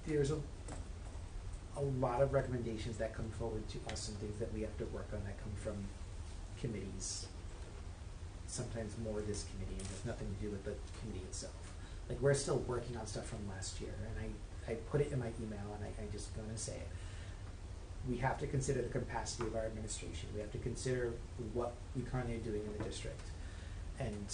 There's a lot of recommendations that come forward to us and things that we have to work on that come from committees. Sometimes more this committee, and has nothing to do with the committee itself. Like, we're still working on stuff from last year, and I put it in my email, and I just going to say it. We have to consider the capacity of our administration. We have to consider what we currently are doing in the district. And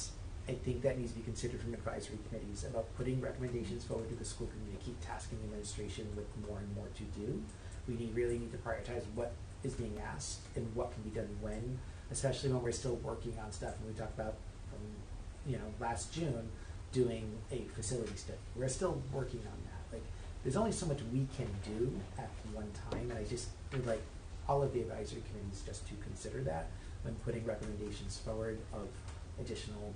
I think that needs to be considered from advisory committees about putting recommendations forward to the school committee to keep tasking the administration with more and more to do. We really need to prioritize what is being asked and what can be done when, especially when we're still working on stuff. And we talked about from last June doing a facility study. We're still working on that. Like, there's only so much we can do at one time, and I just would like all of the advisory committees just to consider that when putting recommendations forward of additional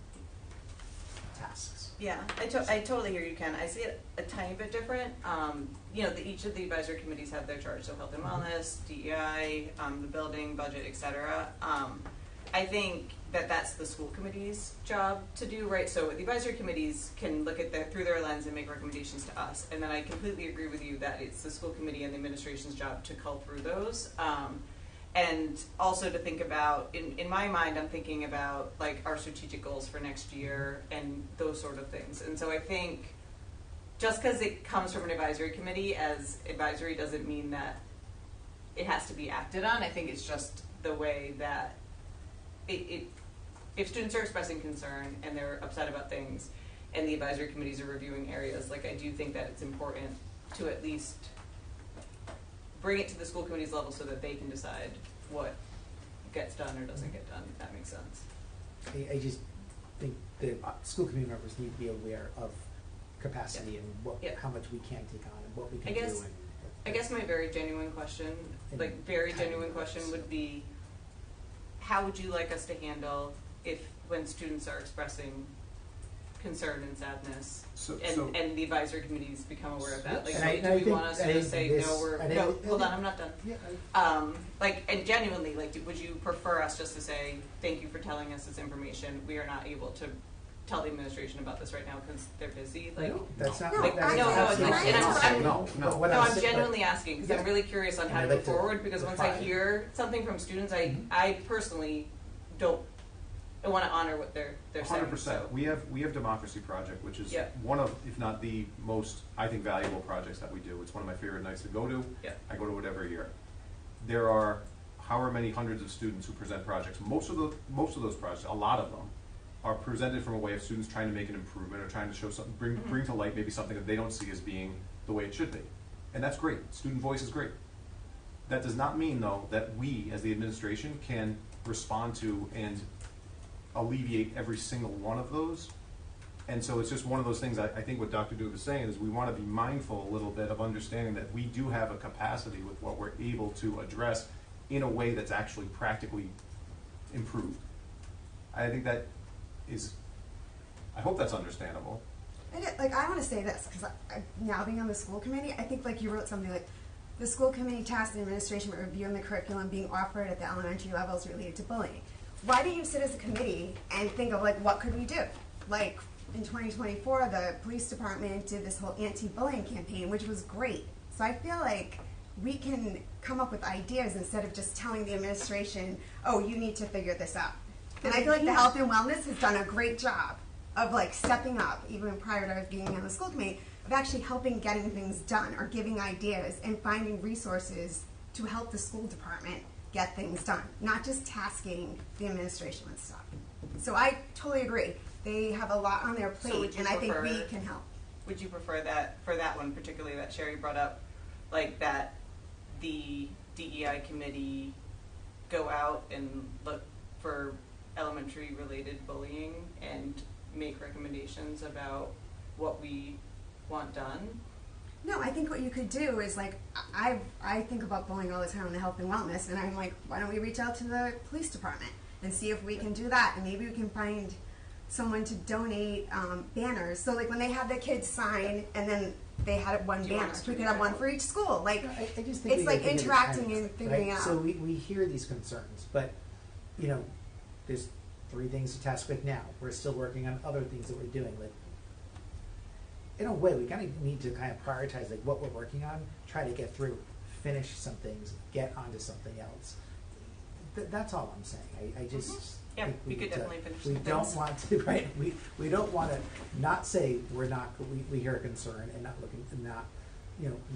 tasks. Yeah, I totally hear you, Ken. I see it a tiny bit different. You know, each of the advisory committees have their charge, so health and wellness, DEI, the building, budget, et cetera. I think that that's the school committee's job to do, right? So the advisory committees can look at through their lens and make recommendations to us. And then I completely agree with you that it's the school committee and the administration's job to cull through those. And also to think about, in my mind, I'm thinking about like our strategic goals for next year and those sort of things. And so I think just because it comes from an advisory committee as advisory doesn't mean that it has to be acted on. I think it's just the way that if students are expressing concern and they're upset about things and the advisory committees are reviewing areas, like I do think that it's important to at least bring it to the school committee's level so that they can decide what gets done or doesn't get done, if that makes sense. I just think the school committee members need to be aware of capacity and how much we can take on and what we can do. I guess my very genuine question, would be, how would you like us to handle when students are expressing concern and sadness, and the advisory committees become aware of that? Like, do we want us to just say no? Hold on, I'm not done. Yeah, and genuinely, like, would you prefer us just to say thank you for telling us this information? We are not able to tell the administration about this right now because they're busy. Like, no, that's not. Like, I'm genuinely asking because I'm really curious on how to move forward. Because once I hear something from students, I personally don't. I want to honor what they're saying. 100%. So. We have Democracy Project, which is one of, if not the most, I think, valuable projects that we do. It's one of my favorite nights to go to. I go to it every year. There are however many hundreds of students who present projects. Most of those projects, a lot of them, are presented from a way of students trying to make an improvement or trying to show something, bring to light maybe something that they don't see as being the way it should be. And that's great. Student voice is great. That does not mean, though, that we, as the administration, can respond to and alleviate every single one of those. And so it's just one of those things. I think what Dr. Duke was saying is we want to be mindful a little bit of understanding that we do have a capacity with what we're able to address in a way that's actually practically improved. I think that is, I hope that's understandable. I want to say this, because now being on the school committee, I think like you wrote something like, the school committee tasked the administration with reviewing the curriculum being offered at the elementary levels related to bullying. Why do you sit as a committee and think of like, what could we do? Like in 2024, the police department did this whole anti-bullying campaign, which was great. So I feel like we can come up with ideas instead of just telling the administration, oh, you need to figure this out. And I feel like the health and wellness has done a great job of like stepping up, even prior to being on the school committee, of actually helping getting things done or giving ideas and finding resources to help the school department get things done, not just tasking the administration with stuff. So I totally agree. They have a lot on their plate, and I think we can help. Would you prefer that, for that one particularly that Sherry brought up, like that the DEI committee go out and look for elementary related bullying and make recommendations about what we want done? No, I think what you could do is like, I think about bullying all the time on the health and wellness, and I'm like, why don't we reach out to the police department and see if we can do that, and maybe we can find someone to donate banners. So like when they have the kids sign, and then they had one banner, we could have one for each school. Like, I just think it's like interacting and figuring out. So we hear these concerns, but you know, there's 3 things to task with now. We're still working on other things that we're doing. Like, in a way, we kind of need to kind of prioritize like what we're working on, try to get through, finish some things, get onto something else. That's all I'm saying. I just think we could definitely finish. We don't want to, right? We don't want to not say we're not. We hear a concern and not looking and not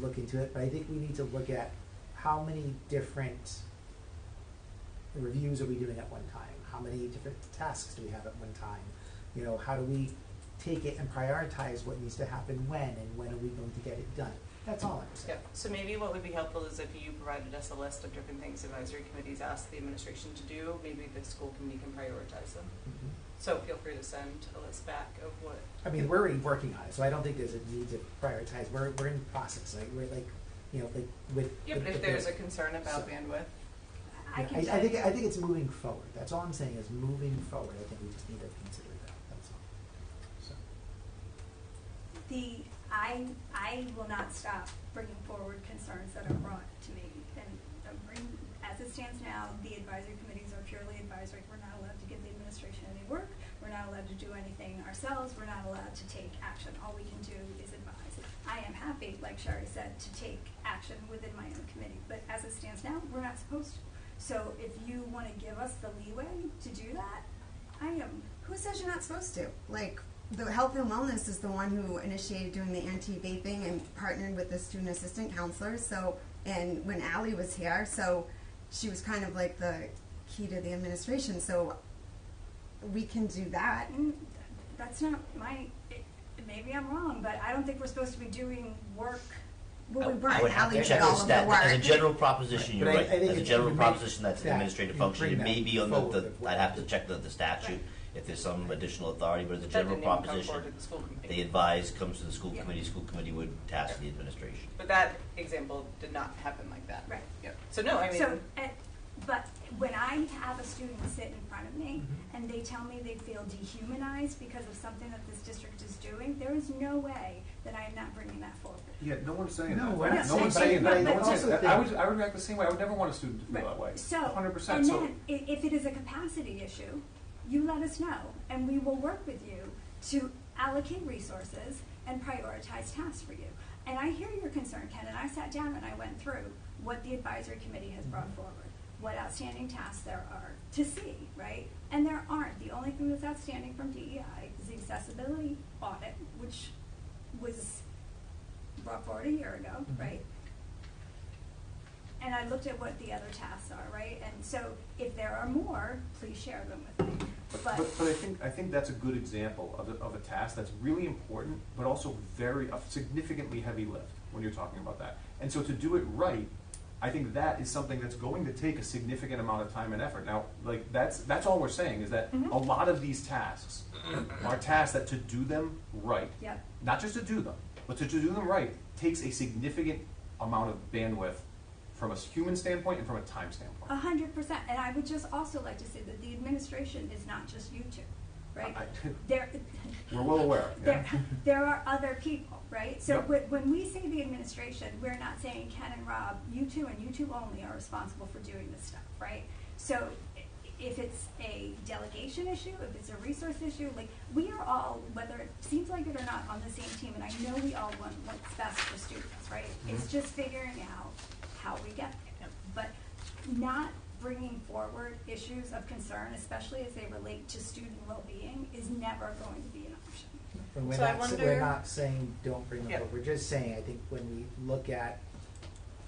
look into it. But I think we need to look at how many different reviews are we doing at one time? How many different tasks do we have at one time? How do we take it and prioritize what needs to happen when, and when are we going to get it done? That's all I'm saying. So maybe what would be helpful is if you provided us a list of different things advisory committees ask the administration to do, maybe the school committee can prioritize them. Mm-hmm. So feel free to send a list back of what. I mean, we're already working on it, so I don't think there's a need to prioritize. We're in the process. Like we're like, with. Yeah, but if there's a concern about bandwidth, I can I tell think you- I think it's moving forward. That's all I'm saying is moving forward. I think we just need to consider that. That's all. So. I will not stop bringing forward concerns that are brought to me. And as it stands now, the advisory committees are purely advisory. We're not allowed to give the administration any work. We're not allowed to do anything ourselves. We're not allowed to take action. All we can do is advise. I am happy, like Sherry said, to take action within my own committee. But as it stands now, we're not supposed to. So if you want to give us the leeway to do that, I am. Who says you're not supposed to? Like, the Health and Wellness is the one who initiated doing the anti-vaping and partnered with the student assistant counselors. So, and when Allie was here, so she was kind of like the key to the administration. So we can do that. That's not my. Maybe I'm wrong, but I don't think we're supposed to be doing work. Well, we I weren't. would have Allie to did check all the of the stat. work. As a general proposition, you're But I right. think As a if general you make proposition, that's an that, administrative you function. bring It may that be on forward the, as well. I'd have to check the statute if there's some additional authority, but as a That general didn't even come proposition, forward to the school committee. the advise comes to the school Yeah. committee. School committee would task the administration. But that example did not happen like that. Right. Yeah. So no, I mean. So, but when I have a student sit in front of me and they tell me they feel dehumanized because of something that this district is doing, there is no way that I am not bringing that forward. Yeah, no one's saying No, that. we're not No one's saying saying that, that. No but one's saying also that. think- I would react the same way. I would never want a student to feel Right. that way. So, 100%. and So then if it is a capacity issue, you let us know, and we will work with you to allocate resources and prioritize tasks for you. And I hear your concern, Ken, and I sat down and I went through what the advisory committee has brought forward, what outstanding tasks there are to see, right? And there aren't. The only thing that's outstanding from DEI is the accessibility audit, which was brought forward a year ago, right? And I looked at what the other tasks are, right? And so if there are more, please share them with me. But I think that's a good example of a task that's really important, but also a significantly heavy lift when you're talking about that. And so to do it right, I think that is something that's going to take a significant amount of time and effort. Now, like that's all we're saying is that a lot of these tasks are tasks that to do them right, Yep. not just to do them, but to do them right takes a significant amount of bandwidth from a human standpoint and from a time standpoint. 100%. And I would just also like to say that the administration is not just you two, right? We're well aware. Yeah. There are other people, right? So Yep. when we say the administration, we're not saying Ken and Rob, you two and you two only are responsible for doing this stuff, right? So if it's a delegation issue, if it's a resource issue, like we are all, whether it seems like it or not, on the same team, and I know we all want what's best for students, right? It's just figuring out how we get there. But not bringing forward issues of concern, especially as they relate to student well-being, is never going to be an option. And we're, So I not, wonder- we're not saying don't bring them Yeah. up. We're just saying, I think when we look at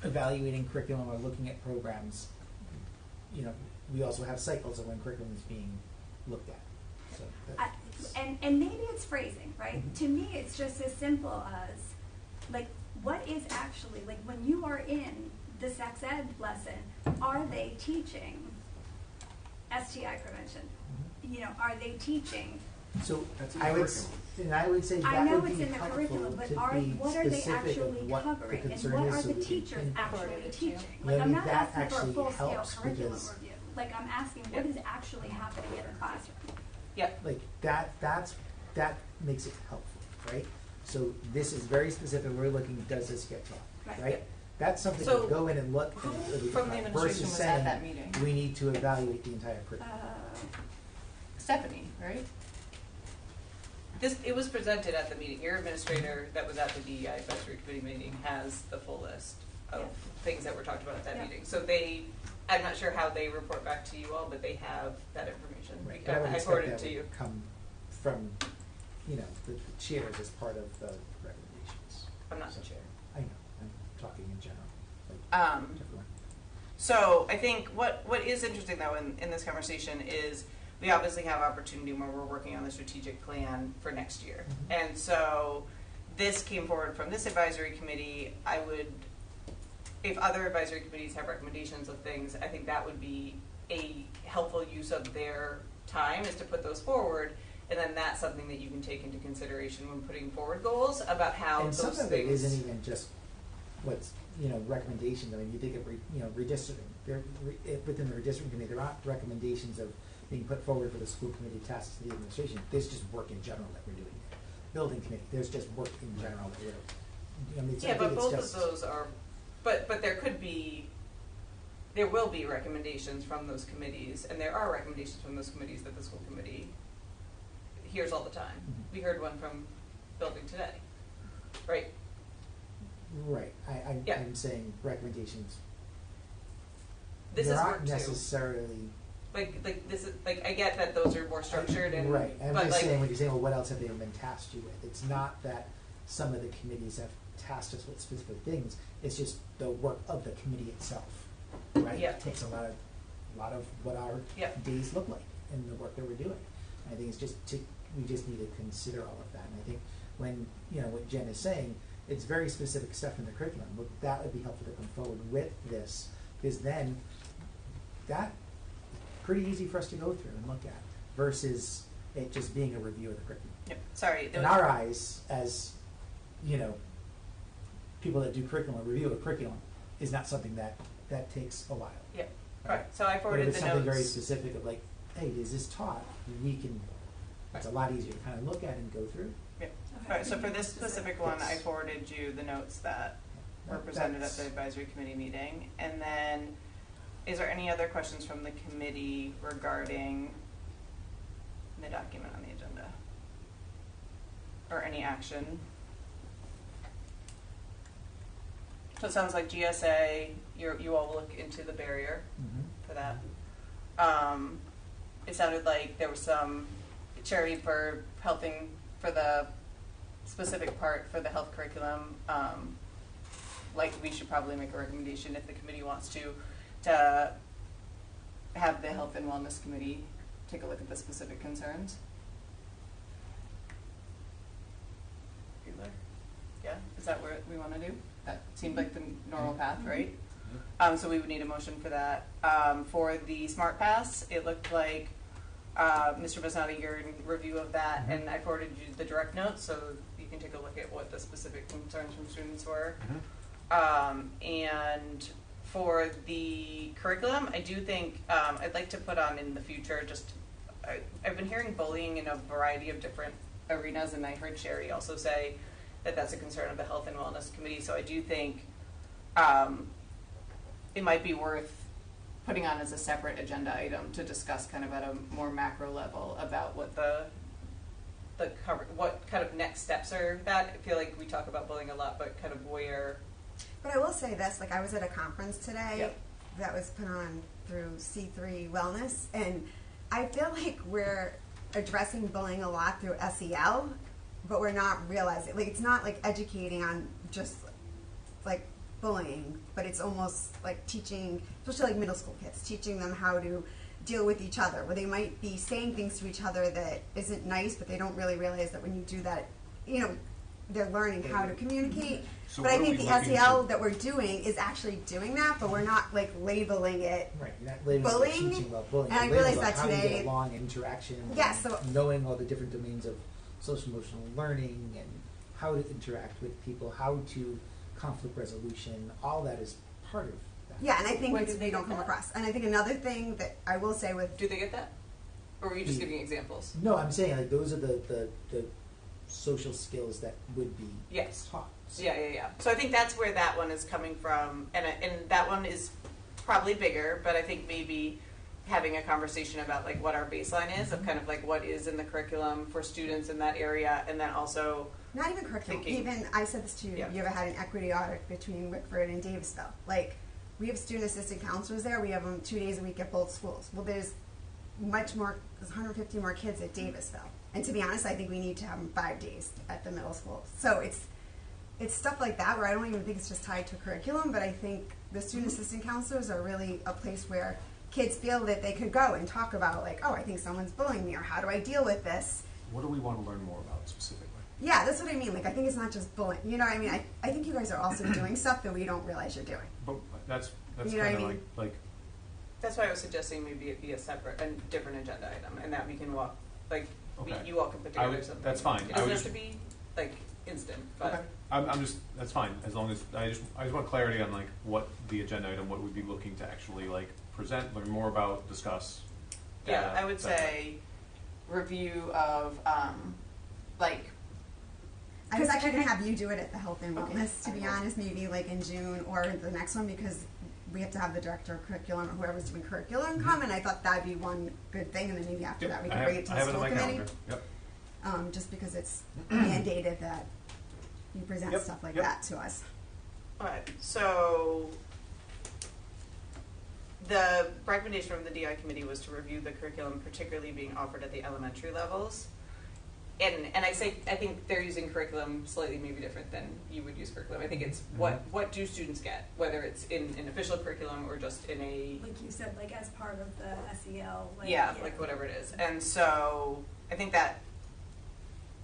evaluating curriculum or looking at programs, you know, we also have cycles of when curriculum is being looked at. So that's, And maybe it's phrasing, right? To me, it's just as simple as, like, what is actually, like, when you are in the sex ed lesson, are they teaching STI prevention? You know, are they teaching? so That's in the I would, curriculum. and I would say I that know would it's be in the helpful curriculum, but to be what are they specific actually of what covering? the And concern what is are so the we can teachers pinpoint. actually teaching? Maybe Like, I'm not that asking for a actually full-scale helps curriculum because- review. Like, I'm asking what is actually happening in the classroom. Yep. Like that makes it helpful, right? So this is very specific. We're looking, does this get taught, Right. right? That's something So to go in and look who and really from the define administration versus was at that saying meeting? we need to evaluate the entire curriculum. Stephanie, right? It was presented at the meeting. Your administrator that was at the DEI advisory committee meeting has the full list of things that were talked about at that Yeah. meeting. So I'm not sure how they report back to you all, but they have that information. Right, but I would I expect forwarded that it to you. would come from, you know, the chairs as part of the recommendations. I'm not So, the chair. I know, I'm talking in general, like everyone. So I think what is interesting though in this conversation is we obviously have opportunity when we're working on the strategic plan for next year. And so this came forward from this advisory committee. I would, if other advisory committees have recommendations of things, I think that would be a helpful use of their time is to put those forward. And then that's something that you can take into consideration when putting forward goals about how And those some of it things. isn't even just what's recommendations. I mean, you think of redistricting. Within the redistricting committee, there aren't recommendations of being put forward for the school committee tasks to the administration. There's just work in general that we're doing there. Building committee, there's just work in general that we're doing. I mean, Yeah, but both of those are, but there will be recommendations from those committees, and there are recommendations from those committees that the school committee hears all the time. Mm-hmm. We heard one from building today, right? Right. I'm saying recommendations. This there is aren't work too. necessarily. Like this is like I get that those are more structured and right. I'm but just like, saying when you say, well, what else have they been tasked you with? It's not that some of the committees have tasked us with specific things. It's just the work of the committee itself, right? Yeah. It takes a lot of what our days look like and the work that we're doing. And I think it's we just need to consider all of that. And I think when what Jen is saying, it's very specific stuff in the curriculum. That would be helpful to come forward with this, because then that pretty easy for us to go through and look at, versus it just being a review of the curriculum. Yep. Sorry. In our eyes, as people that do curriculum, a review of a curriculum is not something that takes a while. Yeah. Right. So I forwarded but if it's the something notes. very specific of like, hey, is this taught? We can. It's a lot easier to kind of look at and go through. Yeah. All right. So for this specific one, I forwarded you the notes that were presented at the advisory committee meeting, and then. Is there any other questions from the committee regarding the document on the agenda? Or any action? So it sounds like GSA, you all will look into the barrier for that. It sounded like there was some charity for helping for the specific part for the health curriculum. Like we should probably make a recommendation if the committee wants to have the Health and Wellness Committee take a look at the specific concerns. Yeah, is that what we want to do? That seemed like the normal path, right? So we would need a motion for that. For the Smart Pass, it looked like Mr. Basnati, you're in review of that, and I forwarded you the direct notes so you can take a look at what the specific concerns from students were. And for the curriculum, I do think I'd like to put on in the future I've been hearing bullying in a variety of different arenas, and I heard Sherry also say that that's a concern of the Health and Wellness Committee, so I do think it might be worth putting on as a separate agenda item to discuss kind of at a more macro level about what what kind of next steps are that. I feel like we talk about bullying a lot, but kind of where. But I will say this, like I was at a conference today that was put on through C3 Wellness, and I feel like we're addressing bullying a lot through SEL, but we're not realizing, like it's not like educating on just like bullying, but it's almost like teaching, especially like middle school kids, teaching them how to deal with each other, where they might be saying things to each other that isn't nice, but they don't really realize that when you do that, they're learning how to communicate. So but I what are think we the looking SEL to- that we're doing is actually doing that, but we're not like labeling it. Right, you're not labeling Bullying, teaching about bullying. and I You're realized labeling that how you today. get along, interaction, Yeah, so knowing all the different domains of social emotional learning and how to interact with people, how to conflict resolution, all that is part of that. yeah, and I think When it's, did they they don't get come that? across. And I think another thing that I will say with Do they get that? Or were you just Yeah. giving examples? No, I'm saying like those are the social skills that would be Yes. taught. So- Yeah. So I think that's where that one is coming from, and that one is probably bigger, but I think maybe having a conversation about like what our baseline is of kind of like what is in the curriculum for students in that area, and then also not even curriculum. thinking. Even I said this to you. Yeah. You ever had an equity audit between Wickford and Davisville? Like we have student assistant counselors there. We have them 2 days a week at both schools. Well, there's much more. There's 150 more kids at Davisville. And to be honest, I think we need to have them 5 days at the middle school. So it's stuff like that where I don't even think it's just tied to curriculum, but I think the student assistant counselors are really a place where kids feel that they could go and talk about like, oh, I think someone's bullying me, or how do I deal with this? What do we want to learn more about specifically? Yeah, that's what I mean. Like, I think it's not just bullying. You know what I mean? I think you guys are also doing stuff that we don't realize you're doing. But that's You know what kind I of mean? like That's why I was suggesting maybe it be a separate and different agenda item, and that we can walk like Okay. you all can put I together would- something. that's fine. It I doesn't would have just- to be like instant, but Okay. I'm just, that's fine, as long as, I just want clarity on like what the agenda item, what we'd be looking to actually like present, learn more about, discuss. Yeah, data, I would et cetera. say review of, like, I was actually going to have you do it at the Health and Okay. Wellness, to be honest, maybe like in June or the next one, because we have to have the director of curriculum or whoever's doing curriculum come, and I thought that'd be one good thing, and then maybe after Yep, that we I can have- bring it to I the have it school on my committee. calendar. Yep. Just because it's mandated that you present Yep, stuff like yep. that to us. alright, so the recommendation from the DI committee was to review the curriculum, particularly being offered at the elementary levels. And I think they're using curriculum slightly maybe different than you would use curriculum. I think it's what do students get, whether it's in an official curriculum or just in a, Like you said, like as part of the SEL. Like, like whatever it is. And so I think that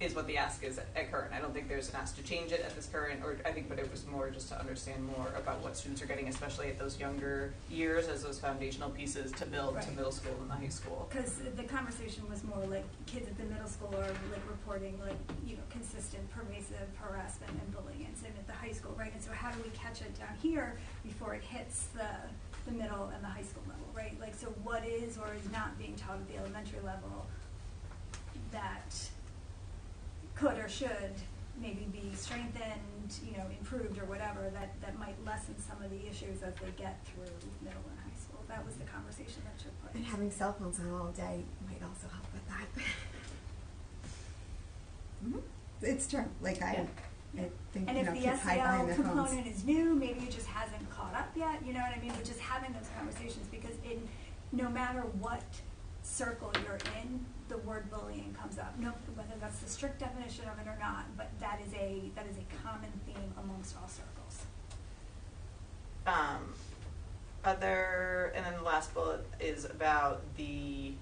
is what the ask is at current. I don't think there's an ask to change it at this current, or I think, but it was more just to understand more about what students are getting, especially at those younger years, as those foundational pieces to build to Right. middle school and the high school. Because the conversation was more like kids at the middle school are like reporting like, you know, consistent pervasive harassment and bullying, and same at the high school, right? And so how do we catch it down here before it hits the middle and the high school level, right? Like, so what is or is not being taught at the elementary level that could or should maybe be strengthened, you know, improved or whatever, that might lessen some of the issues as they get through middle and high school. That was the conversation that took place. And having cell phones on all day might also help with that. It's true. Like I think And you if know the kids hide behind SEL their phones. component is new, maybe it just hasn't caught up yet, you know what I mean? But just having those conversations, because no matter what circle you're in, the word bullying comes up. No, whether that's the strict definition of it or not, but that is a common theme amongst all circles. And then the last bullet is about the,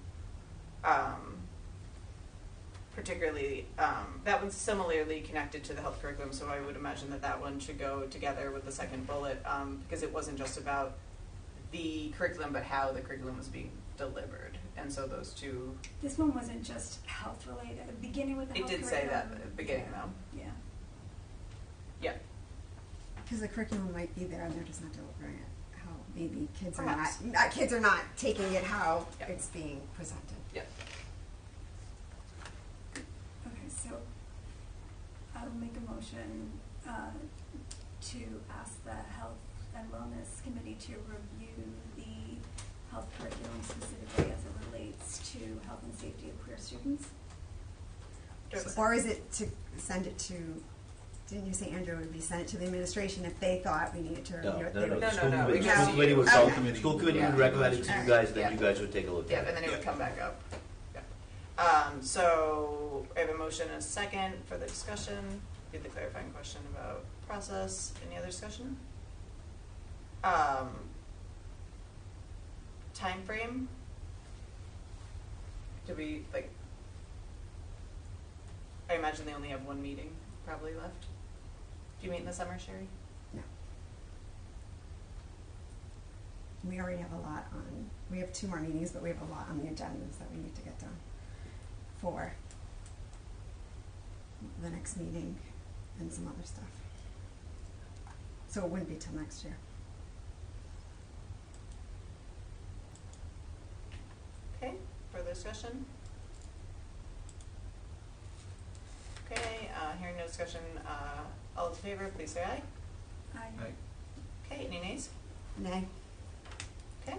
particularly, that one's similarly connected to the health curriculum, so I would imagine that one should go together with the second bullet, because it wasn't just about the curriculum, but how the curriculum was being delivered. And so those two. This one wasn't just health related, beginning with the health It did curriculum. say that at the beginning, though. Yeah. Yeah. Because the curriculum might be there and they're just not delivering it. How maybe kids Perhaps. are not kids are not taking it how it's being presented. Yep. Okay, so I will make a motion to ask the Health and Wellness Committee to review the health curriculum specifically as it relates to health and safety of queer students. Or is it to send it to? Didn't you say, Andrew, it would be sent it to the administration if they thought we needed to review it? No. They would- The school No, committee, we school just- committee would Okay. school committee Yeah. would recommend it to you Alright. guys, then Yeah. you guys would take a look Yeah, at and then it. it would come back up. Yeah. So I have a motion and a second for the discussion. Did the clarifying question about process. Any other discussion? Time frame. Do we like? I imagine they only have one meeting probably left. Do you meet in the summer, Sherry? No. We already have a lot on. We have 2 more meetings, but we have a lot on the agendas that we need to get done for the next meeting and some other stuff. So it wouldn't be till next year. Okay, further discussion? Okay, hearing no discussion, all in favor, please say aye. Aye. Okay, any nays? Nay. Okay.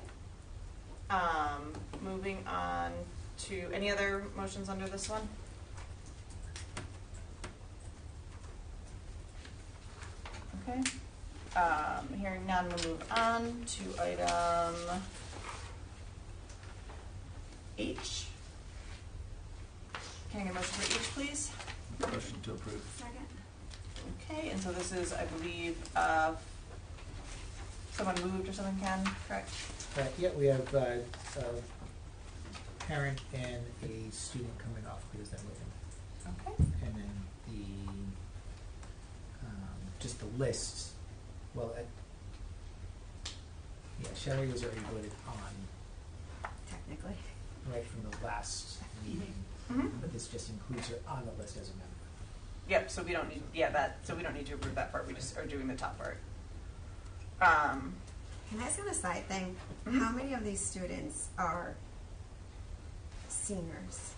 Moving on to, any other motions under this one? Okay. Hearing none, we'll move on to item H. Can I get a motion for H, please? Motion to approve. Second. Okay, and so this is, I believe, someone moved or something, Ken, correct? Yeah, we have a parent and a student coming off because they're moving. Okay. And then the, just the lists, well, Sherry was already voted on Technically. right from the last meeting, Mhm. but this just includes her on the list as a member. Yep, so we don't need, so we don't need to approve that part, we just are doing the top part. Can I ask on a side thing? Mhm. How many of these students are seniors?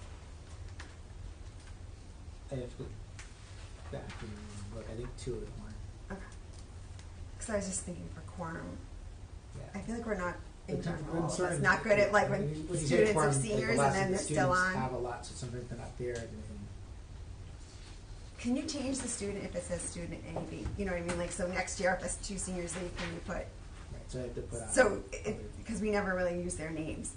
I have to go back and look. I think 2 of them were. Okay. Because I was just thinking for quorum, I Yeah. feel like we're not, in But general, when all of us, certain- not good at like when when you say students quorum, are like, seniors the and last then of the they're still students on. have a lot, so sometimes they're not there. And Can you change the student if it says student AB? You know what I mean? Like, so next year if there's 2 seniors leave, can you put, right, so I have to put on. so, because we never really use their names,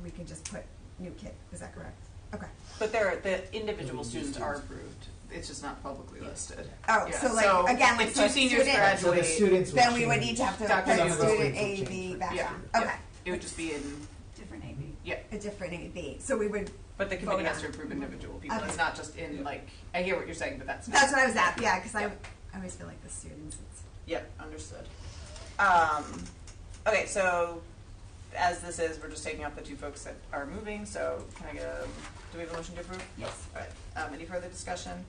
we can just put new kid, is that correct? Okay. But the individual students are approved, it's just not publicly listed. Oh, Yeah, so like, again, like, if so 2 seniors student- So the graduate, students will then we would change. need to have to Dr. put Young will student change AB for- background. yeah. Okay. it would just be in, Different AB. yeah, A different AB. So we would, but the committee Vote has to on. approve individual people, Okay. it's not just in, like, I hear what you're saying, but that's not. that's what I was at, yeah, because Yep. I always feel like the students, it's. Yep, understood. Okay, so as this is, we're just taking off the 2 folks that are moving, so can I get do we have a motion to approve? Yes. All right, any further discussion?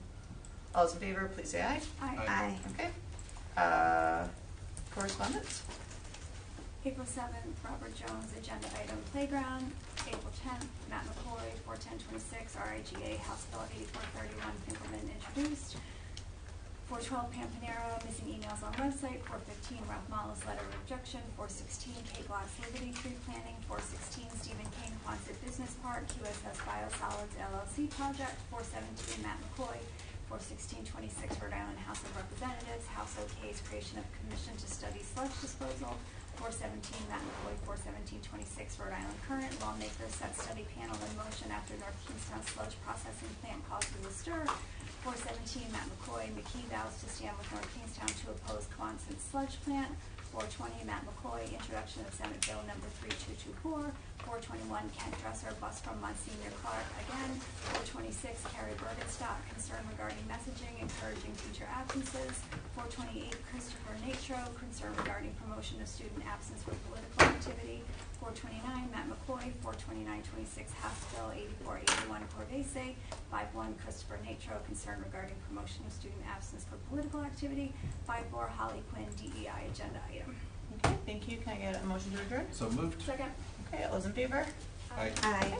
All those in favor, please say aye. Aye. Okay. Correspondence? April 7th, Robert Jones, agenda item playground. April 10th, Matt McCoy, 41026, RIGA, House Bill 8431, Finkelman introduced. 412, Pam Panero, missing emails on website. 415, Ralph Mallo's letter of objection. 416, Kate Glass, Liberty Tree Planning. 416, Stephen King, Quonset Business Park, QSS Biosolids LLC project. 417, Matt McCoy. 41626, Rhode Island House of Representatives, House OK's creation of commission to study sludge disposal. 417, Matt McCoy. 41726, Rhode Island Current, lawmakers set study panel in motion after North Kingstown sludge processing plant causes a stir. 417, Matt McCoy. McKee vows to stand with North Kingstown to oppose Quonset sludge plant. 420, Matt McCoy, introduction of Senate Bill number 3224. 421, Kent Dresser, bus from Monsignor Clark again. 426, Carrie Bergenstock, concern regarding messaging encouraging teacher absences. 428, Christopher Natro, concern regarding promotion of student absence for political activity. 429, Matt McCoy. 42926, House Bill 8481, Cordese. 51, Christopher Natro, concern regarding promotion of student absence for political activity. 54, Holly Quinn, DEI agenda item. Okay, thank you. Can I get a motion to adjourn? So moved. Second. Okay, all those in favor? Aye. Aye.